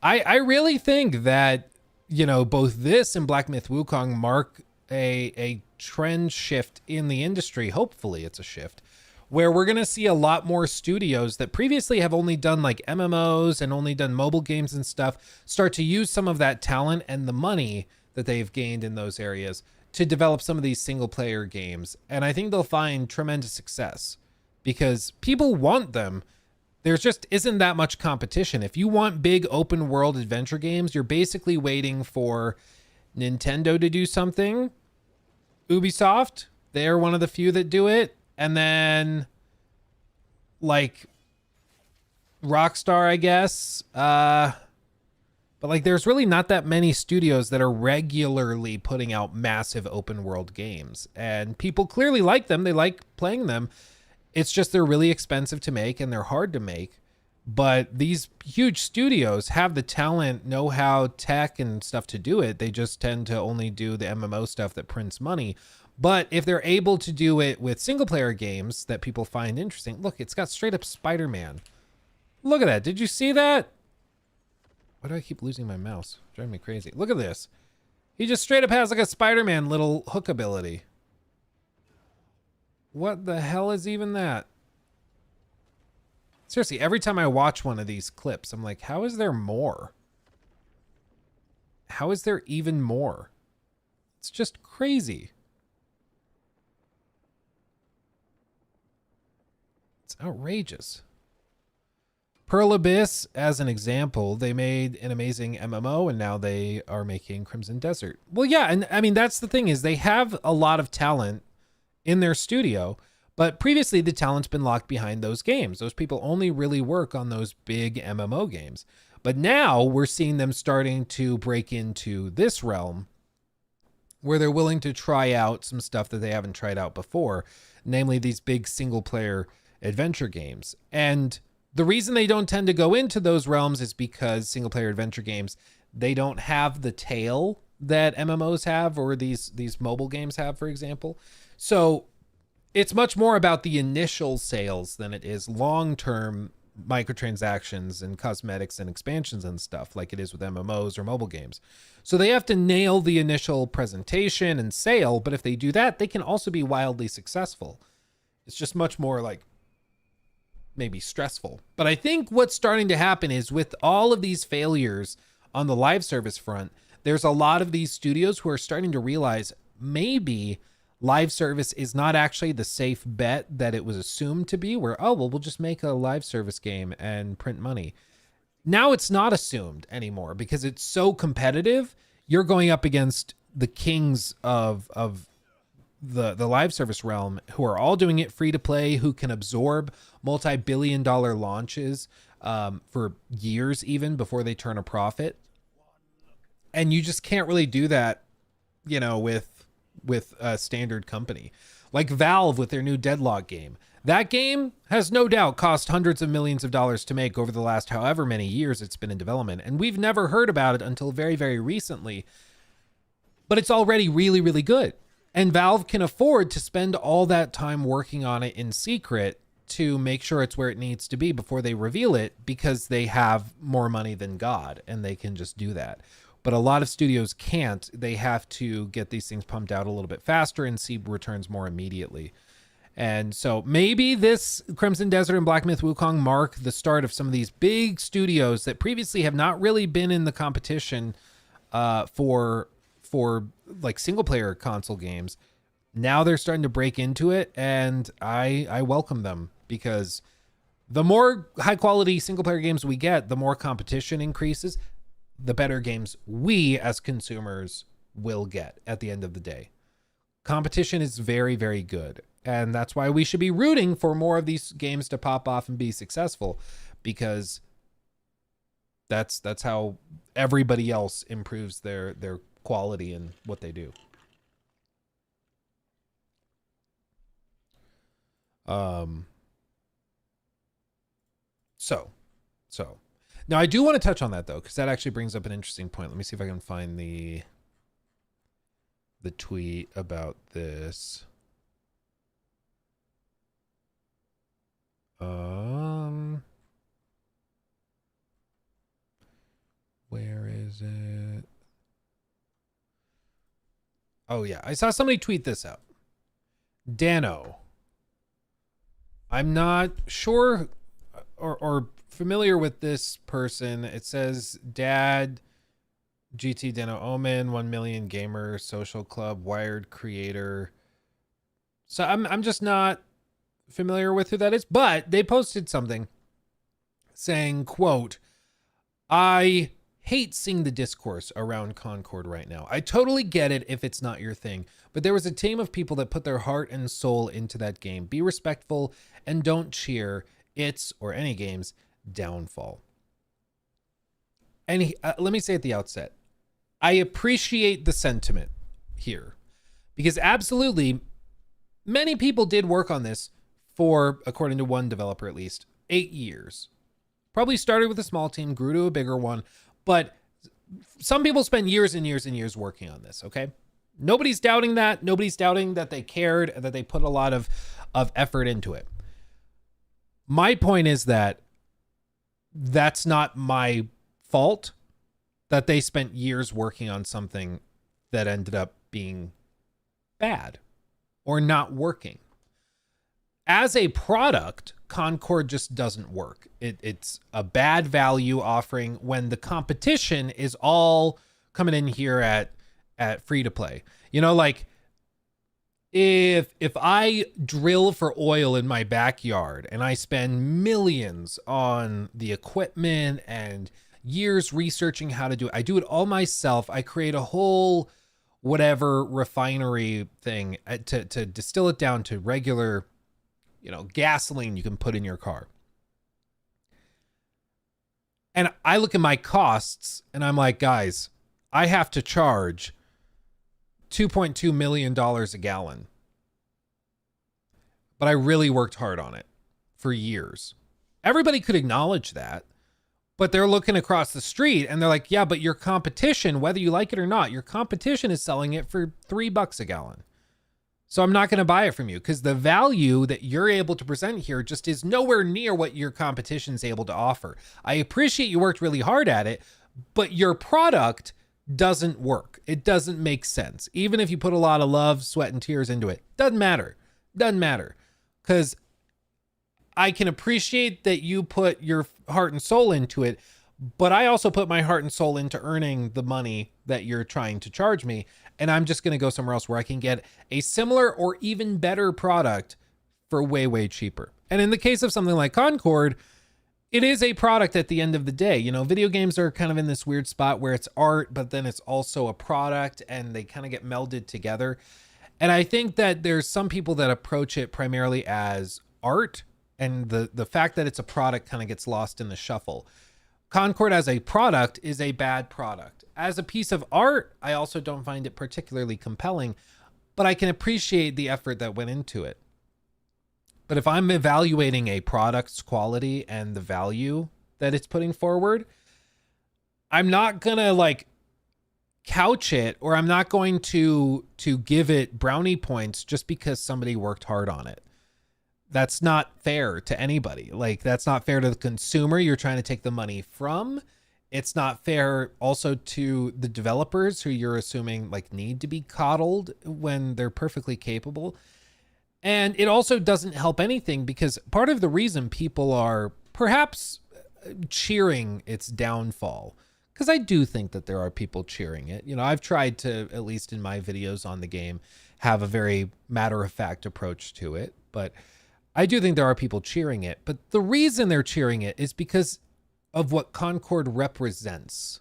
I really think that, you know, both this and Black Myth Wukong mark a trend shift in the industry. Hopefully it's a shift where we're going to see a lot more studios that previously have only done like MMOs and only done mobile games and stuff start to use some of that talent and the money that they've gained in those areas to develop some of these single player games. And I think they'll find tremendous success because people want them. There's just isn't that much competition. If you want big open world adventure games, you're basically waiting for Nintendo to do something. Ubisoft, they're one of the few that do it. And then like Rockstar, I guess. But like there's really not that many studios that are regularly putting out massive open world games. And people clearly like them. They like playing them. It's just they're really expensive to make and they're hard to make. But these huge studios have the talent, know-how, tech, and stuff to do it. They just tend to only do the MMO stuff that prints money. But if they're able to do it with single-player games that people find interesting... Look, it's got straight-up Spider-Man. Look at that. Did you see that? Why do I keep losing my mouse? Driving me crazy. Look at this. He just straight-up has like a Spider-Man little hook ability. What the hell is even that? Seriously, every time I watch one of these clips, I'm like, how is there more? How is there even more? It's just crazy. It's outrageous. Pearl Abyss, as an example, they made an amazing MMO and now they are making Crimson Desert. Well, yeah, and I mean, that's the thing is they have a lot of talent in their studio, but previously the talent's been locked behind those games. Those people only really work on those big MMO games. But now we're seeing them starting to break into this realm where they're willing to try out some stuff that they haven't tried out before, namely these big single player adventure games. And the reason they don't tend to go into those realms is because single player adventure games, they don't have the tail that MMOs have or these mobile games have, for example. So it's much more about the initial sales than it is long-term microtransactions and cosmetics and expansions and stuff like it is with MMOs or mobile games. So they have to nail the initial presentation and sale, but if they do that, they can also be wildly successful. It's just much more like maybe stressful. But I think what's starting to happen is with all of these failures on the live service front, there's a lot of these studios who are starting to realize maybe live service is not actually the safe bet that it was assumed to be, where, oh, well, we'll just make a live service game and print money. Now it's not assumed anymore because it's so competitive. You're going up against the kings of the live service realm who are all doing it free to play, who can absorb multi-billion-dollar launches for years even before they turn a profit. And you just can't really do that, you know, with a standard company like Valve with their new Deadlock game. That game has no doubt cost hundreds of millions of dollars to make over the last however many years it's been in development. And we've never heard about it until very, very recently, but it's already really, really good. And Valve can afford to spend all that time working on it in secret to make sure it's where it needs to be before they reveal it, because they have more money than God and they can just do that. But a lot of studios can't. They have to get these things pumped out a little bit faster and see returns more immediately. And so maybe this Crimson Desert and Black Myth Wukong mark the start of some of these big studios that previously have not really been in the competition for like single player console games. Now they're starting to break into it, and I welcome them, because the more high quality single player games we get, the more competition increases, the better games we as consumers will get at the end of the day. Competition is very, very good. And that's why we should be rooting for more of these games to pop off and be successful, because that's how everybody else improves their quality and what they do. So now I do want to touch on that though, because that actually brings up an interesting point. Let me see if I can find the tweet about this. Where is it? Oh yeah, I saw somebody tweet this out. Dano. I'm not sure or familiar with this person. It says Dad, GT Dano Omen, 1 million gamer, social club, Wired creator. So I'm just not familiar with who that is, but they posted something saying, quote, I hate seeing the discourse around Concord right now. I totally get it if it's not your thing, but there was a team of people that put their heart and soul into that game. Be respectful and don't cheer its or any game's downfall. And let me say at the outset, I appreciate the sentiment here, because absolutely many people did work on this for, according to one developer at least, 8 years. Probably started with a small team, grew to a bigger one, but some people spend years and years and years working on this, okay? Nobody's doubting that. Nobody's doubting that they cared and that they put a lot of effort into it. My point is that that's not my fault that they spent years working on something that ended up being bad or not working. As a product, Concord just doesn't work. It's a bad value offering when the competition is all coming in here at free to play. You know, like if I drill for oil in my backyard and I spend millions on the equipment and years researching how to do it, I do it all myself. I create a whole whatever refinery thing to distill it down to regular, you know, gasoline you can put in your car. And I look at my costs and I'm like, guys, I have to charge $2.2 million a gallon. But I really worked hard on it for years. Everybody could acknowledge that, but they're looking across the street and they're like, yeah, but your competition, whether you like it or not, your competition is selling it for $3 a gallon. So I'm not going to buy it from you because the value that you're able to present here just is nowhere near what your competition's able to offer. I appreciate you worked really hard at it, but your product doesn't work. It doesn't make sense. Even if you put a lot of love, sweat, and tears into it, doesn't matter. Doesn't matter. Because I can appreciate that you put your heart and soul into it, but I also put my heart and soul into earning the money that you're trying to charge me. And I'm just going to go somewhere else where I can get a similar or even better product for way, way cheaper. And in the case of something like Concord, it is a product at the end of the day. You know, video games are kind of in this weird spot where it's art, but then it's also a product and they kind of get melded together. And I think that there's some people that approach it primarily as art, and the fact that it's a product kind of gets lost in the shuffle. Concord as a product is a bad product. As a piece of art, I also don't find it particularly compelling, but I can appreciate the effort that went into it. But if I'm evaluating a product's quality and the value that it's putting forward, I'm not gonna like couch it, or I'm not going to give it brownie points just because somebody worked hard on it. That's not fair to anybody. Like, that's not fair to the consumer you're trying to take the money from. It's not fair also to the developers who you're assuming like need to be coddled when they're perfectly capable. And it also doesn't help anything because part of the reason people are perhaps cheering its downfall, because I do think that there are people cheering it. You know, I've tried to, at least in my videos on the game, have a very matter-of-fact approach to it, but I do think there are people cheering it. But the reason they're cheering it is because of what Concord represents.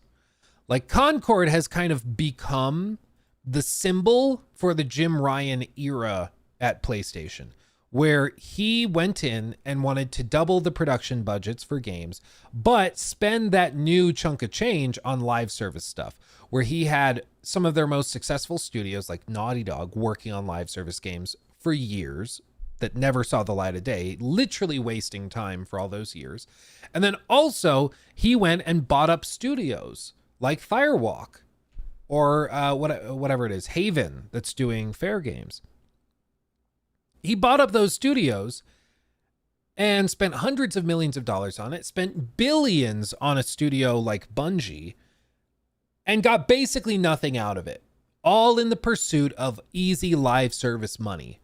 Like, Concord has kind of become the symbol for the Jim Ryan era at PlayStation, where he went in and wanted to double the production budgets for games, but spend that new chunk of change on live service stuff, where he had some of their most successful studios like Naughty Dog working on live service games for years that never saw the light of day, literally wasting time for all those years. And then also he went and bought up studios like Firewalk or whatever it is, Haven, that's doing Fair Games. He bought up those studios and spent hundreds of millions of dollars on it, spent billions on a studio like Bungie, and got basically nothing out of it, all in the pursuit of easy live service money.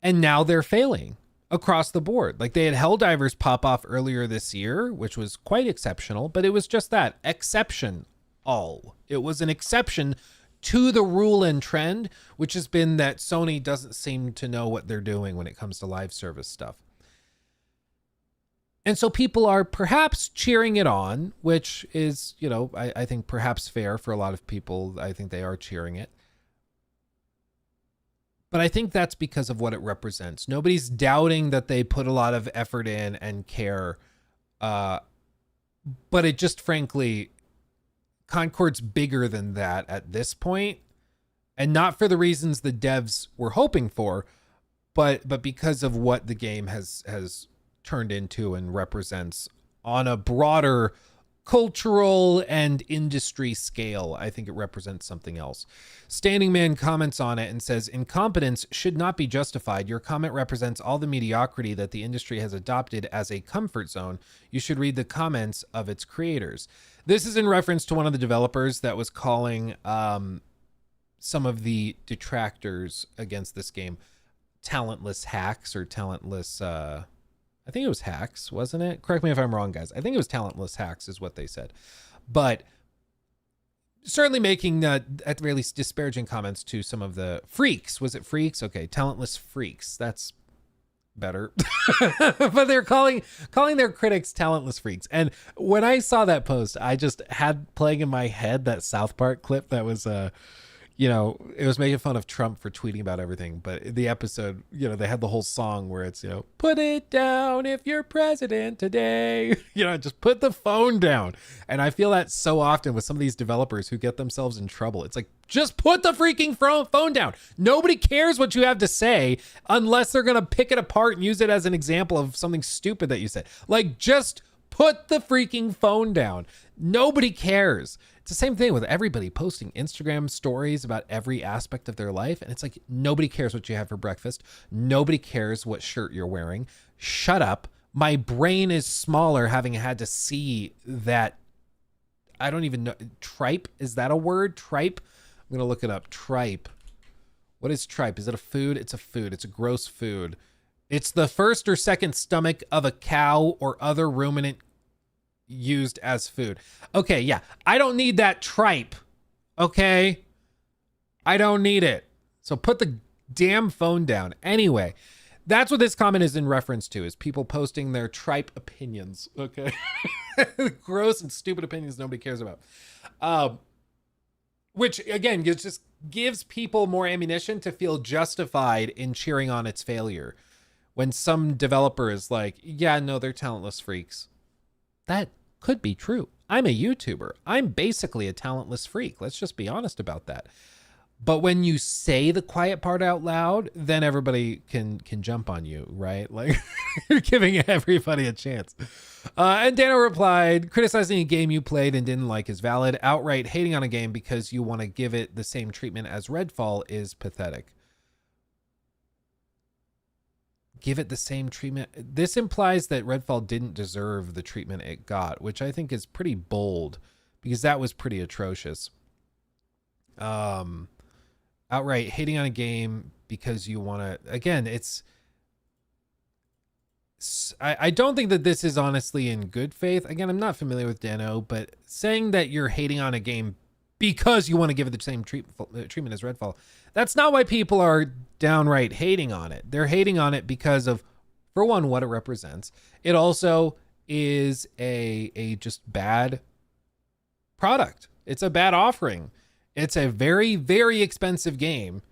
And now they're failing across the board. Like, they had Helldivers pop off earlier this year, which was quite exceptional, but it was just that, exception all. It was an exception to the rule and trend, which has been that Sony doesn't seem to know what they're doing when it comes to live service stuff. And so people are perhaps cheering it on, which is, you know, I think perhaps fair for a lot of people. I think they are cheering it. But I think that's because of what it represents. Nobody's doubting that they put a lot of effort in and care. But it just, frankly, Concord's bigger than that at this point. And not for the reasons the devs were hoping for, but because of what the game has turned into and represents on a broader cultural and industry scale. I think it represents something else. Standing Man comments on it and says, incompetence should not be justified. Your comment represents all the mediocrity that the industry has adopted as a comfort zone. You should read the comments of its creators. This is in reference to one of the developers that was calling some of the detractors against this game talentless hacks or talentless I think it was hacks, wasn't it? Correct me if I'm wrong, guys. I think it was talentless hacks is what they said. But certainly making, at the very least, disparaging comments to some of the freaks. Was it freaks? Okay, talentless freaks. That's better. But they're calling their critics talentless freaks. And when I saw that post, I just had playing in my head that South Park clip that was you know, it was making fun of Trump for tweeting about everything, but the episode, you know, they had the whole song where it's, you know, put it down if you're president today, you know, just put the phone down. And I feel that so often with some of these developers who get themselves in trouble. It's like, just put the freaking phone down. Nobody cares what you have to say unless they're going to pick it apart and use it as an example of something stupid that you said. Like, just Put the freaking phone down. Nobody cares. It's the same thing with everybody posting Instagram stories about every aspect of their life. And it's like, nobody cares what you have for breakfast. Nobody cares what shirt you're wearing. Shut up. My brain is smaller having had to see that. I don't even know. Tripe. Is that a word? Tripe. I'm going to look it up. Tripe. What is tripe? Is it a food? It's a food. It's a gross food. It's the first or second stomach of a cow or other ruminant used as food. Okay, yeah. I don't need that tripe. Okay? I don't need it. So put the damn phone down. Anyway, that's what this comment is in reference to, is people posting their tripe opinions. Okay? Gross and stupid opinions nobody cares about. Which, again, just gives people more ammunition to feel justified in cheering on its failure. When some developer is like, yeah, no, they're talentless freaks. That could be true. I'm a YouTuber. I'm basically a talentless freak. Let's just be honest about that. But when you say the quiet part out loud, then everybody can jump on you, right? Like, you're giving everybody a chance. And Dano replied, criticizing a game you played and didn't like is valid. Outright hating on a game because you want to give it the same treatment as Redfall is pathetic. Give it the same treatment. This implies that Redfall didn't deserve the treatment it got, which I think is pretty bold because that was pretty atrocious. Outright hating on a game because you want to, again, I don't think that this is honestly in good faith. Again, I'm not familiar with Dano, but saying that you're hating on a game because you want to give it the same treatment as Redfall, that's not why people are downright hating on it. They're hating on it because of, for one, what it represents. It also is a just bad product. It's a bad offering. It's a very, very expensive game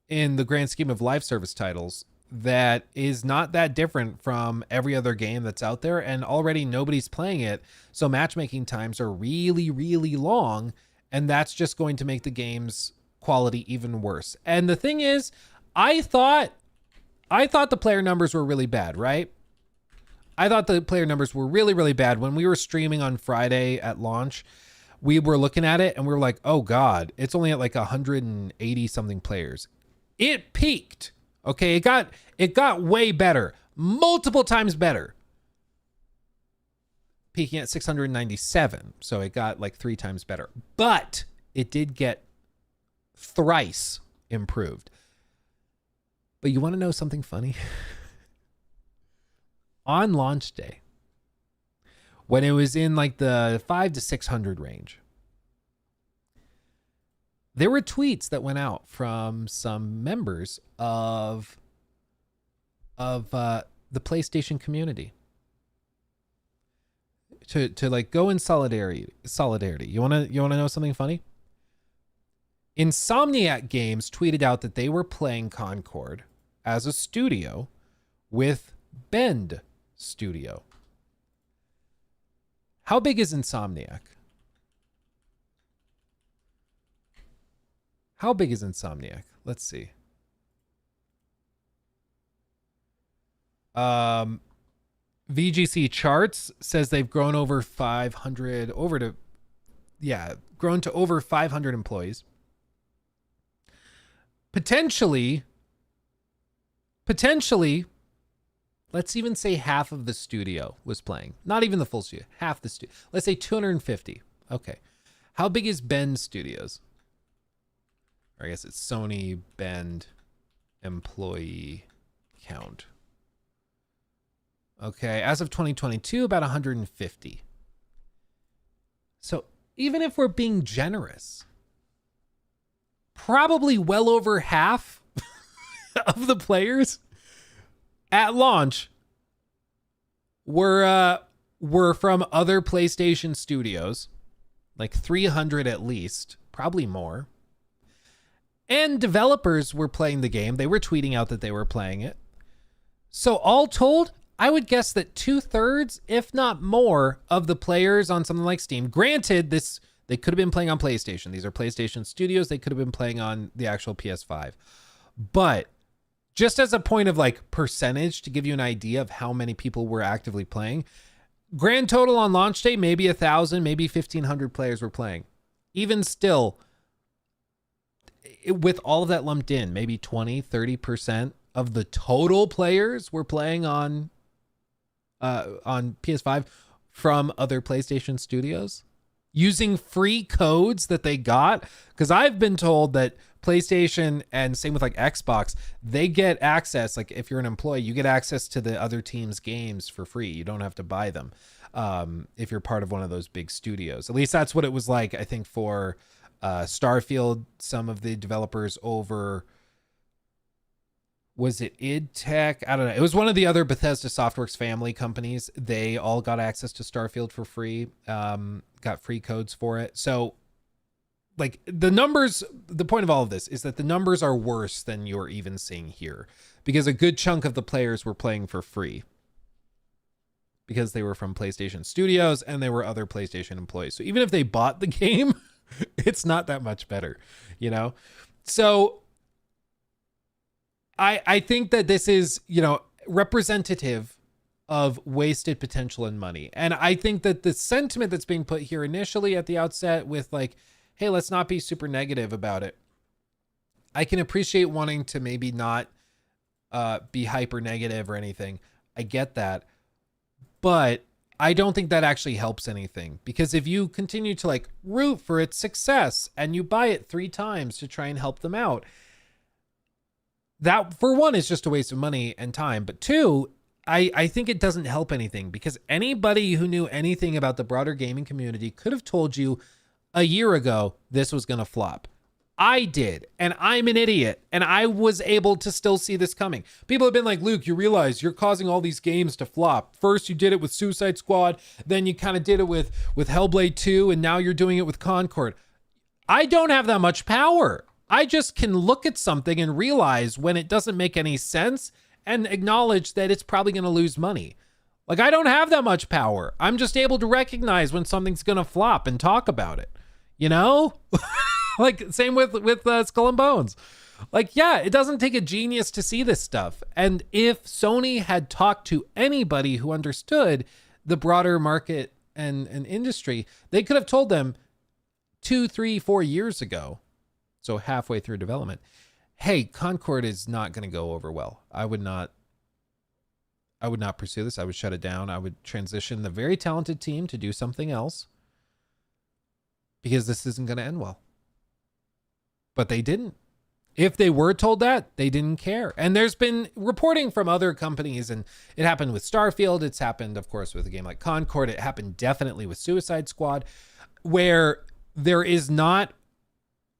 in the grand scheme of live service titles that is not that different from every other game that's out there, and already nobody's playing it. So matchmaking times are really, really long, and that's just going to make the game's quality even worse. And the thing is, I thought the player numbers were really bad, right? I thought the player numbers were really, really bad. When we were streaming on Friday at launch, we were looking at it and we were like, oh God, it's only at like 180 something players. It peaked. Okay. It got way better, multiple times better, peaking at 697. So it got like 3 times better, but it did get thrice improved. But you want to know something funny? On launch day, when it was in like the 500 to 600 range, there were tweets that went out from some members of the PlayStation community to like go in solidarity. You want to know something funny? Insomniac Games tweeted out that they were playing Concord as a studio with Bend Studio. How big is Insomniac? How big is Insomniac? Let's see. VGC Charts says they've grown over 500, grown to over 500 employees. Potentially, let's even say half of the studio was playing. Not even the full studio, half the studio. Let's say 250. Okay. How big is Bend Studios? Or I guess it's Sony Bend employee count. Okay, as of 2022, about 150. So even if we're being generous, probably well over half of the players at launch were from other PlayStation studios, like 300 at least, probably more. And developers were playing the game. They were tweeting out that they were playing it. So all told, I would guess that 2/3, if not more, of the players on something like Steam, granted, they could have been playing on PlayStation. These are PlayStation studios. They could have been playing on the actual PS5. But just as a point of like percentage to give you an idea of how many people were actively playing, Grand total on launch day, maybe 1,000, maybe 1,500 players were playing. Even still, with all of that lumped in, maybe 20, 30% of the total players were playing on PS5 from other PlayStation studios using free codes that they got. Because I've been told that PlayStation, and same with like Xbox, they get access. Like if you're an employee, you get access to the other team's games for free. You don't have to buy them if you're part of one of those big studios. At least that's what it was like, I think, for Starfield. Some of the developers over, was it id Tech? I don't know. It was one of the other Bethesda Softworks family companies. They all got access to Starfield for free, got free codes for it. So like the numbers, the point of all of this is that the numbers are worse than you're even seeing here, because a good chunk of the players were playing for free because they were from PlayStation Studios and they were other PlayStation employees. So even if they bought the game, it's not that much better, you know? So I think that this is, you know, representative of wasted potential and money. And I think that the sentiment that's being put here initially at the outset with like, hey, let's not be super negative about it. I can appreciate wanting to maybe not be hyper negative or anything. I get that. But I don't think that actually helps anything, because if you continue to like root for its success and you buy it 3 times to try and help them out, that for one is just a waste of money and time. But 2, I think it doesn't help anything, because anybody who knew anything about the broader gaming community could have told you a year ago this was going to flop. I did, and I'm an idiot, and I was able to still see this coming. People have been like, Luke, you realize you're causing all these games to flop. First you did it with Suicide Squad, then you kind of did it with Hellblade 2, and now you're doing it with Concord. I don't have that much power. I just can look at something and realize when it doesn't make any sense and acknowledge that it's probably going to lose money. Like, I don't have that much power. I'm just able to recognize when something's going to flop and talk about it, you know? Like, same with Skull and Bones. Like, yeah, it doesn't take a genius to see this stuff. And if Sony had talked to anybody who understood the broader market and industry, they could have told them 2, 3, 4 years ago, so halfway through development, hey, Concord is not going to go over well. I would not pursue this. I would shut it down. I would transition the very talented team to do something else, because this isn't going to end well. But they didn't. If they were told that, they didn't care. And there's been reporting from other companies, and it happened with Starfield. It's happened, of course, with a game like Concord. It happened definitely with Suicide Squad, where there is not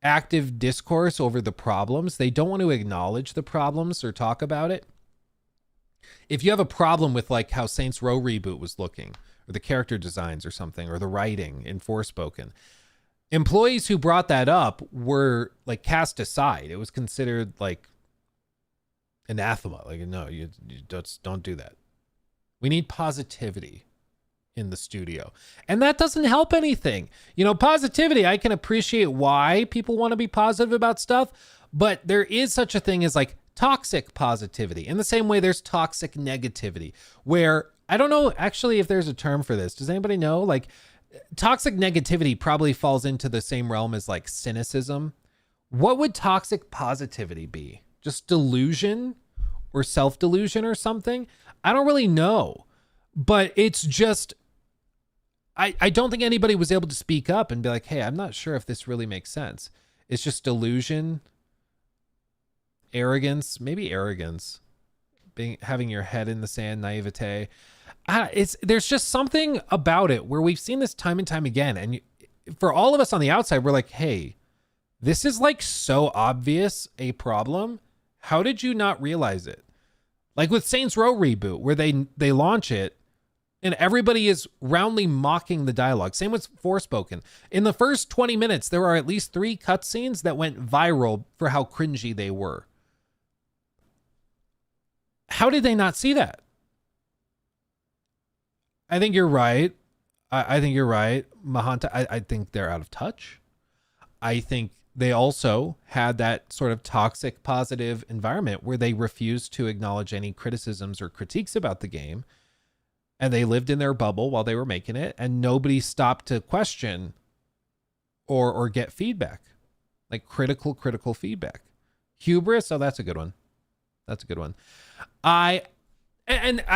active discourse over the problems. They don't want to acknowledge the problems or talk about it. If you have a problem with like how Saints Row reboot was looking, or the character designs or something, or the writing in Forspoken, employees who brought that up were like cast aside. It was considered like anathema. Like, no, you don't do that. We need positivity in the studio. And that doesn't help anything. You know, positivity, I can appreciate why people want to be positive about stuff, but there is such a thing as like toxic positivity. In the same way there's toxic negativity, where I don't know actually if there's a term for this. Does anybody know? Like, toxic negativity probably falls into the same realm as like cynicism. What would toxic positivity be? Just delusion or self-delusion or something? I don't really know, but it's just, I don't think anybody was able to speak up and be like, hey, I'm not sure if this really makes sense. It's just delusion, arrogance, maybe arrogance, having your head in the sand, naivete. There's just something about it where we've seen this time and time again. And for all of us on the outside, we're like, hey, this is like so obvious a problem. How did you not realize it? Like with Saints Row reboot, where they launch it and everybody is roundly mocking the dialogue. Same with Forspoken. In the first 20 minutes, there are at least 3 cutscenes that went viral for how cringy they were. How did they not see that? I think you're right. I think you're right, Mahanta. I think they're out of touch. I think they also had that sort of toxic positive environment where they refused to acknowledge any criticisms or critiques about the game. and they lived in their bubble while they were making it, and nobody stopped to question or get feedback, like critical feedback. Hubris, oh, that's a good one. That's a good one. I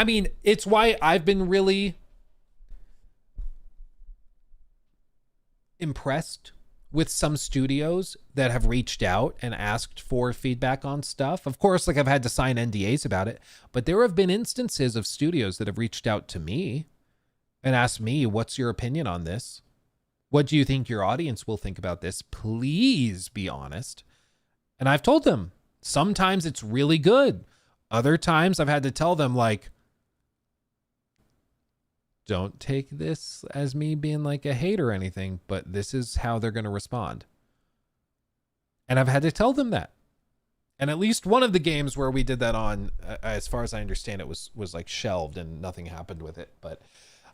mean, it's why I've been really impressed with some studios that have reached out and asked for feedback on stuff. Of course, like I've had to sign NDAs about it, but there have been instances of studios that have reached out to me and asked me, what's your opinion on this? What do you think your audience will think about this? Please be honest. And I've told them, sometimes it's really good. Other times I've had to tell them, like, don't take this as me being like a hater or anything, but this is how they're going to respond. And I've had to tell them that. And at least one of the games where we did that on, as far as I understand it, was like shelved and nothing happened with it. But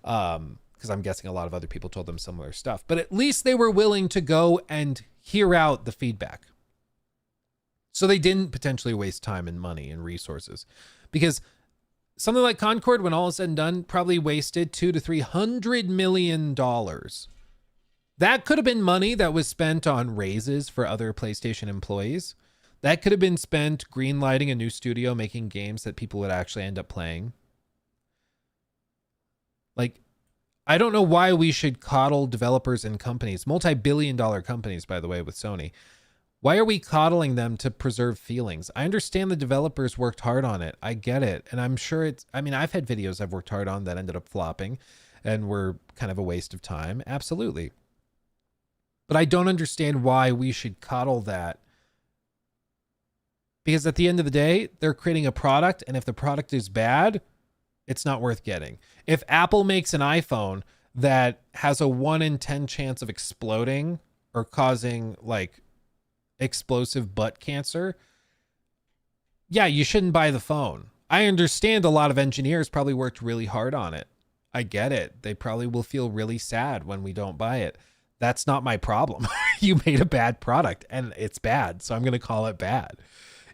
because I'm guessing a lot of other people told them similar stuff. But at least they were willing to go and hear out the feedback. So they didn't potentially waste time and money and resources. Because something like Concord, when all is said and done, probably wasted $200 to $300 million. That could have been money that was spent on raises for other PlayStation employees. That could have been spent greenlighting a new studio, making games that people would actually end up playing. Like, I don't know why we should coddle developers and companies, multi-billion-dollar companies, by the way, with Sony. Why are we coddling them to preserve feelings? I understand the developers worked hard on it. I get it. And I'm sure I've had videos I've worked hard on that ended up flopping and were kind of a waste of time. Absolutely. But I don't understand why we should coddle that. Because at the end of the day, they're creating a product, and if the product is bad, it's not worth getting. If Apple makes an iPhone that has a 1 in 10 chance of exploding or causing like explosive butt cancer, yeah, you shouldn't buy the phone. I understand a lot of engineers probably worked really hard on it. I get it. They probably will feel really sad when we don't buy it. That's not my problem. You made a bad product and it's bad, so I'm going to call it bad.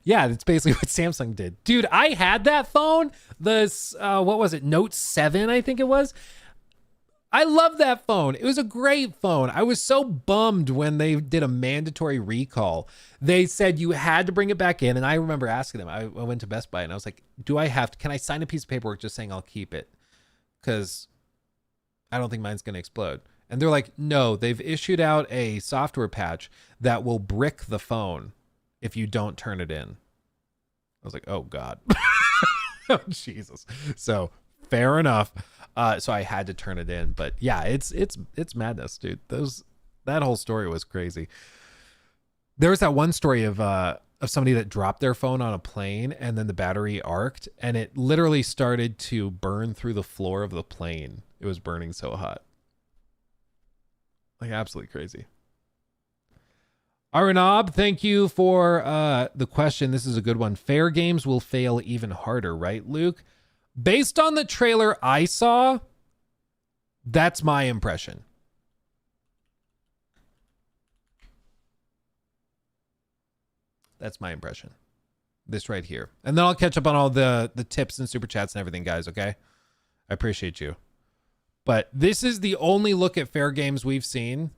Yeah, that's basically what Samsung did. Dude, I had that phone. This, what was it? Note 7, I think it was. I love that phone. It was a great phone. I was so bummed when they did a mandatory recall. They said you had to bring it back in. And I remember asking them, I went to Best Buy and I was like, can I sign a piece of paperwork just saying I'll keep it? Because I don't think mine's going to explode. And they're like, no, they've issued out a software patch that will brick the phone if you don't turn it in. I was like, oh God. Oh, Jesus. So fair enough. So I had to turn it in, but yeah, it's madness, dude. That whole story was crazy. There was that one story of somebody that dropped their phone on a plane and then the battery arced and it literally started to burn through the floor of the plane. It was burning so hot. Like absolutely crazy. Arnab, thank you for the question. This is a good one. Fair games will fail even harder, right, Luke? Based on the trailer I saw, that's my impression. That's my impression. This right here. And then I'll catch up on all the tips and super chats and everything, guys, okay? I appreciate you. But this is the only look at fair games we've seen.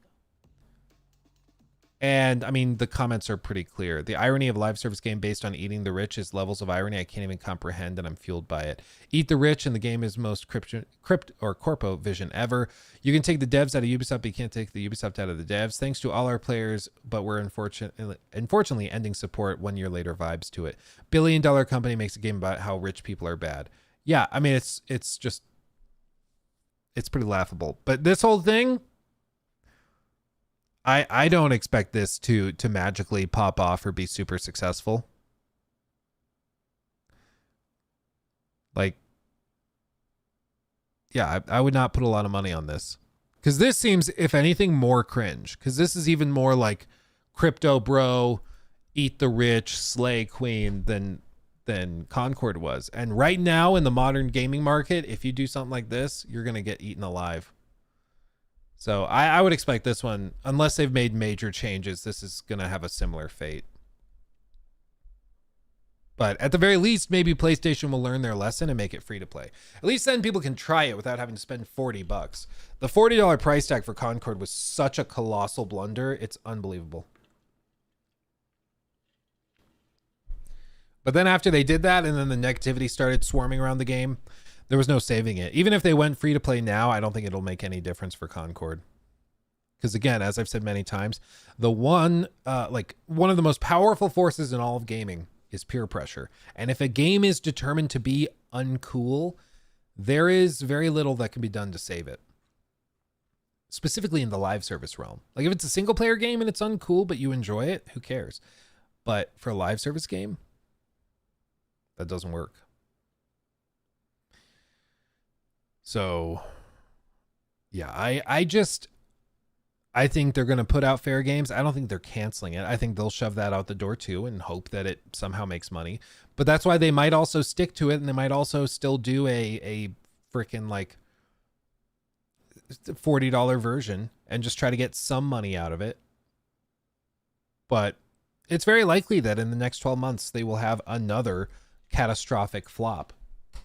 And I mean, the comments are pretty clear. The irony of a live service game based on eating the rich is levels of irony I can't even comprehend, and I'm fueled by it. Eat the rich, and the game is most corpo vision ever. You can take the devs out of Ubisoft, but you can't take the Ubisoft out of the devs. Thanks to all our players, but we're unfortunately ending support 1 year later vibes to it. Billion-dollar company makes a game about how rich people are bad. Yeah, I mean, it's pretty laughable. But this whole thing, I don't expect this to magically pop off or be super successful. Like, yeah, I would not put a lot of money on this. Because this seems, if anything, more cringe. Because this is even more like crypto bro, eat the rich, slay queen than Concord was. And right now in the modern gaming market, if you do something like this, you're going to get eaten alive. So I would expect this one, unless they've made major changes, this is going to have a similar fate. But at the very least, maybe PlayStation will learn their lesson and make it free to play. At least then people can try it without having to spend $40. The $40 price tag for Concord was such a colossal blunder. It's unbelievable. But then after they did that and then the negativity started swarming around the game, there was no saving it. Even if they went free to play now, I don't think it'll make any difference for Concord. Because again, as I've said many times, the one of the most powerful forces in all of gaming is peer pressure. And if a game is determined to be uncool, there is very little that can be done to save it. Specifically in the live service realm. Like if it's a single player game and it's uncool, but you enjoy it, who cares? But for a live service game, that doesn't work. So yeah, I think they're going to put out fair games. I don't think they're canceling it. I think they'll shove that out the door too and hope that it somehow makes money. But that's why they might also stick to it, and they might also still do a freaking like $40 version and just try to get some money out of it. But it's very likely that in the next 12 months they will have another catastrophic flop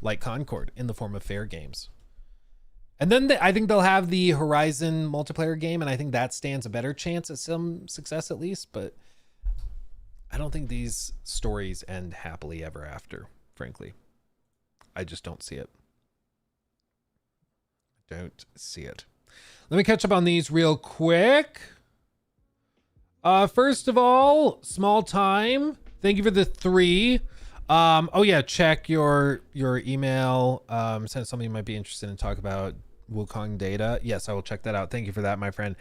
like Concord in the form of fair games. And then I think they'll have the Horizon multiplayer game, and I think that stands a better chance at some success at least, but I don't think these stories end happily ever after, frankly. I just don't see it. Don't see it. Let me catch up on these real quick. First of all, Small Time. Thank you for the 3. Oh yeah, check your email. Send something you might be interested in talk about Wukong data. Yes, I will check that out. Thank you for that, my friend.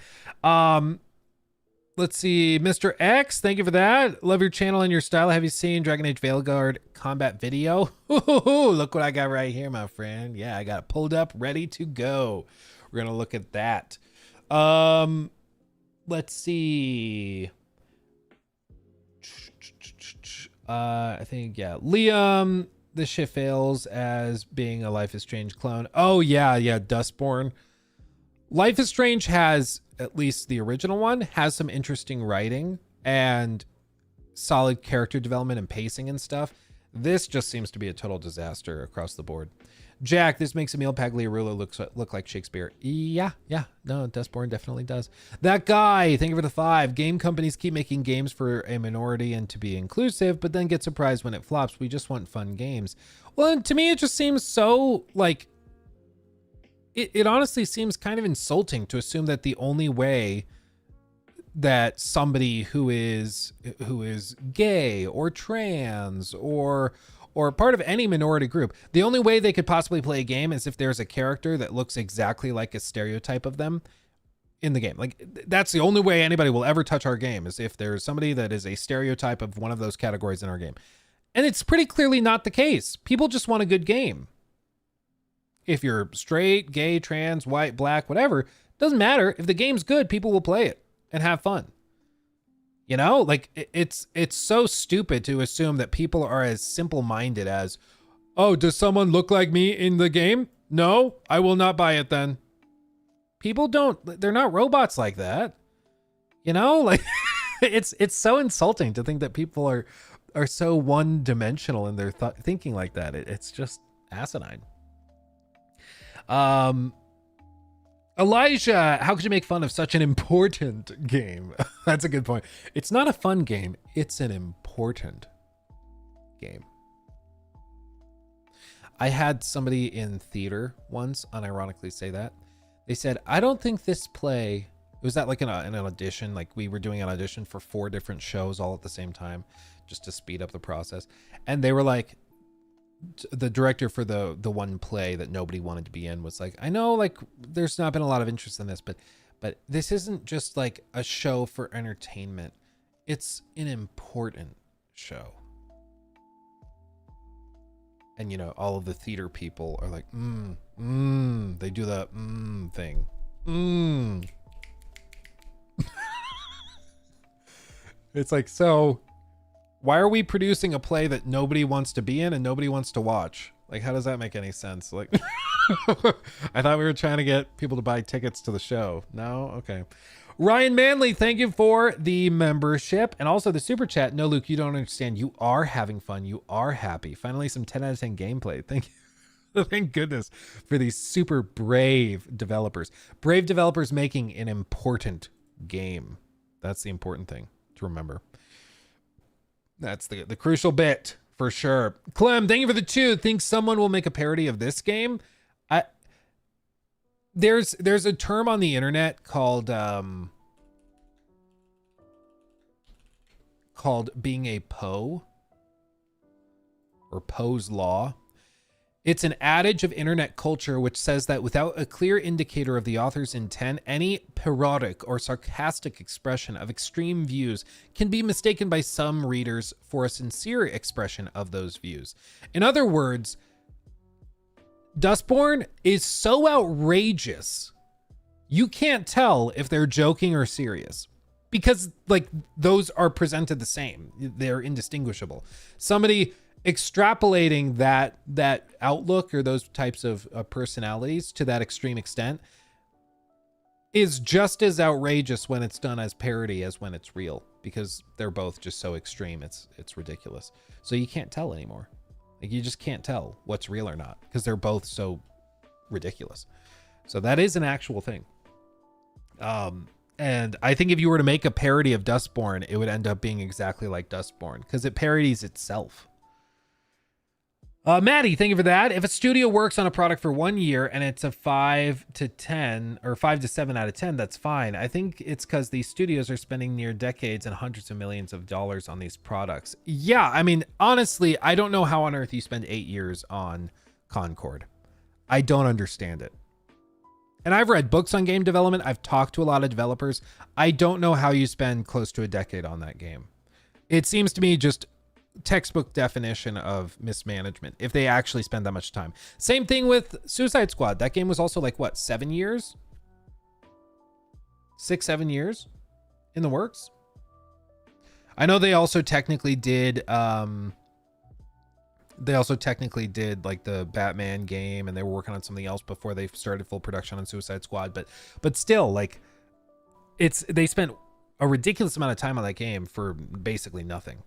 Let's see, Mr. X, thank you for that. Love your channel and your style. Have you seen Dragon Age Veilguard combat video? Ooh, look what I got right here, my friend. Yeah, I got it pulled up, ready to go. We're gonna look at that. Let's see. I think, yeah, Liam, this shit fails as being a Life is Strange clone. Oh yeah, Dustborne. Life is Strange has, at least the original one, has some interesting writing and solid character development and pacing and stuff. This just seems to be a total disaster across the board. Jack, this makes Emil Pagliarulo look like Shakespeare. Yeah, no, Dustborne definitely does. That guy, thank you for the 5. Game companies keep making games for a minority and to be inclusive, but then get surprised when it flops. We just want fun games. Well, to me, it just seems so, like, it honestly seems kind of insulting to assume that the only way that somebody who is gay or trans or part of any minority group, the only way they could possibly play a game is if there's a character that looks exactly like a stereotype of them in the game. Like, that's the only way anybody will ever touch our game, is if there's somebody that is a stereotype of one of those categories in our game. And it's pretty clearly not the case. People just want a good game. If you're straight, gay, trans, white, black, whatever, doesn't matter. If the game's good, people will play it and have fun. You know, like, it's so stupid to assume that people are as simple-minded as, oh, does someone look like me in the game? No, I will not buy it then. People they're not robots like that. You know, like, it's so insulting to think that people are so one-dimensional in their thinking like that. It's just asinine. Elijah, how could you make fun of such an important game? That's a good point. It's not a fun game. It's an important game. I had somebody in theater once unironically say that. They said, I don't think this play, it was at like an audition, like we were doing an audition for 4 different shows all at the same time, just to speed up the process. And they were like, the director for the one play that nobody wanted to be in was like, I know, like, there's not been a lot of interest in this, but this isn't just like a show for entertainment. It's an important show. And, you know, all of the theater people are like, they do the thing. It's like, so why are we producing a play that nobody wants to be in and nobody wants to watch? Like, how does that make any sense? Like, I thought we were trying to get people to buy tickets to the show. No? Okay. Ryan Manley, thank you for the membership and also the super chat. No, Luke, you don't understand. You are having fun. You are happy. Finally, some 10 out of 10 gameplay. Thank you. Thank goodness for these super brave developers. Brave developers making an important game. That's the important thing to remember. That's the crucial bit for sure. Clem, thank you for the 2. Think someone will make a parody of this game? There's a term on the internet called being a Poe or Poe's law. It's an adage of internet culture which says that without a clear indicator of the author's intent, any parodic or sarcastic expression of extreme views can be mistaken by some readers for a sincere expression of those views. In other words, Dustborne is so outrageous, you can't tell if they're joking or serious because like those are presented the same. They're indistinguishable. Somebody extrapolating that outlook or those types of personalities to that extreme extent is just as outrageous when it's done as parody as when it's real, because they're both just so extreme. It's ridiculous. So you can't tell anymore. Like you just can't tell what's real or not because they're both so ridiculous. So that is an actual thing. And I think if you were to make a parody of Dustborne, it would end up being exactly like Dustborne because it parodies itself. Maddie, thank you for that. If a studio works on a product for 1 year and it's a 5 to 10 or 5 to 7 out of 10, that's fine. I think it's because these studios are spending near decades and hundreds of millions of dollars on these products. Yeah, I mean, honestly, I don't know how on earth you spend 8 years on Concord. I don't understand it. And I've read books on game development. I've talked to a lot of developers. I don't know how you spend close to a decade on that game. It seems to me just textbook definition of mismanagement if they actually spend that much time. Same thing with Suicide Squad. That game was also like what, 7 years? 6-7 years in the works. I know they also technically did like the Batman game, and they were working on something else before they started full production on Suicide Squad, but still, like, they spent a ridiculous amount of time on that game for basically nothing.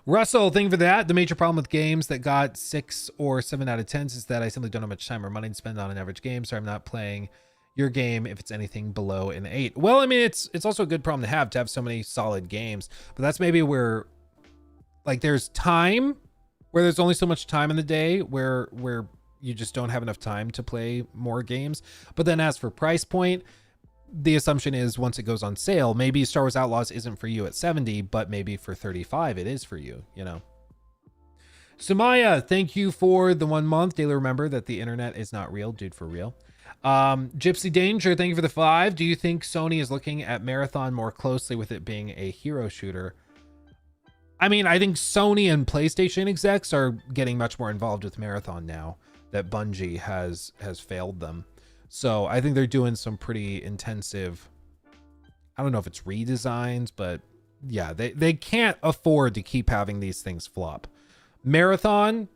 Russell, thank you for that. The major problem with games that got 6 or 7 out of 10s is that I simply don't have much time or money to spend on an average game, so I'm not playing your game if it's anything below an 8. Well, I mean, it's also a good problem to have so many solid games, but that's maybe where, like, there's time where there's only so much time in the day where you just don't have enough time to play more games. But then as for price point, the assumption is once it goes on sale, maybe Star Wars Outlaws isn't for you at 70, but maybe for 35 it is for you, you know. Sumaya, thank you for the 1 month. Daily remember that the internet is not real, dude, for real. Gypsy Danger, thank you for the 5. Do you think Sony is looking at Marathon more closely with it being a hero shooter? I mean, I think Sony and PlayStation execs are getting much more involved with Marathon now that Bungie has failed them. So I think they're doing some pretty intensive, I don't know if it's redesigns, but yeah, they can't afford to keep having these things flop. Marathon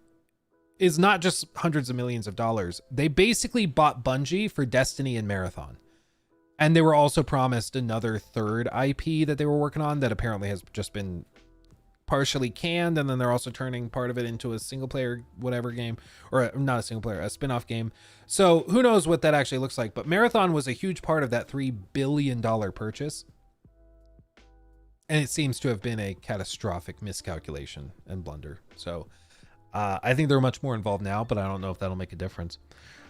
is not just hundreds of millions of dollars. They basically bought Bungie for Destiny and Marathon. And they were also promised another third IP that they were working on that apparently has just been partially canned, and then they're also turning part of it into a single player whatever game, or not a single player, a spin-off game. So who knows what that actually looks like, but Marathon was a huge part of that $3 billion purchase, and it seems to have been a catastrophic miscalculation and blunder. So I think they're much more involved now, but I don't know if that'll make a difference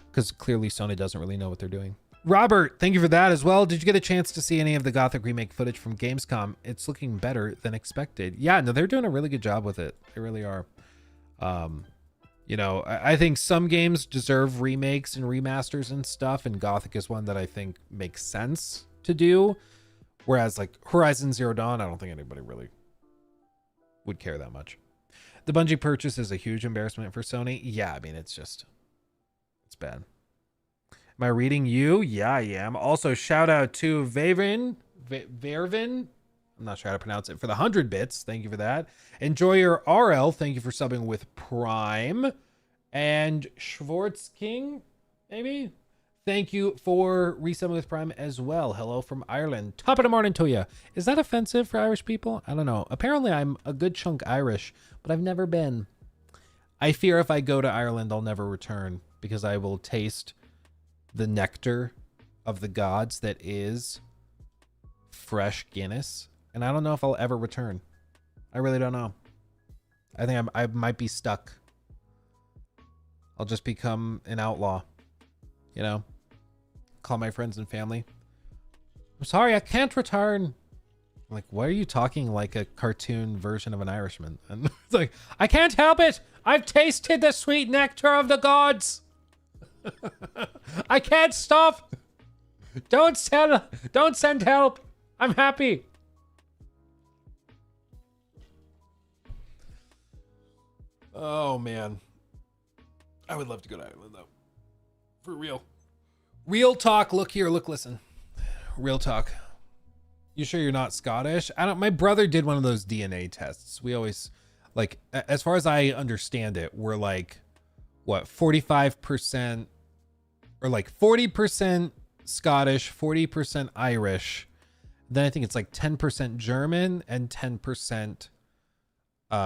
because clearly Sony doesn't really know what they're doing. Robert, thank you for that as well. Did you get a chance to see any of the Gothic remake footage from Gamescom? It's looking better than expected. Yeah, no, they're doing a really good job with it. They really are. You know, I think some games deserve remakes and remasters and stuff, and Gothic is one that I think makes sense to do. Whereas like Horizon Zero Dawn, I don't think anybody really would care that much. The Bungie purchase is a huge embarrassment for Sony. Yeah, I mean, it's bad. Am I reading you? Yeah, I am. Also, shout out to Vervin. I'm not sure how to pronounce it. For the 100 bits. Thank you for that. Enjoy your RL. Thank you for subbing with Prime. And Schwartz King, maybe? Thank you for resubbing with Prime as well. Hello from Ireland. Top of the morning to you. Is that offensive for Irish people? I don't know. Apparently I'm a good chunk Irish, but I've never been. I fear if I go to Ireland, I'll never return because I will taste the nectar of the gods that is fresh Guinness. And I don't know if I'll ever return. I really don't know. I think I might be stuck. I'll just become an outlaw, you know? Call my friends and family. I'm sorry, I can't return. I'm like, why are you talking like a cartoon version of an Irishman? And it's like, I can't help it. I've tasted the sweet nectar of the gods. I can't stop. Don't send help. I'm happy. Oh man. I would love to go to Ireland though. For real. Real talk. Look here. Look, listen. Real talk. You sure you're not Scottish? My brother did one of those DNA tests. We always, like, as far as I understand it, we're like, what, 45% or like 40% Scottish, 40% Irish. Then I think it's like 10% German and 10%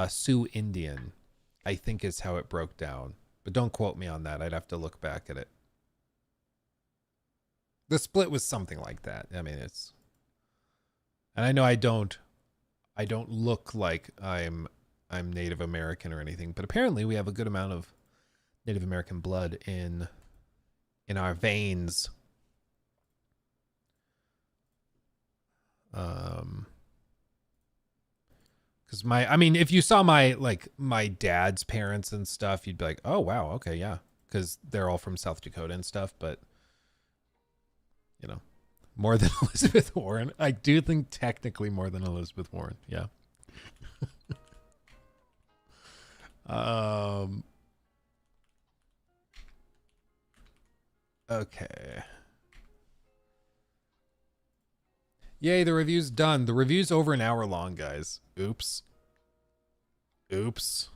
Sioux Indian, I think is how it broke down. But don't quote me on that. I'd have to look back at it. The split was something like that. I mean, it's, and I know I don't look like I'm Native American or anything, but apparently we have a good amount of Native American blood in our veins. Because I mean, if you saw my dad's parents and stuff, you'd be like, oh wow, okay, yeah, because they're all from South Dakota and stuff. But you know, more than Elizabeth Warren. I do think technically more than Elizabeth Warren. Yeah. Okay. Yay, the review's done. The review's over an hour long, guys. Oops. Oops.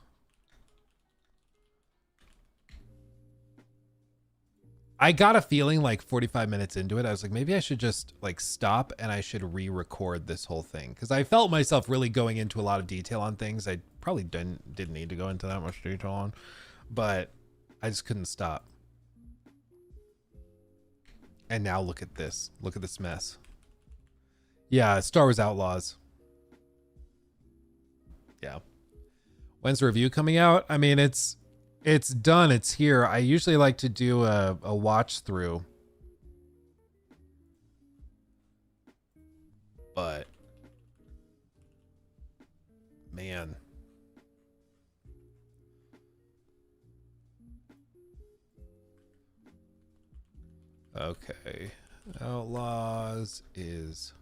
I got a feeling like 45 minutes into it, I was like, maybe I should just like stop and I should re-record this whole thing. Because I felt myself really going into a lot of detail on things I probably didn't need to go into that much detail on. But I just couldn't stop. And now look at this. Look at this mess. Yeah, Star Wars Outlaws. Yeah. When's the review coming out? I mean, it's done. It's here. I usually like to do a watch through. But man. Okay. Outlaws is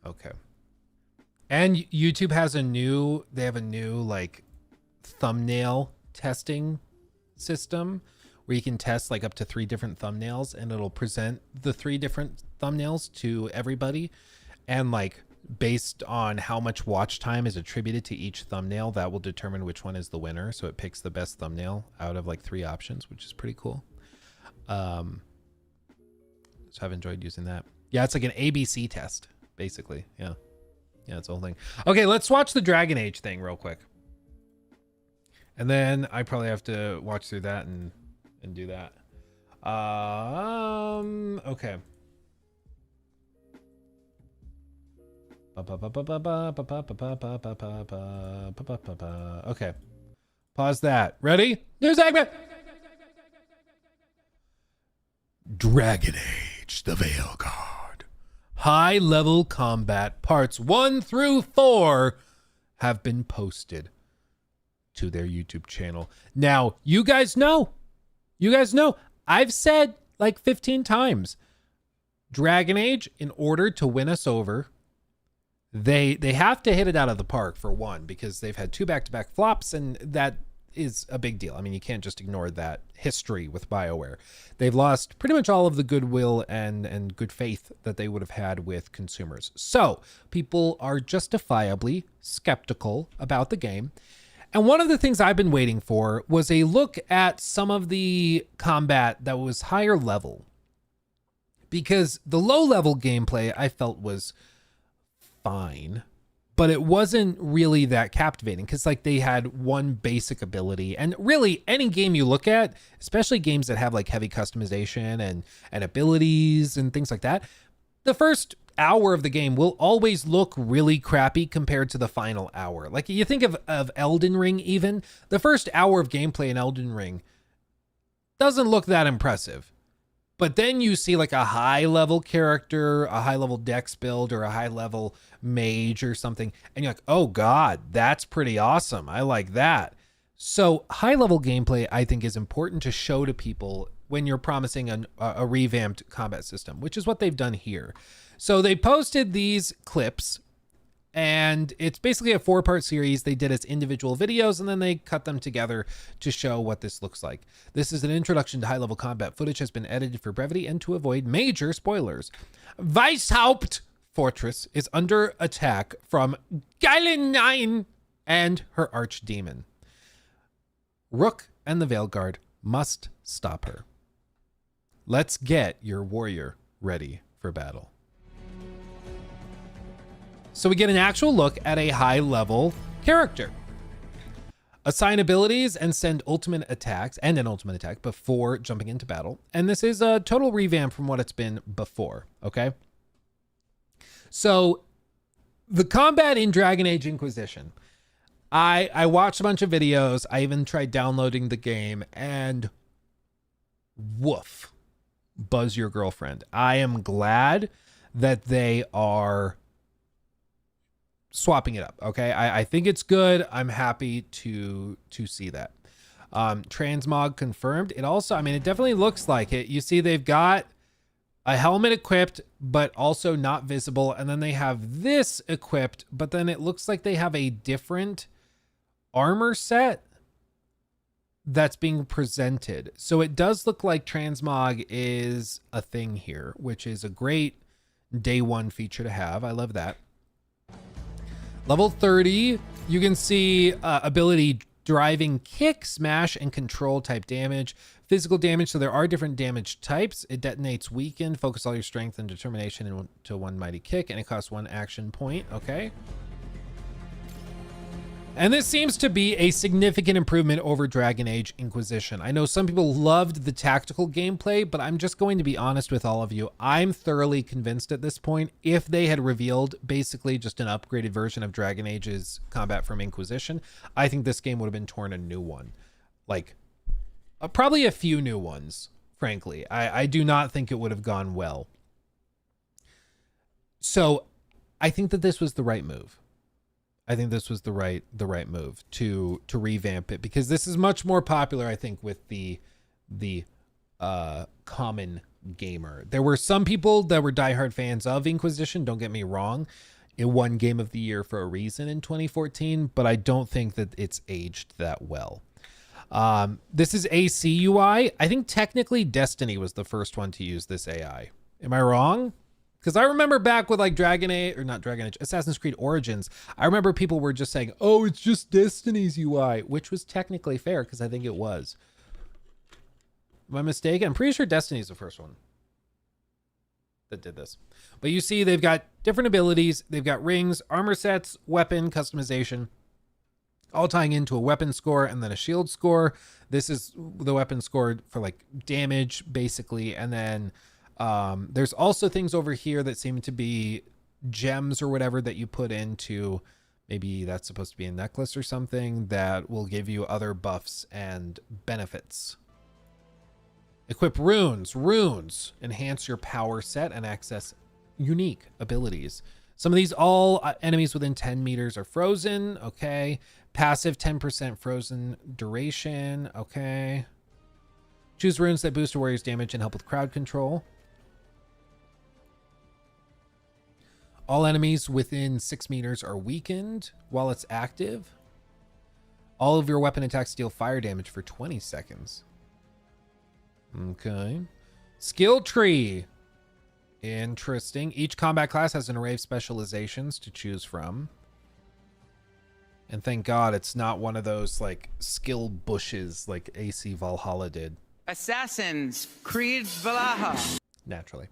okay. And YouTube has they have a new like thumbnail testing system where you can test like up to 3 different thumbnails and it'll present the 3 different thumbnails to everybody. And like based on how much watch time is attributed to each thumbnail, that will determine which one is the winner. So it picks the best thumbnail out of like 3 options, which is pretty cool. So I've enjoyed using that. Yeah, it's like an ABC test. Basically, yeah. Yeah, it's the whole thing. Okay, let's watch the Dragon Age thing real quick. And then I probably have to watch through that and do that. Okay. Okay. Pause that. Ready? New segment. Dragon Age, the Veilguard. High level combat parts 1 through 4 have been posted to their YouTube channel. Now, you guys know, I've said like 15 times, Dragon Age, in order to win us over, they have to hit it out of the park for one, because they've had 2 back-to-back flops, and that is a big deal. I mean, you can't just ignore that history with BioWare. They've lost pretty much all of the goodwill and good faith that they would have had with consumers. So people are justifiably skeptical about the game. And one of the things I've been waiting for was a look at some of the combat that was higher level. Because the low level gameplay I felt was fine, but it wasn't really that captivating because like they had one basic ability, and really any game you look at, especially games that have like heavy customization and abilities and things like that, the first hour of the game will always look really crappy compared to the final hour. Like you think of Elden Ring, even the first hour of gameplay in Elden Ring doesn't look that impressive. But then you see like a high level character, a high level dex build, or a high level mage or something. And you're like, oh God, that's pretty awesome. I like that. So high level gameplay, I think, is important to show to people when you're promising a revamped combat system, which is what they've done here. So they posted these clips, and it's basically a 4-part series. They did as individual videos, and then they cut them together to show what this looks like. This is an introduction to high-level combat. Footage has been edited for brevity and to avoid major spoilers. Weishaupt Fortress is under attack from Geilen and her archdemon. Rook and the Veilguard must stop her. Let's get your warrior ready for battle. So we get an actual look at a high-level character. Assign abilities and send ultimate attacks and an ultimate attack before jumping into battle. And this is a total revamp from what it's been before, okay? So the combat in Dragon Age Inquisition, I watched a bunch of videos. I even tried downloading the game, and woof, buzz your girlfriend. I am glad that they are swapping it up. Okay. I think it's good. I'm happy to see that. Transmog confirmed. It also, I mean, it definitely looks like it. You see, they've got a helmet equipped, but also not visible. And then they have this equipped, but then it looks like they have a different armor set that's being presented. So it does look like transmog is a thing here, which is a great day one feature to have. I love that. Level 30, you can see ability driving kick, smash, and control type damage. Physical damage, so there are different damage types. It detonates weakened. Focus all your strength and determination into one mighty kick, and it costs 1 action point. Okay. And this seems to be a significant improvement over Dragon Age Inquisition. I know some people loved the tactical gameplay, but I'm just going to be honest with all of you. I'm thoroughly convinced at this point, if they had revealed basically just an upgraded version of Dragon Age's combat from Inquisition, I think this game would have been torn a new one. Like, probably a few new ones, frankly. I do not think it would have gone well. So I think that this was the right move. I think this was the right move to revamp it, because this is much more popular, I think, with the common gamer. There were some people that were diehard fans of Inquisition, don't get me wrong. It won Game of the Year for a reason in 2014, but I don't think that it's aged that well. This is AC UI. I think technically Destiny was the first one to use this AI. Am I wrong? Because I remember back with like Assassin's Creed Origins, I remember people were just saying, oh, it's just Destiny's UI, which was technically fair because I think it was. Am I mistaken? I'm pretty sure Destiny's the first one that did this. But you see they've got different abilities. They've got rings, armor sets, weapon customization, all tying into a weapon score and then a shield score. This is the weapon score for like damage, basically. And then there's also things over here that seem to be gems or whatever that you put into, maybe that's supposed to be a necklace or something that will give you other buffs and benefits. Equip runes. Runes enhance your power set and access unique abilities. Some of these, all enemies within 10 meters are frozen. Okay. Passive 10% frozen duration. Okay. Choose runes that boost a warrior's damage and help with crowd control. All enemies within 6 meters are weakened while it's active. All of your weapon attacks deal fire damage for 20 seconds. Okay. Skill tree. Interesting. Each combat class has an array of specializations to choose from. And thank God it's not one of those like skill bushes like AC Valhalla did. Assassins, Creed Valaha. Naturally.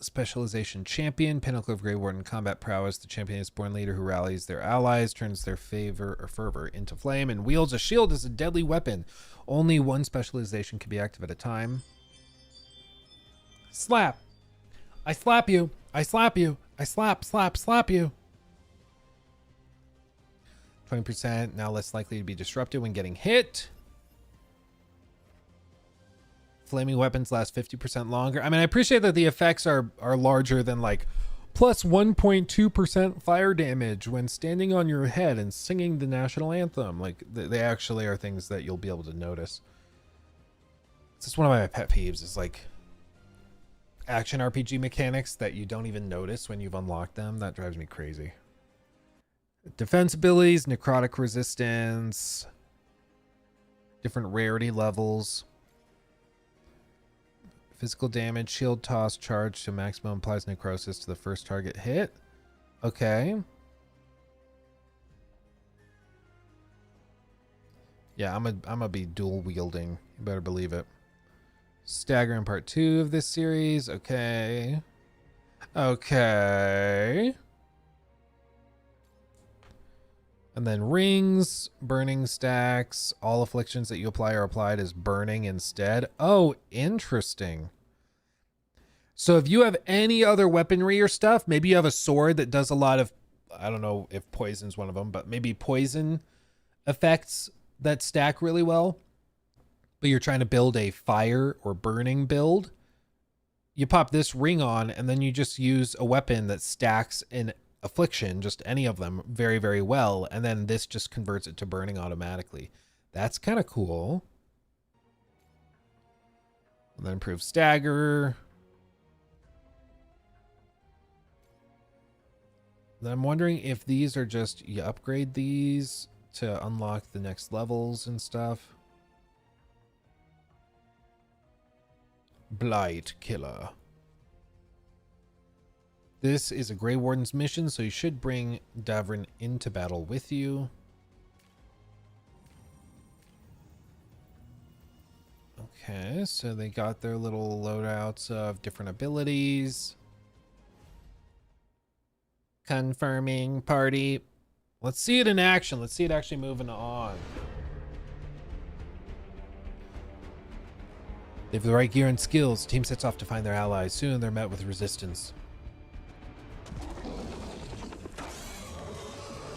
Specialization champion, pinnacle of Grey Warden combat prowess. The champion is born leader who rallies their allies, turns their favor or fervor into flame, and wields a shield as a deadly weapon. Only one specialization can be active at a time. Slap. I slap you. I slap you. I slap you. 20% now less likely to be disrupted when getting hit. Flaming weapons last 50% longer. I mean, I appreciate that the effects are larger than like plus 1.2% fire damage when standing on your head and singing the national anthem. Like they actually are things that you'll be able to notice. It's just one of my pet peeves is like action RPG mechanics that you don't even notice when you've unlocked them. That drives me crazy. Defense abilities, necrotic resistance, different rarity levels. Physical damage, shield toss, charge to maximum applies necrosis to the first target hit. Okay. Yeah, I'm gonna be dual wielding. You better believe it. Stagger in part 2 of this series. Okay. Okay. And then rings, burning stacks, all afflictions that you apply are applied as burning instead. Oh, interesting. So if you have any other weaponry or stuff, maybe you have a sword that does a lot of, I don't know if poison's one of them, but maybe poison effects that stack really well, but you're trying to build a fire or burning build, you pop this ring on and then you just use a weapon that stacks in affliction, just any of them, very, very well, and then this just converts it to burning automatically. That's kind of cool. And then improve stagger. Then I'm wondering if these are just, you upgrade these to unlock the next levels and stuff. Blight Killer. This is a Grey Warden's mission, so you should bring Davrin into battle with you. Okay, so they got their little loadouts of different abilities. Confirming party. Let's see it in action. Let's see it actually moving on. They have the right gear and skills. The team sets off to find their allies. Soon they're met with resistance.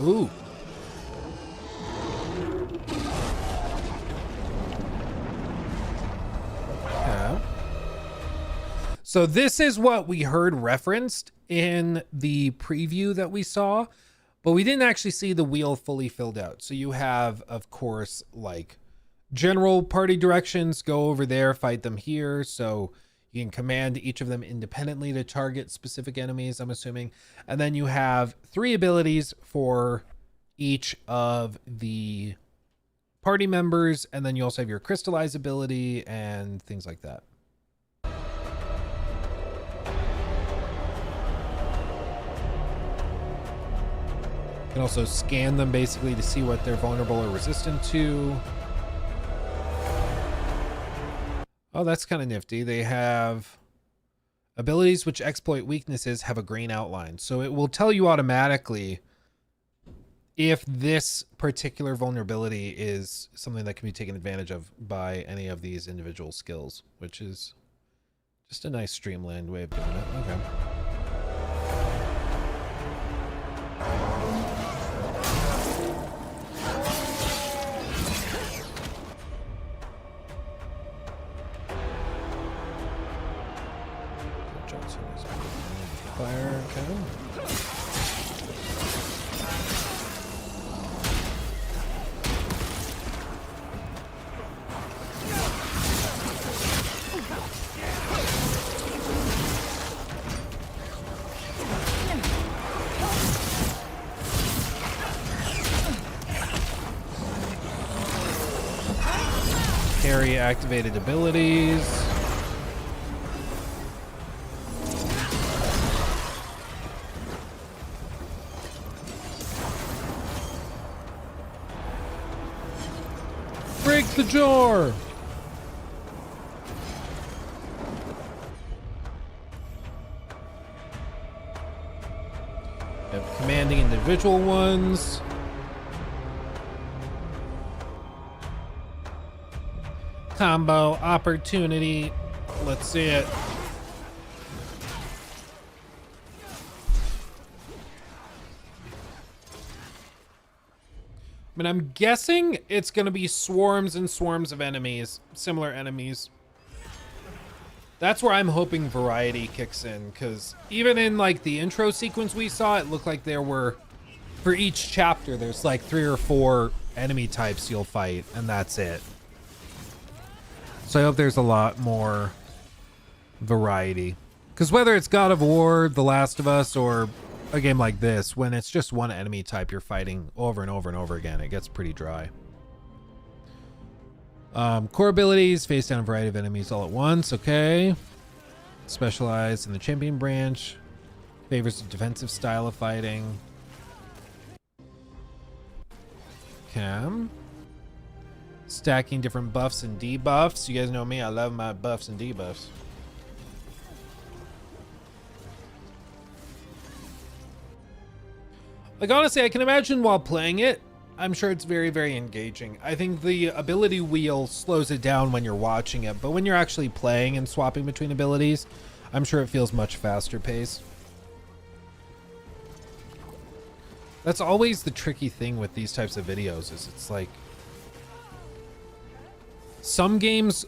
Ooh. Okay. So this is what we heard referenced in the preview that we saw, but we didn't actually see the wheel fully filled out. So you have, of course, like general party directions, go over there, fight them here. So you can command each of them independently to target specific enemies, I'm assuming. And then you have 3 abilities for each of the party members. And then you also have your crystallize ability and things like that. You can also scan them basically to see what they're vulnerable or resistant to. Oh, that's kind of nifty. They have abilities which exploit weaknesses have a green outline. So it will tell you automatically if this particular vulnerability is something that can be taken advantage of by any of these individual skills, which is just a nice streamlined way of doing it. Okay. Fire, okay. area activated abilities. Break the door! We have commanding individual ones. Combo opportunity. Let's see it. I mean, I'm guessing it's going to be swarms and swarms of enemies, similar enemies. That's where I'm hoping variety kicks in, because even in like the intro sequence we saw, it looked like there were, for each chapter, there's like 3 or 4 enemy types you'll fight, and that's it. So I hope there's a lot more variety. Because whether it's God of War, The Last of Us, or a game like this, when it's just one enemy type you're fighting over and over and over again, it gets pretty dry. Core abilities, face down a variety of enemies all at once. Okay. Specialize in the champion branch. Favors a defensive style of fighting. Cam. Stacking different buffs and debuffs. You guys know me, I love my buffs and debuffs. Like, honestly, I can imagine while playing it, I'm sure it's very, very engaging. I think the ability wheel slows it down when you're watching it, but when you're actually playing and swapping between abilities, I'm sure it feels much faster paced. That's always the tricky thing with these types of videos, is it's like, some games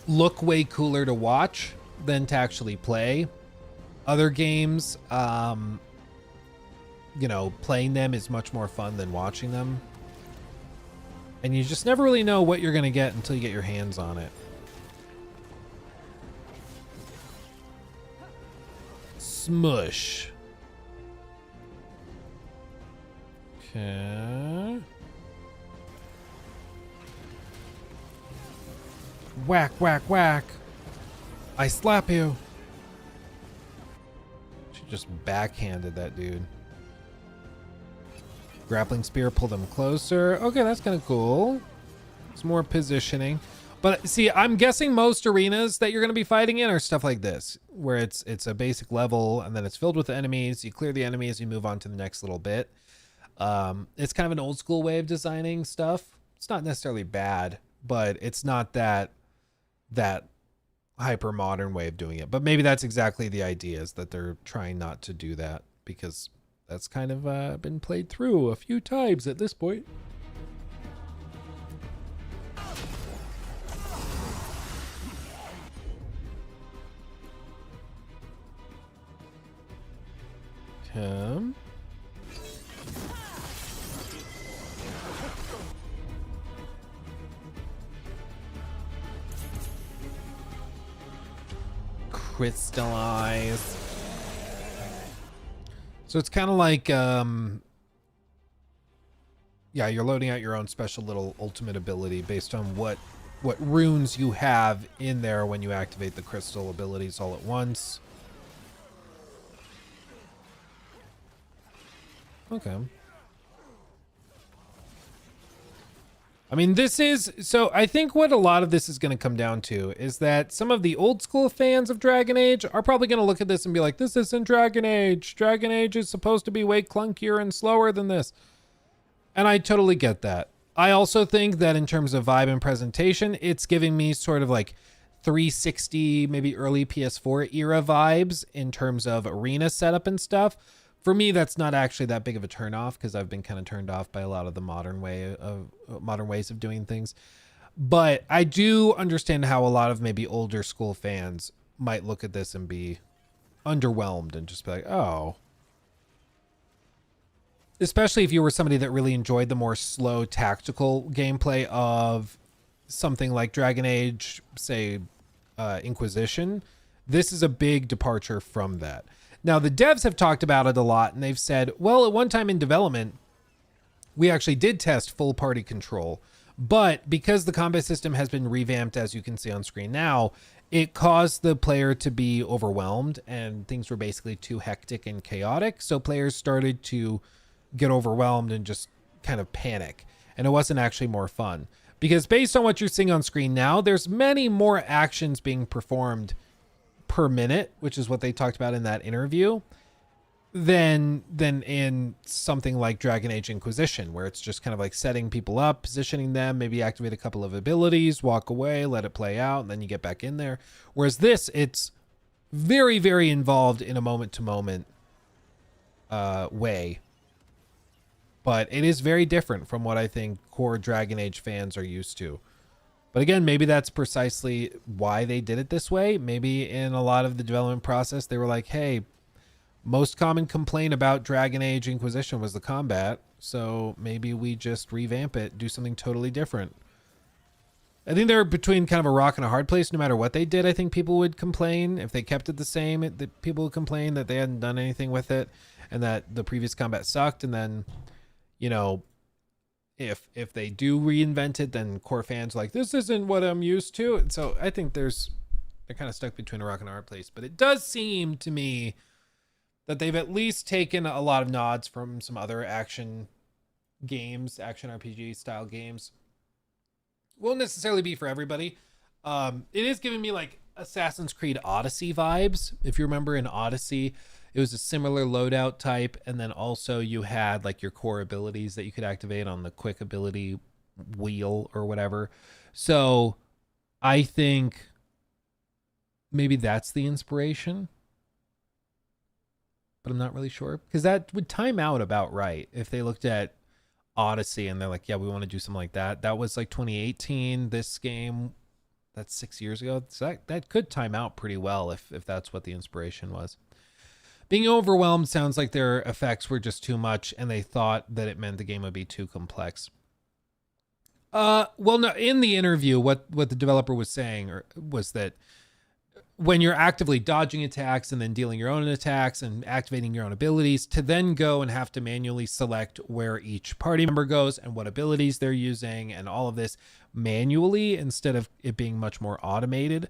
look way cooler to watch than to actually play. Other games, you know, playing them is much more fun than watching them. And you just never really know what you're going to get until you get your hands on it. Smush. Okay. Whack, whack, whack. I slap you. She just backhanded that dude. Grappling spear, pull them closer. Okay, that's kind of cool. It's more positioning. But see, I'm guessing most arenas that you're going to be fighting in are stuff like this, where it's a basic level and then it's filled with enemies. You clear the enemies, you move on to the next little bit. It's kind of an old school way of designing stuff. It's not necessarily bad, but it's not that hyper modern way of doing it. But maybe that's exactly the idea, is that they're trying not to do that, because that's kind of been played through a few times at this point. Come. Crystallize. So it's kind of like, yeah, you're loading out your own special little ultimate ability based on what runes you have in there when you activate the crystal abilities all at once. Okay. I mean, this is, so I think what a lot of this is going to come down to is that some of the old school fans of Dragon Age are probably going to look at this and be like, this isn't Dragon Age. Dragon Age is supposed to be way clunkier and slower than this. And I totally get that. I also think that in terms of vibe and presentation, it's giving me sort of like 360, maybe early PS4 era vibes in terms of arena setup and stuff. For me, that's not actually that big of a turnoff, because I've been kind of turned off by a lot of the modern ways of doing things. But I do understand how a lot of maybe older school fans might look at this and be underwhelmed and just be like, oh. Especially if you were somebody that really enjoyed the more slow tactical gameplay of something like Dragon Age, say, Inquisition. This is a big departure from that. Now, the devs have talked about it a lot, and they've said, well, at one time in development, we actually did test full party control, But because the combat system has been revamped, as you can see on screen now, it caused the player to be overwhelmed and things were basically too hectic and chaotic. So players started to get overwhelmed and just kind of panic. And it wasn't actually more fun. Because based on what you're seeing on screen now, there's many more actions being performed per minute, which is what they talked about in that interview, than in something like Dragon Age Inquisition, where it's just kind of like setting people up, positioning them, maybe activate a couple of abilities, walk away, let it play out, and then you get back in there. Whereas this, it's very, very involved in a moment-to-moment way. But it is very different from what I think core Dragon Age fans are used to. But again, maybe that's precisely why they did it this way. Maybe in a lot of the development process, they were like, hey, most common complaint about Dragon Age Inquisition was the combat. So maybe we just revamp it, do something totally different. I think they're between kind of a rock and a hard place. No matter what they did, I think people would complain. If they kept it the same, people would complain that they hadn't done anything with it and that the previous combat sucked. And then, you know, if they do reinvent it, then core fans are like, this isn't what I'm used to. And so I think they're kind of stuck between a rock and a hard place. But it does seem to me that they've at least taken a lot of nods from some other action games, action RPG style games. Won't necessarily be for everybody. It is giving me like Assassin's Creed Odyssey vibes. If you remember in Odyssey, it was a similar loadout type. And then also you had like your core abilities that you could activate on the quick ability wheel or whatever. So I think maybe that's the inspiration, but I'm not really sure, because that would time out about right if they looked at Odyssey and they're like, yeah, we want to do something like that. That was like 2018. This game, that's 6 years ago. So that could time out pretty well if that's what the inspiration was. Being overwhelmed sounds like their effects were just too much and they thought that it meant the game would be too complex. Well, no, in the interview, what the developer was saying was that when you're actively dodging attacks and then dealing your own attacks and activating your own abilities, to then go and have to manually select where each party member goes and what abilities they're using and all of this manually instead of it being much more automated,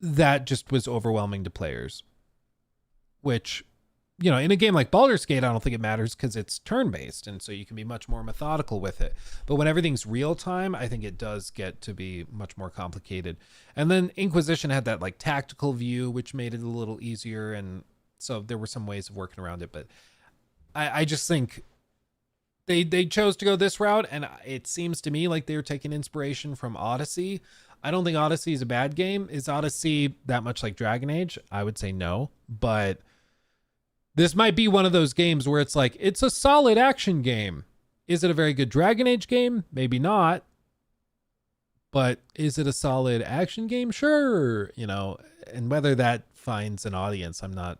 that just was overwhelming to players. Which, you know, in a game like Baldur's Gate, I don't think it matters because it's turn-based, and so you can be much more methodical with it. But when everything's real-time, I think it does get to be much more complicated. And then Inquisition had that like tactical view, which made it a little easier, and so there were some ways of working around it. But I just think they chose to go this route, and it seems to me like they were taking inspiration from Odyssey. I don't think Odyssey is a bad game. Is Odyssey that much like Dragon Age? I would say no, but this might be one of those games where it's like, it's a solid action game. Is it a very good Dragon Age game? Maybe not. But is it a solid action game? Sure. You know, and whether that finds an audience, I'm not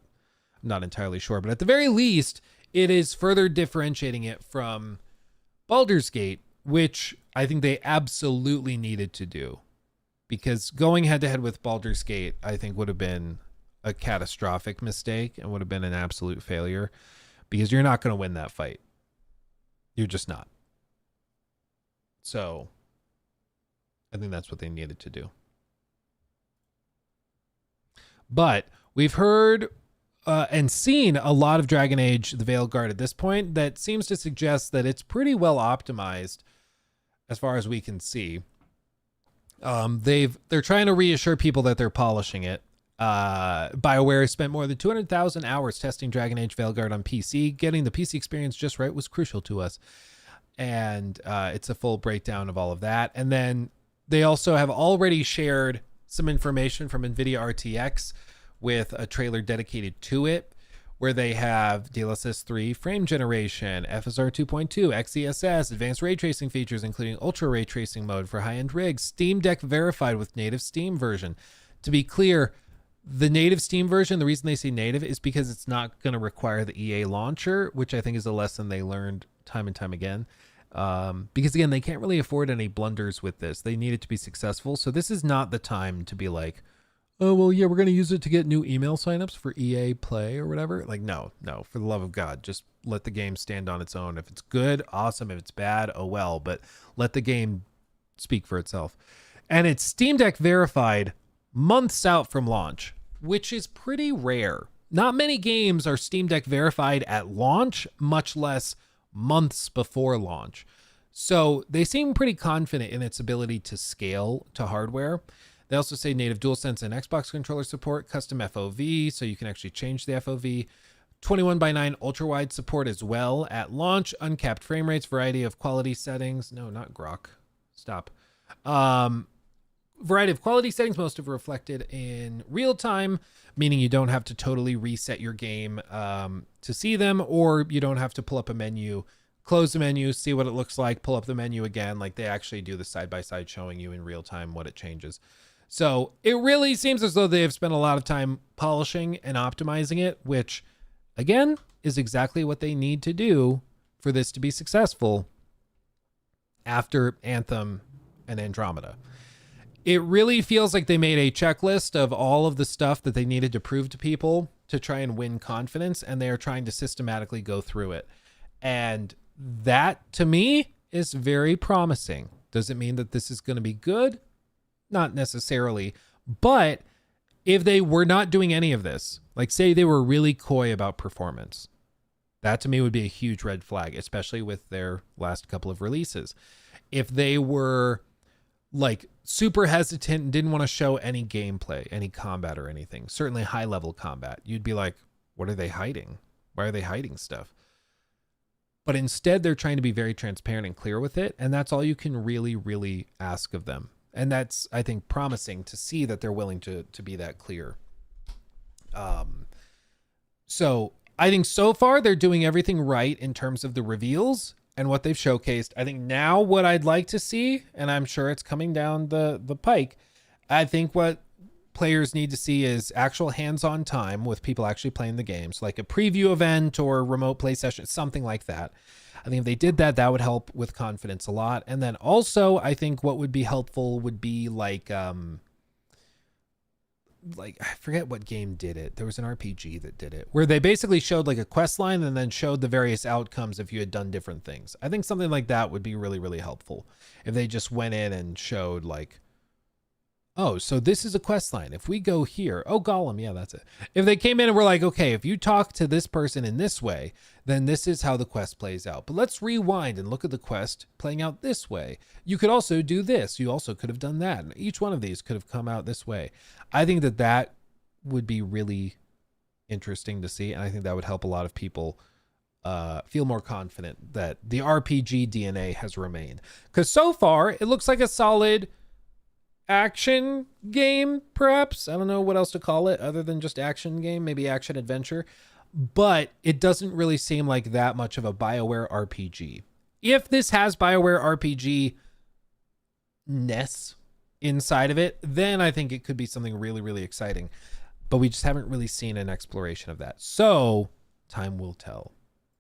entirely sure. But at the very least, it is further differentiating it from Baldur's Gate, which I think they absolutely needed to do. Because going head to head with Baldur's Gate, I think would have been a catastrophic mistake and would have been an absolute failure, because you're not going to win that fight. You're just not. So I think that's what they needed to do. But we've heard and seen a lot of Dragon Age the Veilguard at this point that seems to suggest that it's pretty well optimized as far as we can see. They're trying to reassure people that they're polishing it. BioWare spent more than 200,000 hours testing Dragon Age Veilguard on PC. Getting the PC experience just right was crucial to us. And it's a full breakdown of all of that. And then they also have already shared some information from NVIDIA RTX with a trailer dedicated to it, where they have DLSS 3 frame generation, FSR 2.2, XeSS, advanced ray tracing features, including ultra ray tracing mode for high-end rigs, Steam Deck verified with native Steam version. To be clear, the native Steam version, the reason they say native is because it's not going to require the EA launcher, which I think is a lesson they learned time and time again. Because again, they can't really afford any blunders with this. They need it to be successful. So this is not the time to be like, oh, well, yeah, we're going to use it to get new email signups for EA Play or whatever. Like, no, for the love of God, just let the game stand on its own. If it's good, awesome. If it's bad, oh well, but let the game speak for itself. And it's Steam Deck verified months out from launch, which is pretty rare. Not many games are Steam Deck verified at launch, much less months before launch. So they seem pretty confident in its ability to scale to hardware. They also say native DualSense and Xbox controller support, custom FOV, so you can actually change the FOV. 21:9 ultra-wide support as well at launch, uncapped frame rates, variety of quality settings. No, not Grok. Stop. Variety of quality settings, most of reflected in real time, meaning you don't have to totally reset your game to see them, or you don't have to pull up a menu, close the menu, see what it looks like, pull up the menu again. Like they actually do the side-by-side showing you in real time what it changes. So it really seems as though they have spent a lot of time polishing and optimizing it, which again is exactly what they need to do for this to be successful after Anthem and Andromeda. It really feels like they made a checklist of all of the stuff that they needed to prove to people to try and win confidence, and they are trying to systematically go through it. And that, to me, is very promising. Does it mean that this is going to be good? Not necessarily. But if they were not doing any of this, like say they were really coy about performance, that to me would be a huge red flag, especially with their last couple of releases. If they were like super hesitant and didn't want to show any gameplay, any combat or anything, certainly high level combat, you'd be like, what are they hiding? Why are they hiding stuff? But instead they're trying to be very transparent and clear with it. And that's all you can really, really ask of them. And that's, I think, promising to see that they're willing to be that clear. So I think so far they're doing everything right in terms of the reveals and what they've showcased. I think now what I'd like to see, and I'm sure it's coming down the pike, I think what players need to see is actual hands-on time with people actually playing the games, like a preview event or remote play session, something like that. I think if they did that, that would help with confidence a lot. And then also, I think what would be helpful would be like I forget what game did it. There was an RPG that did it, where they basically showed like a quest line and then showed the various outcomes if you had done different things. I think something like that would be really, really helpful. If they just went in and showed like, oh, so this is a quest line. If we go here, oh, Gollum, yeah, that's it. If they came in and were like, okay, if you talk to this person in this way, then this is how the quest plays out. But let's rewind and look at the quest playing out this way. You could also do this. You also could have done that. And each one of these could have come out this way. I think that that would be really interesting to see. And I think that would help a lot of people feel more confident that the RPG DNA has remained. Because so far, it looks like a solid action game, perhaps. I don't know what else to call it other than just action game, maybe action adventure. But it doesn't really seem like that much of a BioWare RPG. If this has BioWare RPG-ness inside of it, then I think it could be something really, really exciting. But we just haven't really seen an exploration of that. So time will tell.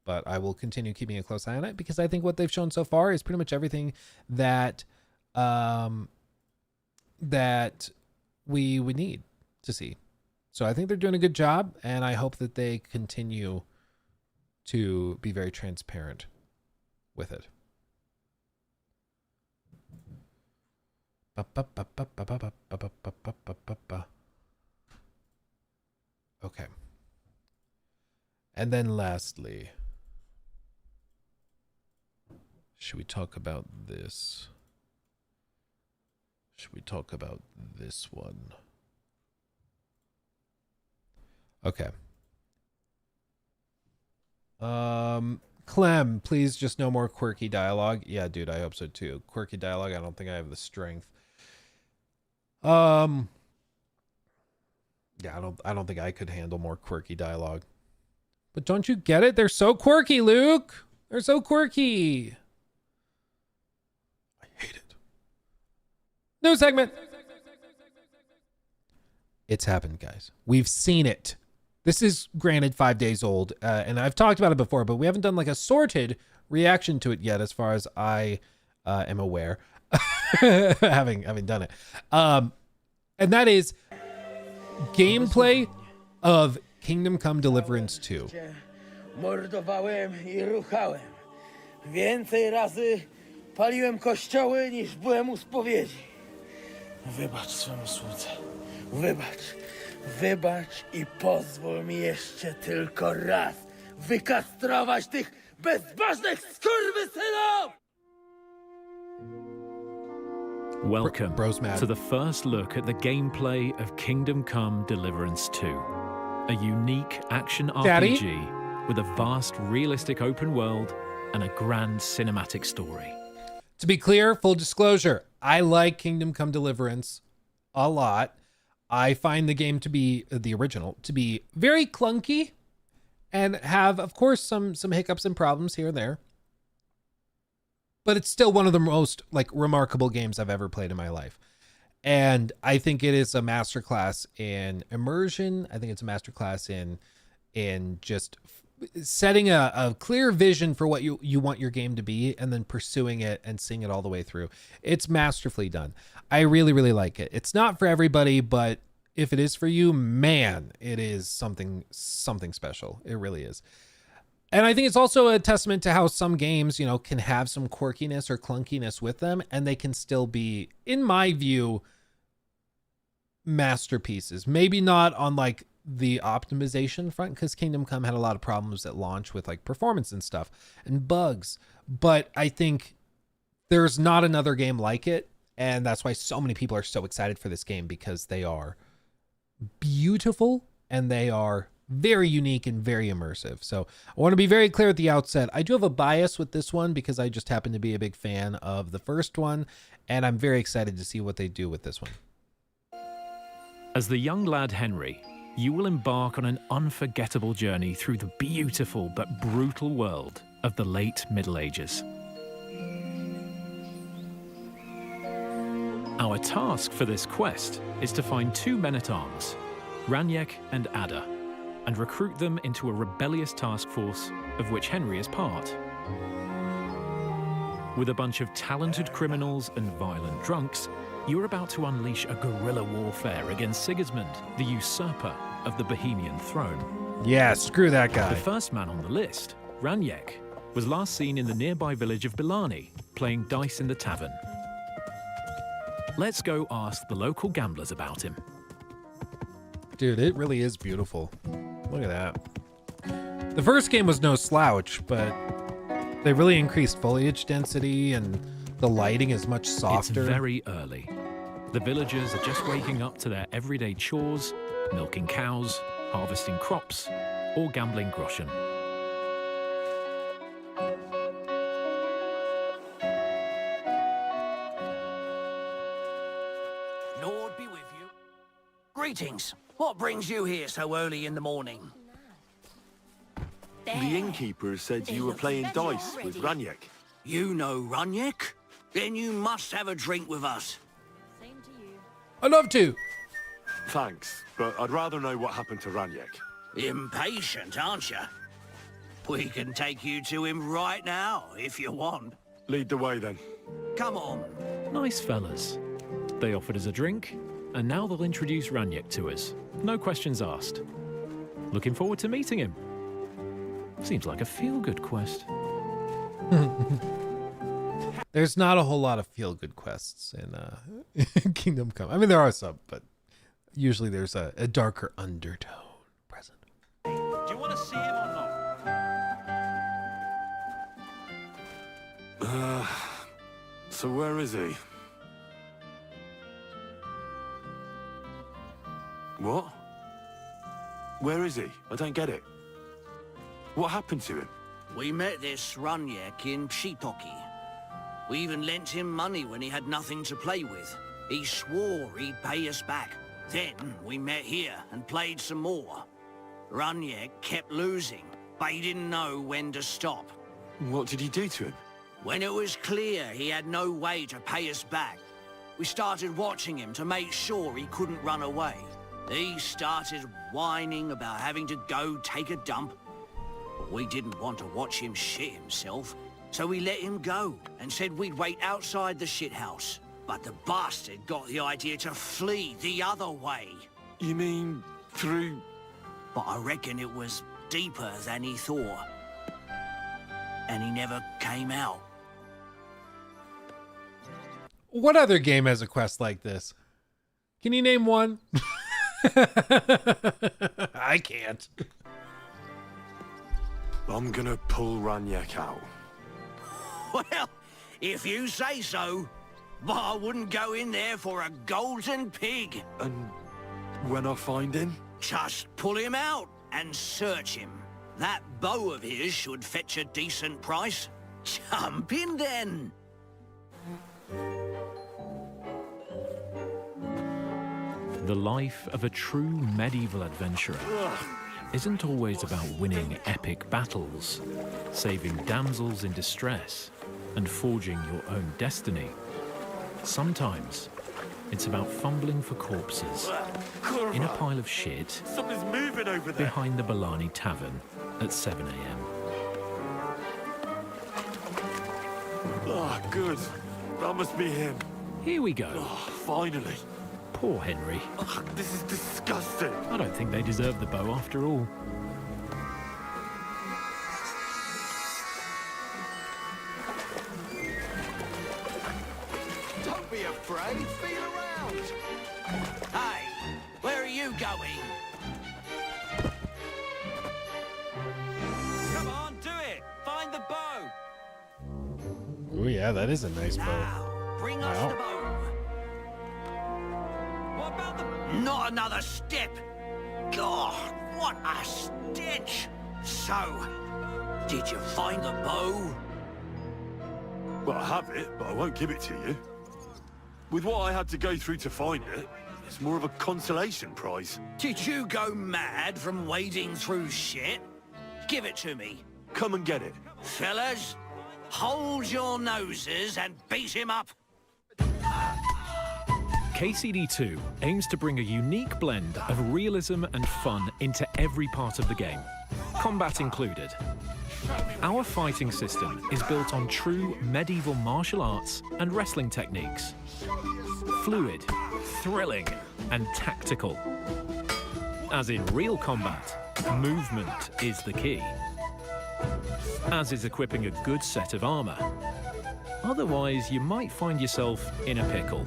But I will continue keeping a close eye on it because I think what they've shown so far is pretty much everything that that we would need to see. So I think they're doing a good job, and I hope that they continue to be very transparent with it. Okay. And then lastly, should we talk about this? Should we talk about this one? Okay. Clem, please just no more quirky dialogue. Yeah, dude, I hope so too. Quirky dialogue, I don't think I have the strength. Yeah, I don't think I could handle more quirky dialogue. But don't you get it? They're so quirky, Luke. They're so quirky. I hate it. New segment. It's happened, guys. We've seen it. This is granted 5 days old, and I've talked about it before, but we haven't done like a sorted reaction to it yet, as far as I am aware, having done it. And that is gameplay of Kingdom Come Deliverance 2. Mordowałem I ruchałem. Więcej razy paliłem kościoły niż byłem u spowiedzi. Wybacz swemu słudze. Wybacz. Wybacz I pozwól mi jeszcze tylko raz wykastrować tych bezbożnych skurwysynów! Welcome to the first look at the gameplay of Kingdom Come Deliverance 2, a unique action RPG with a vast realistic open world and a grand cinematic story. To be clear, full disclosure, I like Kingdom Come Deliverance a lot. I find the game to be, the original, to be very clunky and have, of course, some hiccups and problems here and there. But it's still one of the most remarkable games I've ever played in my life. And I think it is a masterclass in immersion. I think it's a masterclass in just setting a clear vision for what you want your game to be and then pursuing it and seeing it all the way through. It's masterfully done. I really, really like it. It's not for everybody, but if it is for you, man, it is something special. It really is. And I think it's also a testament to how some games, can have some quirkiness or clunkiness with them, and they can still be, in my view, masterpieces. Maybe not on the optimization front, because Kingdom Come had a lot of problems at launch with performance and stuff and bugs. But I think there's not another game like it, and that's why so many people are so excited for this game, because they are beautiful and they are very unique and very immersive. So I want to be very clear at the outset. I do have a bias with this one because I just happen to be a big fan of the first one, and I'm very excited to see what they do with this one. As the young lad Henry, you will embark on an unforgettable journey through the beautiful but brutal world of the late Middle Ages. Our task for this quest is to find two men-at-arms, Raniek and Ada, and recruit them into a rebellious task force of which Henry is part. With a bunch of talented criminals and violent drunks, you're about to unleash a guerrilla warfare against Sigismund, the usurper of the Bohemian throne. Yeah, screw that guy. The first man on the list, Raniek, was last seen in the nearby village of Bilani, playing dice in the tavern. Let's go ask the local gamblers about him. Dude, it really is beautiful. Look at that. The first game was no slouch, but they really increased foliage density and the lighting is much softer. It's very early. The villagers are just waking up to their everyday chores, milking cows, harvesting crops, or gambling groschen. Lord be with you. Greetings. What brings you here so early in the morning? The innkeeper said you were playing dice with Raniek. You know Raniek? Then you must have a drink with us. I'd love to. Thanks, but I'd rather know what happened to Raniek. Impatient, aren't you? We can take you to him right now, if you want. Lead the way, then. Come on. Nice fellas. They offered us a drink, and now they'll introduce Raniek to us. No questions asked. Looking forward to meeting him. Seems like a feel-good quest. There's not a whole lot of feel-good quests in Kingdom Come. I mean, there are some, but usually there's a darker undertone present. Do you want to see him or not? So where is he? What? Where is he? I don't get it. What happened to him? We met this Raniek in Pshitoki. We even lent him money when he had nothing to play with. He swore he'd pay us back. Then we met here and played some more. Raniek kept losing, but he didn't know when to stop. What did he do to him? When it was clear he had no way to pay us back, we started watching him to make sure he couldn't run away. He started whining about having to go take a dump. But we didn't want to watch him shit himself, so we let him go and said we'd wait outside the shithouse. But the bastard got the idea to flee the other way. You mean through... But I reckon it was deeper than he thought. And he never came out. What other game has a quest like this? Can you name one? I can't. I'm gonna pull Raniak out. Well, if you say so. But I wouldn't go in there for a golden pig. And when I find him? Just pull him out and search him. That bow of his should fetch a decent price. Jump in then. The life of a true medieval adventurer isn't always about winning epic battles, saving damsels in distress, and forging your own destiny. Sometimes it's about fumbling for corpses in a pile of shit Something's moving over there. behind the Bellani Tavern at 7 a.m. Ah, good. That must be him. Here we go. Oh, finally. Poor Henry. Ugh, this is disgusting. I don't think they deserve the bow after all. Don't be afraid. Feel around. Hey, where are you going? Come on, do it. Find the bow. Oh yeah, that is a nice bow. Now, bring us the bow. What about the... Not another step. God, what a stench. So, did you find the bow? Well, I have it, but I won't give it to you. With what I had to go through to find it, it's more of a consolation prize. Did you go mad from wading through shit? Give it to me. Come and get it. Fellas, hold your noses and beat him up. KCD2 aims to bring a unique blend of realism and fun into every part of the game, combat included. Our fighting system is built on true medieval martial arts and wrestling techniques. Fluid, thrilling, and tactical. As in real combat, movement is the key. As is equipping a good set of armor. Otherwise, you might find yourself in a pickle.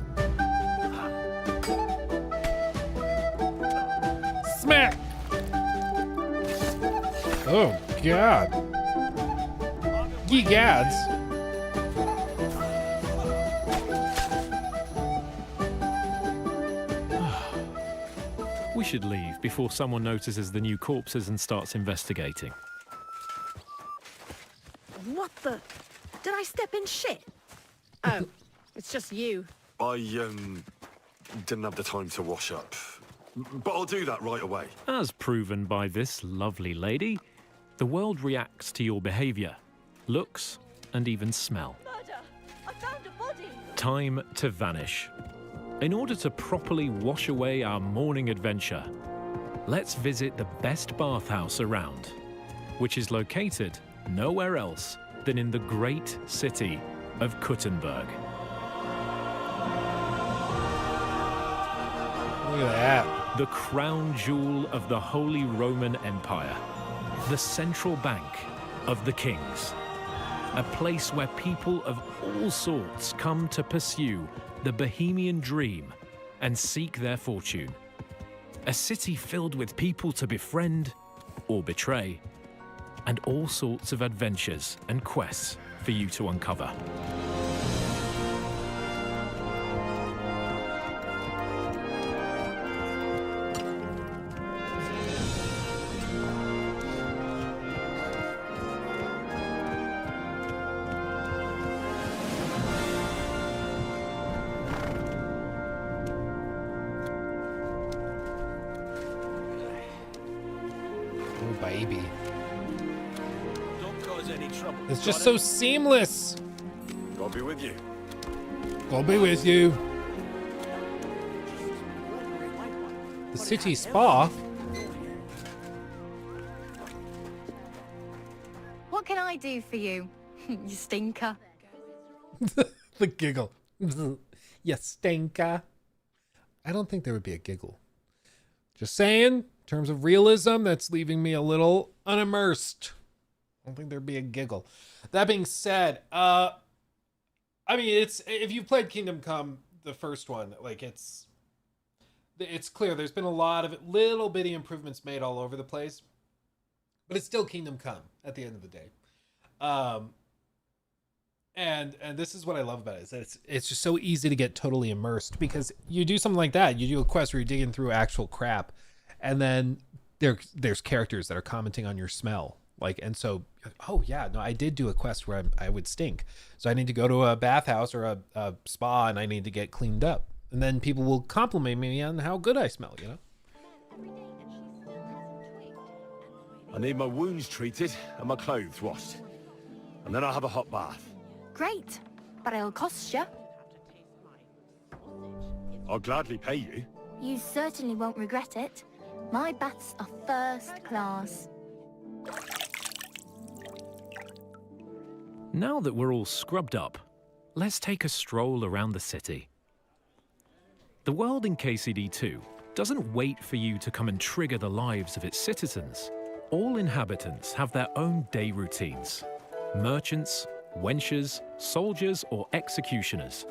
Smack! Oh, God. Ye gads. We should leave before someone notices the new corpses and starts investigating. What the? Did I step in shit? Oh, it's just you. I, didn't have the time to wash up. But I'll do that right away. As proven by this lovely lady, the world reacts to your behavior, looks, and even smell. Murder! I found a body! Time to vanish. In order to properly wash away our morning adventure, let's visit the best bathhouse around, which is located nowhere else than in the great city of Kuttenberg. Look at that. The crown jewel of the Holy Roman Empire. The central bank of the kings. A place where people of all sorts come to pursue the Bohemian dream and seek their fortune. A city filled with people to befriend or betray, and all sorts of adventures and quests for you to uncover. Oh, baby. Don't cause any trouble. It's just so seamless. I'll be with you. I'll be with you. The city spa? What can I do for you, you stinker? The giggle. You stinker. I don't think there would be a giggle. Just saying, in terms of realism, that's leaving me a little unimmersed. I don't think there'd be a giggle. That being said, I mean, it's, if you've played Kingdom Come, the first one, like it's clear there's been a lot of little bitty improvements made all over the place, but it's still Kingdom Come at the end of the day. And this is what I love about it, is that it's just so easy to get totally immersed, because you do something like that, you do a quest where you're digging through actual crap, and then there's characters that are commenting on your smell, like, and so, oh yeah, no, I did do a quest where I would stink, so I need to go to a bathhouse or a spa, and I need to get cleaned up, and then people will compliment me on how good I smell, you know. I need my wounds treated and my clothes washed, and then I'll have a hot bath. Great, but it'll cost you. I'll gladly pay you. You certainly won't regret it. My baths are first class. Now that we're all scrubbed up, let's take a stroll around the city. The world in KCD2 doesn't wait for you to come and trigger the lives of its citizens. All inhabitants have their own day routines. Merchants, wenchers, soldiers, or executioners.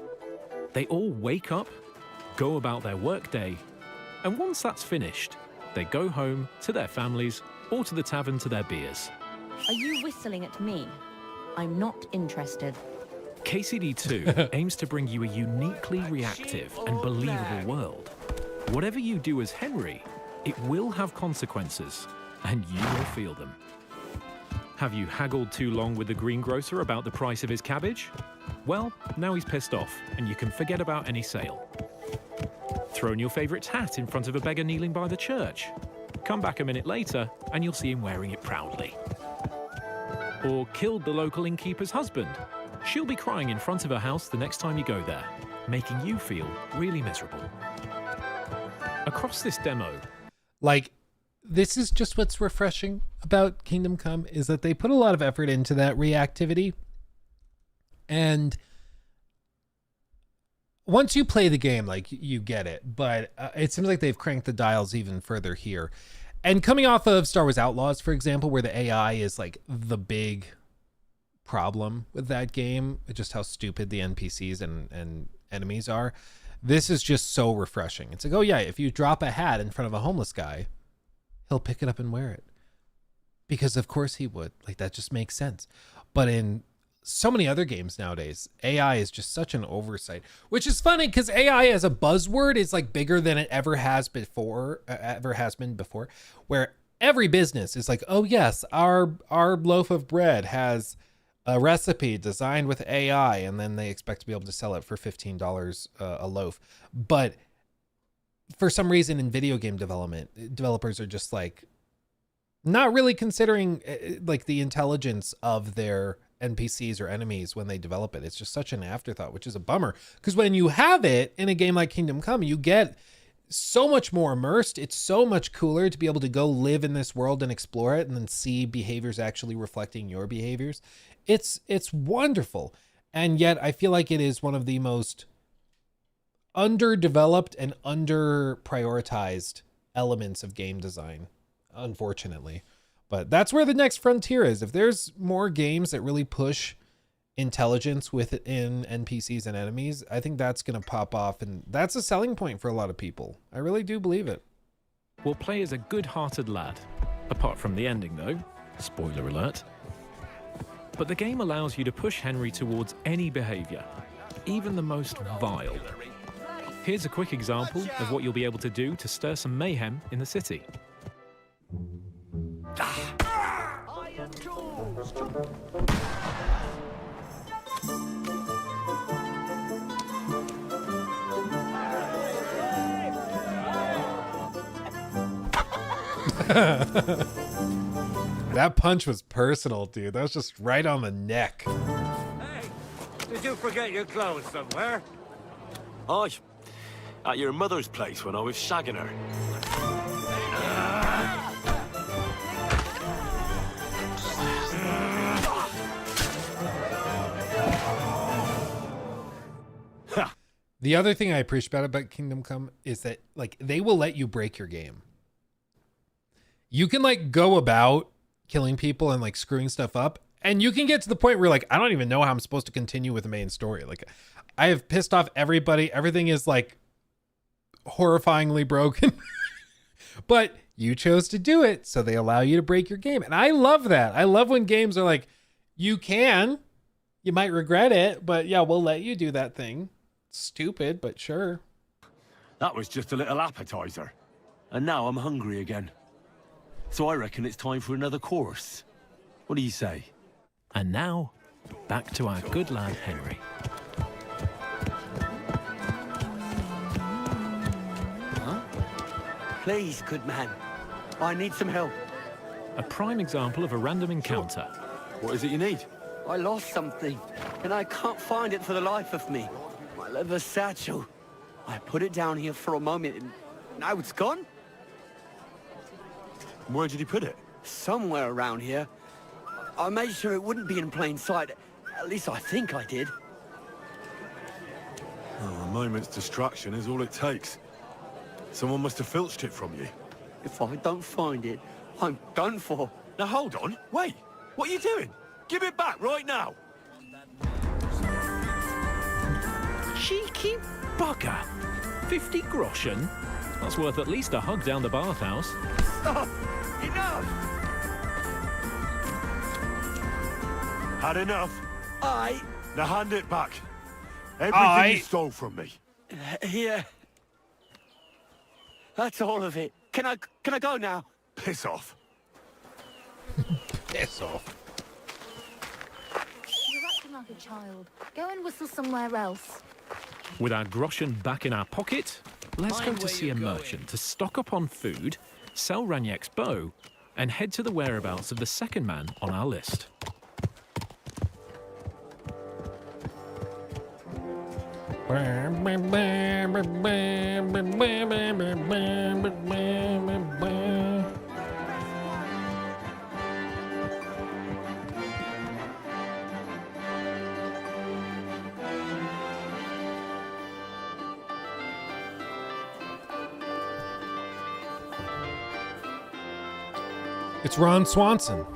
They all wake up, go about their workday, and once that's finished, they go home to their families or to the tavern to their beers. Are you whistling at me? I'm not interested. KCD2 aims to bring you a uniquely reactive and believable world. Whatever you do as Henry, it will have consequences, and you will feel them. Have you haggled too long with the greengrocer about the price of his cabbage? Well, now he's pissed off, and you can forget about any sale. Thrown your favourite hat in front of a beggar kneeling by the church? Come back a minute later, and you'll see him wearing it proudly. Or killed the local innkeeper's husband? She'll be crying in front of her house the next time you go there, making you feel really miserable. Across this demo, like, this is just what's refreshing about Kingdom Come, is that they put a lot of effort into that reactivity. And once you play the game, like, you get it, but it seems like they've cranked the dials even further here. And coming off of Star Wars Outlaws, for example, where the AI is like the big problem with that game, just how stupid the NPCs and enemies are. This is just so refreshing. It's like, oh yeah, if you drop a hat in front of a homeless guy, he'll pick it up and wear it, because of course he would. Like, that just makes sense. But in so many other games nowadays, AI is just such an oversight, which is funny because AI as a buzzword is like bigger than it ever has been before, where every business is like, oh yes, our loaf of bread has a recipe designed with AI, and then they expect to be able to sell it for $15 a loaf. But for some reason in video game development, developers are just like not really considering like the intelligence of their NPCs or enemies when they develop it. It's just such an afterthought, which is a bummer, because when you have it in a game like Kingdom Come, you get so much more immersed. It's so much cooler to be able to go live in this world and explore it, and then see behaviors actually reflecting your behaviors. It's wonderful. And yet I feel like it is one of the most underdeveloped and under prioritized elements of game design, unfortunately. But that's where the next frontier is. If there's more games that really push intelligence within NPCs and enemies, I think that's going to pop off, and that's a selling point for a lot of people. I really do believe it. will play as a good-hearted lad, apart from the ending though, spoiler alert. But the game allows you to push Henry towards any behavior, even the most vile. Here's a quick example of what you'll be able to do to stir some mayhem in the city. That punch was personal, dude. That was just right on the neck. Hey, did you forget your clothes somewhere? Aye, at your mother's place when I was shagging her. The other thing I appreciate about Kingdom Come is that, like, they will let you break your game. you can like go about killing people and like screwing stuff up, and you can get to the point where like, I don't even know how I'm supposed to continue with the main story. Like, I have pissed off everybody. Everything is like horrifyingly broken, but you chose to do it, so they allow you to break your game. And I love that. I love when games are like, you might regret it, but yeah, we'll let you do that thing. Stupid, but sure. That was just a little appetizer. And now I'm hungry again. So I reckon it's time for another course. What do you say? And now, back to our good lad Henry. Please, good man. I need some help. A prime example of a random encounter. What is it you need? I lost something, and I can't find it for the life of me. My leather satchel. I put it down here for a moment, and now it's gone? Where did you put it? Somewhere around here. I made sure it wouldn't be in plain sight. At least I think I did. Oh, a moment's distraction is all it takes. Someone must have filched it from you. If I don't find it, I'm done for. Now hold on, wait. What are you doing? Give it back right now. Cheeky bugger. 50 groschen? That's worth at least a hug down the bathhouse. Stop! Enough! Had enough? Now hand it back. Everything you stole from me. Here. That's all of it. Can I go now? Piss off. Piss off. You're acting like a child. Go and whistle somewhere else. With our groschen back in our pocket, let's go Mind to where see a you're going. merchant to stock up on food, sell Raniak's bow, and head to the whereabouts of the second man on our list. It's Ron Swanson.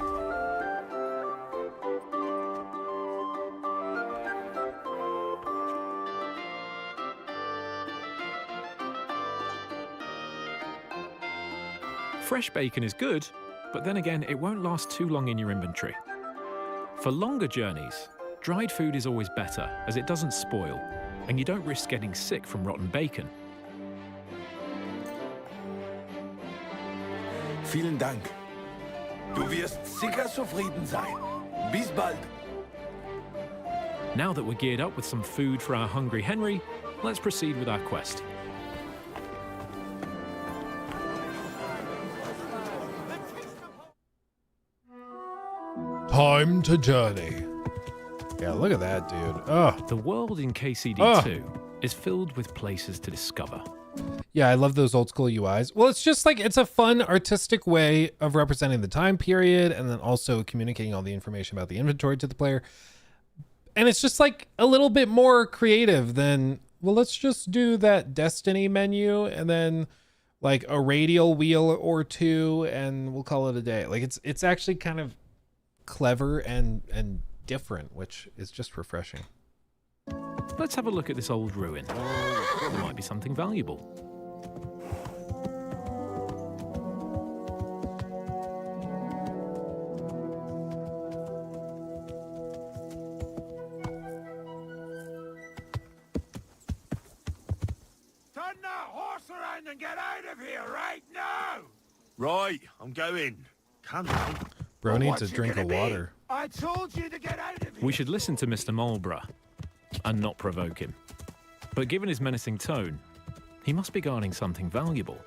Fresh bacon is good, but then again, it won't last too long in your inventory. For longer journeys, dried food is always better, as it doesn't spoil, and you don't risk getting sick from rotten bacon. Vielen Dank. Du wirst sicher zufrieden sein. Bis bald. Now that we're geared up with some food for our hungry Henry, let's proceed with our quest. Time to journey. Yeah, look at that, dude. Ugh. The world in KCD2 is filled with places to discover. Yeah, I love those old school UIs. Well, it's just like, it's a fun artistic way of representing the time period and then also communicating all the information about the inventory to the player. And it's just like a little bit more creative than, well, let's just do that Destiny menu and then like a radial wheel or two and we'll call it a day. Like it's actually kind of clever and different, which is just refreshing. Let's have a look at this old ruin. There might be something valuable. Turn that horse around and get out of here right now! Right, I'm going. Calm down. Bro needs a drink of water. I told you to get out of here! We should listen to Mr. Marlborough and not provoke him. But given his menacing tone, he must be guarding something valuable.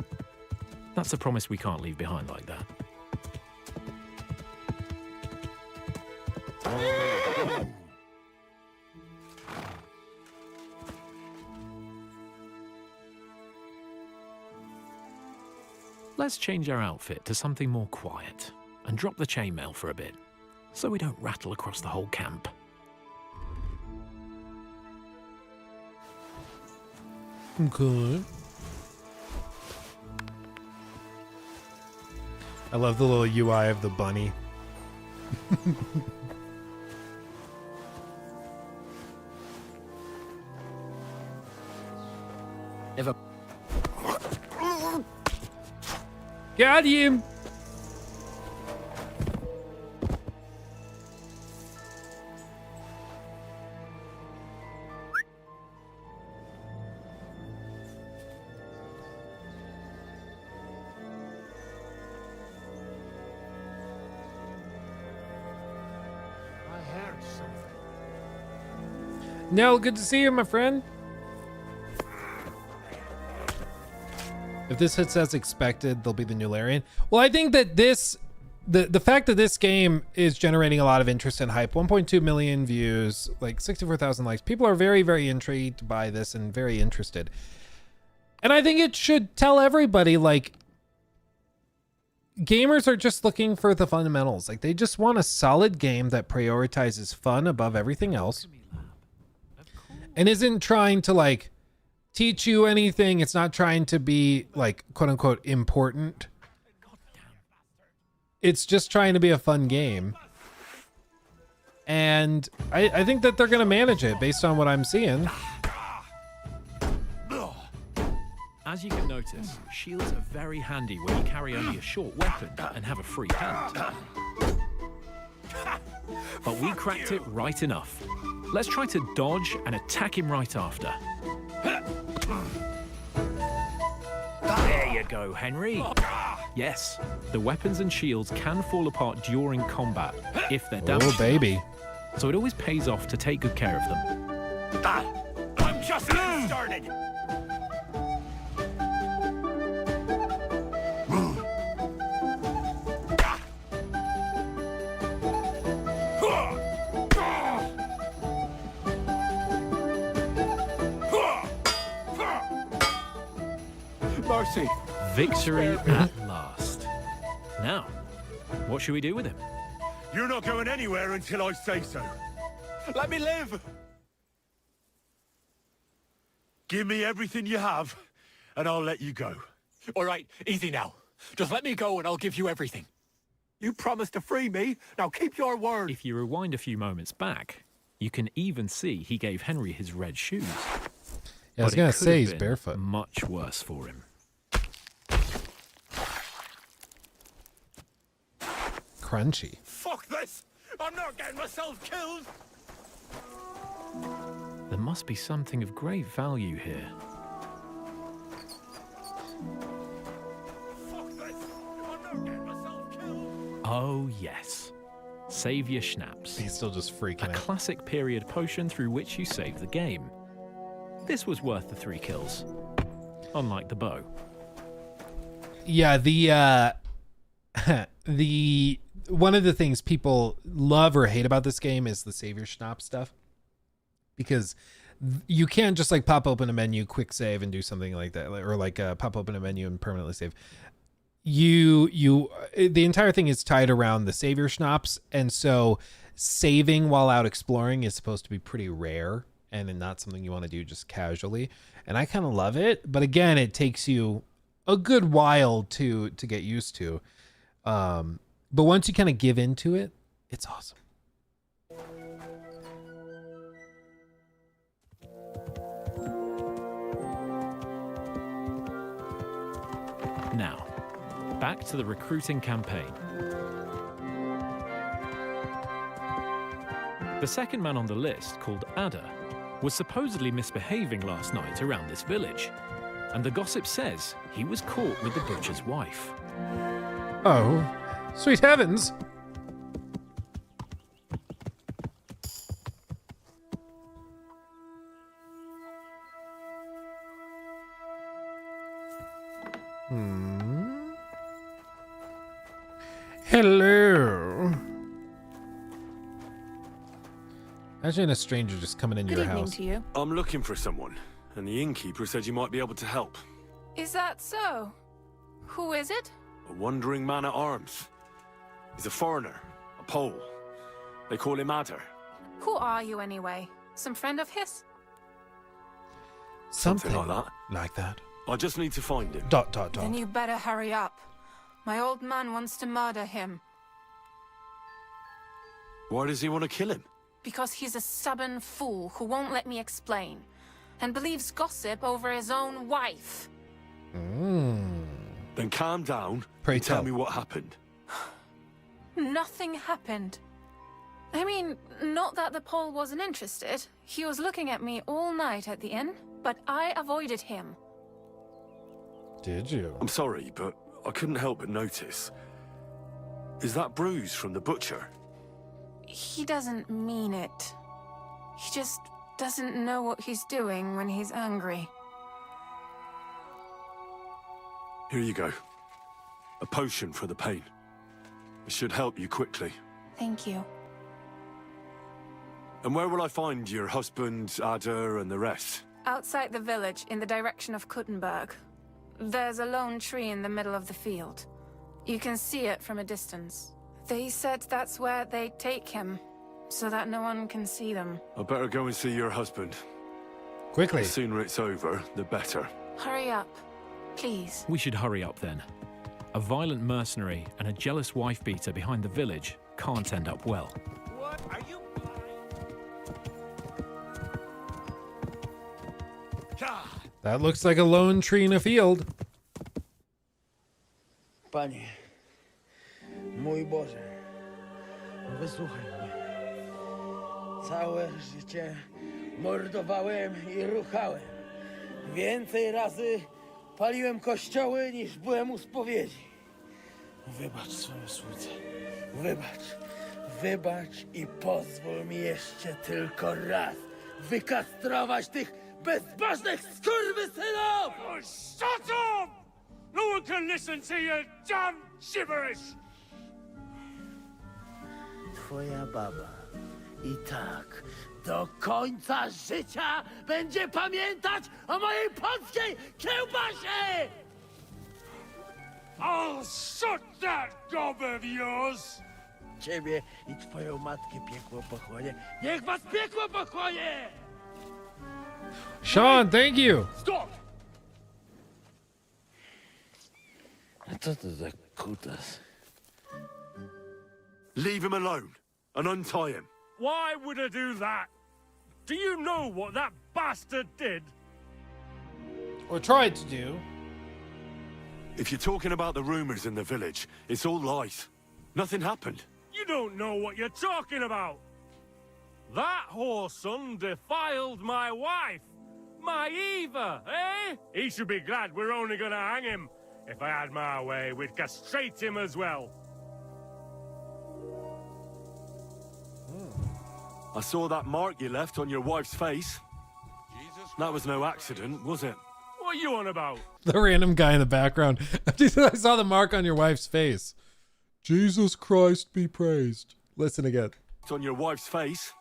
That's a promise we can't leave behind like that. Let's change our outfit to something more quiet and drop the chainmail for a bit, so we don't rattle across the whole camp. Okay. I love the little UI of the bunny. If a Got him. Nell, good to see you, my friend. If this hits as expected, they'll be the new Larian. Well, I think that this, the fact that this game is generating a lot of interest and hype, 1.2 million views, like 64,000 likes. People are very, very intrigued by this and very interested. And I think it should tell everybody, like, gamers are just looking for the fundamentals. Like, they just want a solid game that prioritizes fun above everything else. And isn't trying to, like, teach you anything. It's not trying to be, like, quote unquote important. It's just trying to be a fun game. And I think that they're going to manage it based on what I'm seeing. As you can notice, shields are very handy when you carry only a short weapon and have a free hand. But we cracked it right enough. Let's try to dodge and attack him right after. There you go, Henry. Yes, the weapons and shields can fall apart during combat if they're damaged. Oh, baby. So it always pays off to take good care of them. I'm just getting started. Mercy. Victory at last. Now, what should we do with him? You're not going anywhere until I say so. Let me live. Give me everything you have, and I'll let you go. All right, easy now. Just let me go and I'll give you everything. You promised to free me. Now keep your word. If you rewind a few moments back, you can even see he gave Henry his red shoes. Yeah, I was going to say he's barefoot. Much worse for him. Crunchy. Fuck this! I'm not getting myself killed! There must be something of great value here. Fuck this! I'm not getting myself killed! Oh, yes. Savior Schnapps. He's still just freaking out. A classic period potion through which you save the game. This was worth the 3 kills. Unlike the bow. Yeah, the one of the things people love or hate about this game is the Savior Schnapps stuff. Because you can't just like pop open a menu, quick save, and do something like that, or like pop open a menu and permanently save. The entire thing is tied around the Savior Schnapps, and so saving while out exploring is supposed to be pretty rare and not something you want to do just casually. And I kind of love it, but again, it takes you a good while to get used to. But once you kind of give into it, it's awesome. Now, back to the recruiting campaign. The second man on the list, called Ada, was supposedly misbehaving last night around this village, and the gossip says he was caught with the butcher's wife. Oh, sweet heavens. Hello. Imagine a stranger just coming into your house. to you. I'm looking for someone, and the innkeeper said you might be able to help. Is that so? Who is it? A wandering man at arms. He's a foreigner, a Pole. They call him Ada. Who are you anyway? Some friend of his? Something like that. Like that. I just need to find him. Then you better hurry up. My old man wants to murder him. Why does he want to kill him? Because he's a stubborn fool who won't let me explain. And believes gossip over his own wife. Then calm down Pray and tell tell. me what happened. Nothing happened. I mean, not that the Pole wasn't interested. He was looking at me all night at the inn, but I avoided him. Did you? I'm sorry, but I couldn't help but notice. Is that bruise from the butcher? He doesn't mean it. He just doesn't know what he's doing when he's angry. Here you go. A potion for the pain. It should help you quickly. Thank you. And where will I find your husband, Ada, and the rest? Outside the village, in the direction of Kuttenberg. There's a lone tree in the middle of the field. You can see it from a distance. They said that's where they take him, so that no one can see them. I better go and see your husband. Quickly. The sooner it's over, the better. Hurry up, please. We should hurry up then. A violent mercenary and a jealous wife-beater behind the village can't end up well. What? Are you That looks like a lone tree in a field. Panie, mój Boże, wysłuchaj mnie. Całe życie mordowałem i ruchałem. Więcej razy paliłem kościoły niż byłem u spowiedzi. Wybacz swoją słudze. Wybacz. Wybacz i pozwól mi jeszcze tylko raz wykastrować tych bezbożnych skurwysynów! Oh, shut up! No one can listen to your damn gibberish! Twoja baba i tak do końca życia będzie pamiętać o mojej polskiej kiełbasie! I'll shut that gob of yours! Ciebie i twoją matkę piekło pochłonie. Niech was piekło pochłonie! Sean, thank you. Stop! A co to za kutas? Leave him alone and untie him. Why would I do that? Do you know what that bastard did? Or tried to do. If you're talking about the rumors in the village, it's all lies. Nothing happened. You don't know what you're talking about. That whoreson defiled my wife. My Eva, eh? He should be glad we're only gonna hang him. If I had my way, we'd castrate him as well. I saw that mark you left on your wife's face. That was no accident, was it? What are you on about? The random guy in the background. I saw the mark on your wife's face. Jesus Christ be praised. Listen again. It's on your wife's face.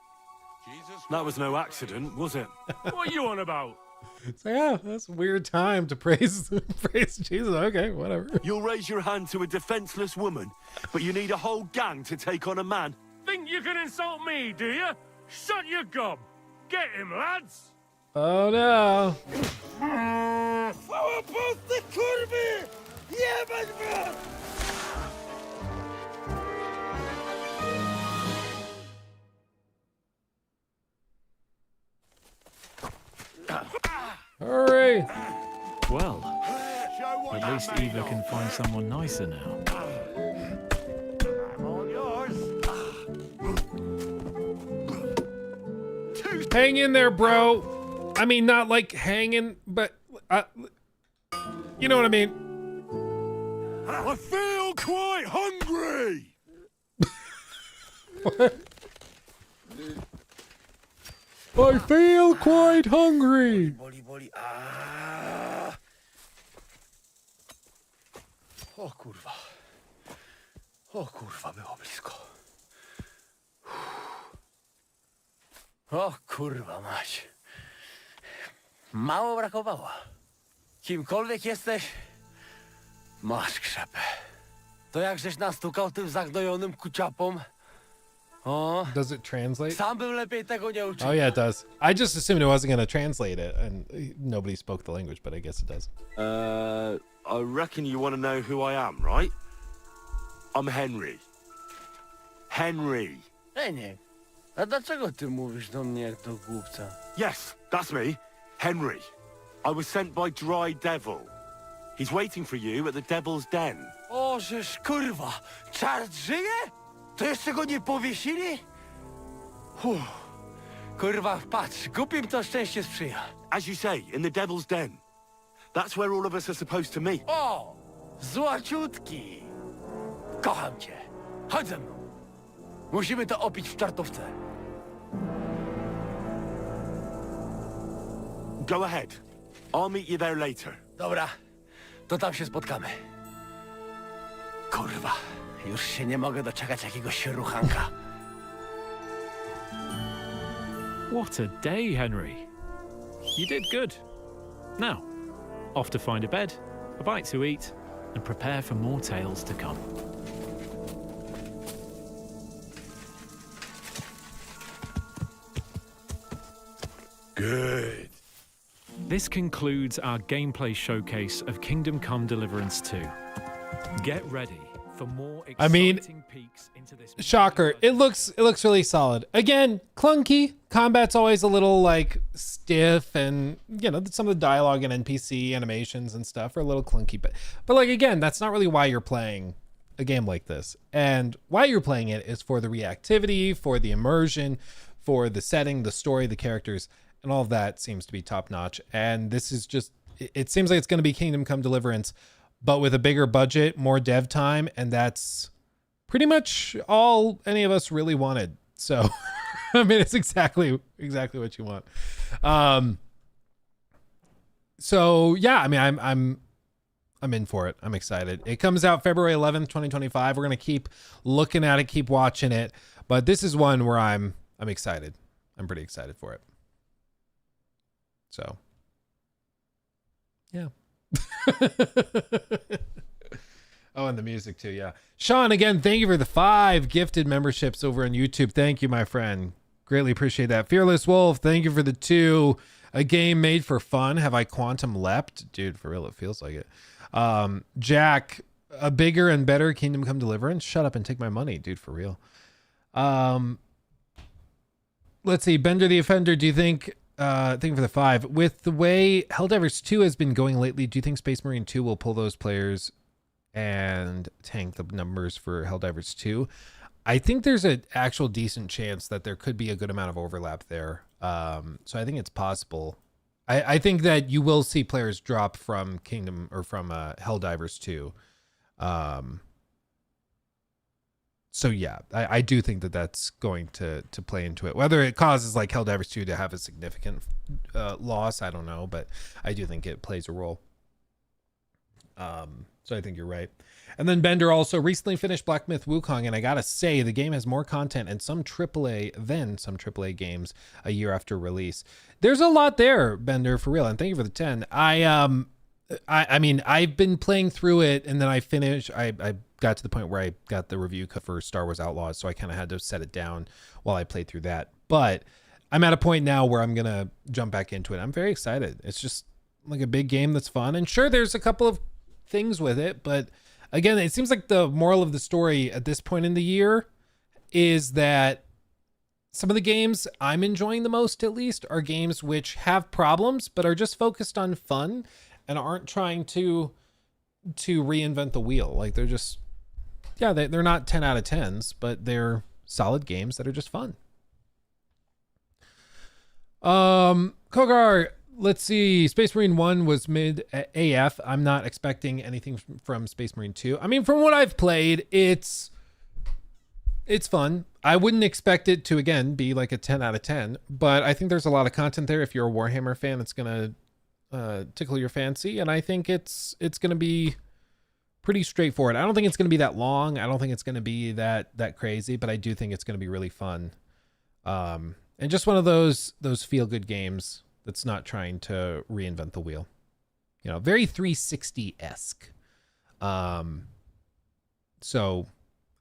That was no accident, was it? What are you on about? So yeah, that's a weird time to praise praise Jesus. Okay, whatever. You'll raise your hand to a defenseless woman, but you need a whole gang to take on a man. Think you can insult me, do you? Shut your gob. Get him, lads. Oh no. Chwała Polsce, kurwy! Jebać was! Hurry! Well, at least Eva can find someone nicer now. I'm all yours. Hang in there, bro. I mean, not like hanging, but you know what I mean. I feel quite hungry. What? I feel quite hungry. Boli, boli. Aaaa. O kurwa. O kurwa, było blisko. O kurwa mać. Mało brakowało. Kimkolwiek jesteś, masz krzepę. To jak żeś nastukał tym zagnojonym kuciapom? O. Does it translate? Sam bym lepiej tego nie uczył. Oh yeah, it does. I just assumed it wasn't gonna translate it, and nobody spoke the language, but I guess it does. I reckon you want to know who I am, right? I'm Henry. Henry. Eniek, a dlaczego ty mówisz do mnie jak do głupca? Yes, that's me. Henry. I was sent by Dry Devil. He's waiting for you at the Devil's Den. O, żeż kurwa, czart żyje? To jeszcze go nie powiesili? Kurwa, patrz, głupim to szczęście sprzyja. As you say, in the Devil's Den. That's where all of us are supposed to meet. O, złaciutki. Kocham cię. Chodź ze mną. Musimy to opić w czartówce. Go ahead. I'll meet you there later. Dobra, to tam się spotkamy. Kurwa, już się nie mogę doczekać jakiegoś ruchanka. What a day, Henry. You did good. Now, off to find a bed, a bite to eat, and prepare for more tales to come. Good. This concludes our gameplay showcase of Kingdom Come Deliverance 2. Get ready for more exciting peeks into this. Shocker. It looks really solid. Again, clunky. Combat's always a little like stiff, and you know, some of the dialogue and NPC animations and stuff are a little clunky, but like again, that's not really why you're playing a game like this. And why you're playing it is for the reactivity, for the immersion, for the setting, the story, the characters, and all of that seems to be top notch. And this is just, it seems like it's going to be Kingdom Come Deliverance, but with a bigger budget, more dev time, and that's pretty much all any of us really wanted. So, I mean, it's exactly what you want. So yeah, I mean, I'm in for it. I'm excited. It comes out February 11th, 2025. We're gonna keep looking at it, keep watching it, but this is one where I'm excited. I'm pretty excited for it. So, yeah. Oh, and the music too, yeah. Sean, again, thank you for the 5 gifted memberships over on YouTube. Thank you, my friend. Greatly appreciate that. Fearless Wolf, thank you for the 2. A game made for fun. Have I quantum leapt? Dude, for real, it feels like it. Jack, a bigger and better Kingdom Come Deliverance. Shut up and take my money, dude, for real. Let's see. Bender the Offender, do you think... thank you for the 5. With the way Helldivers 2 has been going lately, do you think Space Marine 2 will pull those players and tank the numbers for Helldivers 2? I think there's an actual decent chance that there could be a good amount of overlap there. So I think it's possible. I think that you will see players drop from Kingdom or from Helldivers 2. So yeah, I do think that that's going to play into it. Whether it causes like Helldivers 2 to have a significant loss, I don't know, but I do think it plays a role. So I think you're right. And then Bender also recently finished Black Myth Wukong, and I gotta say the game has more content and some AAA games a year after release. There's a lot there, Bender, for real, and thank you for the 10. I mean, I've been playing through it, and then I finished. I got to the point where I got the review for Star Wars Outlaws, so I kind of had to set it down while I played through that. But I'm at a point now where I'm gonna jump back into it. I'm very excited. It's just like a big game that's fun, and sure, there's a couple of things with it, but again, it seems like the moral of the story at this point in the year is that some of the games I'm enjoying the most, at least, are games which have problems but are just focused on fun and aren't trying to reinvent the wheel. Like they're just, yeah, they're not 10 out of 10s, but they're solid games that are just fun. Kogar, let's see. Space Marine 1 was mid AF. I'm not expecting anything from Space Marine 2. I mean, from what I've played, it's fun. I wouldn't expect it to, again, be like a 10 out of 10, but I think there's a lot of content there. If you're a Warhammer fan, it's going to tickle your fancy, and I think it's going to be pretty straightforward. I don't think it's going to be that long. I don't think it's going to be that crazy, but I do think it's going to be really fun. And just one of those feel-good games that's not trying to reinvent the wheel. You know, very 360-esque. So,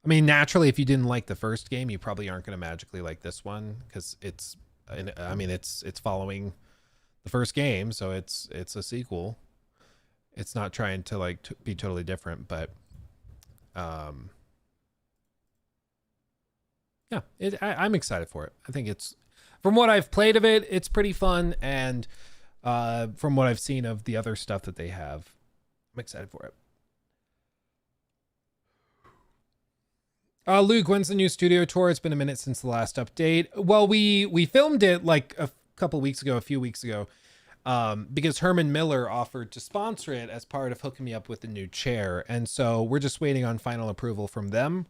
I mean, naturally, if you didn't like the first game, you probably aren't going to magically like this one, because it's following the first game, so it's a sequel. It's not trying to like be totally different, but yeah, I'm excited for it. I think it's, from what I've played of it, it's pretty fun, and from what I've seen of the other stuff that they have, I'm excited for it. Luke, when's the new studio tour? It's been a minute since the last update. Well, we filmed it like a few weeks ago, because Herman Miller offered to sponsor it as part of hooking me up with a new chair. And so we're just waiting on final approval from them.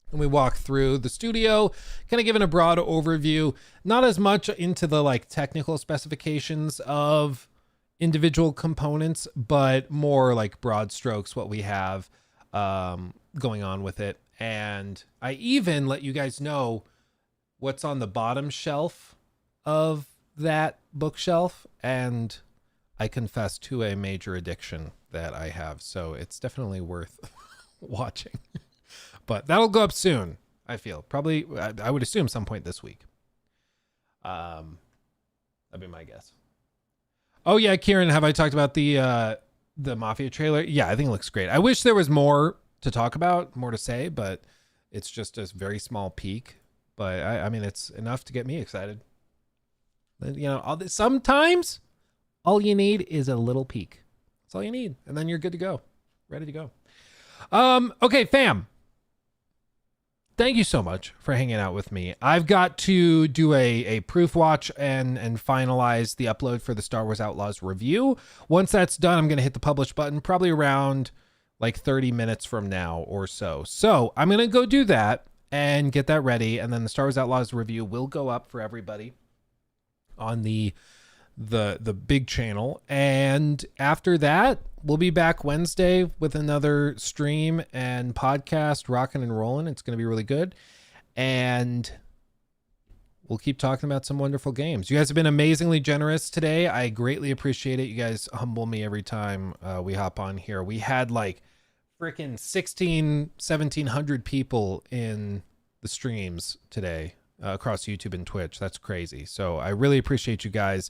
And we walk through the studio, kind of giving a broad overview, not as much into the like technical specifications of individual components, but more like broad strokes, what we have going on with it. And I even let you guys know what's on the bottom shelf of that bookshelf. And I confess to a major addiction that I have. So it's definitely worth watching. But that'll go up soon, I feel. Probably, I would assume some point this week. That'd be my guess. Oh, yeah, Kieran, have I talked about the Mafia trailer? Yeah, I think it looks great. I wish there was more to talk about, more to say, but it's just a very small peek. But I mean, it's enough to get me excited. You know, sometimes all you need is a little peek. That's all you need, and then you're good to go, ready to go. Okay, fam. Thank you so much for hanging out with me. I've got to do a proof watch and finalize the upload for the Star Wars Outlaws review. Once that's done, I'm going to hit the publish button probably around like 30 minutes from now or so. So I'm going to go do that and get that ready. And then the Star Wars Outlaws review will go up for everybody on the big channel. And after that, we'll be back Wednesday with another stream and podcast, rocking and rolling. It's going to be really good. And we'll keep talking about some wonderful games. You guys have been amazingly generous today. I greatly appreciate it. You guys humble me every time we hop on here. We had like freaking 1,700 people in the streams today across YouTube and Twitch. That's crazy. So I really appreciate you guys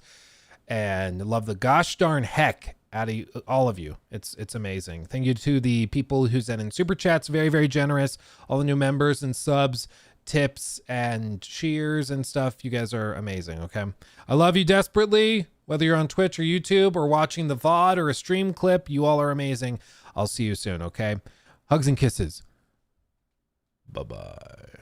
and love the gosh darn heck out of all of you. It's amazing. Thank you to the people who sent in super chats. Very, very generous. All the new members and subs, tips and cheers and stuff. You guys are amazing. Okay. I love you desperately, whether you're on Twitch or YouTube or watching the VOD or a stream clip. You all are amazing. I'll see you soon. Okay. Hugs and kisses. Bye-bye.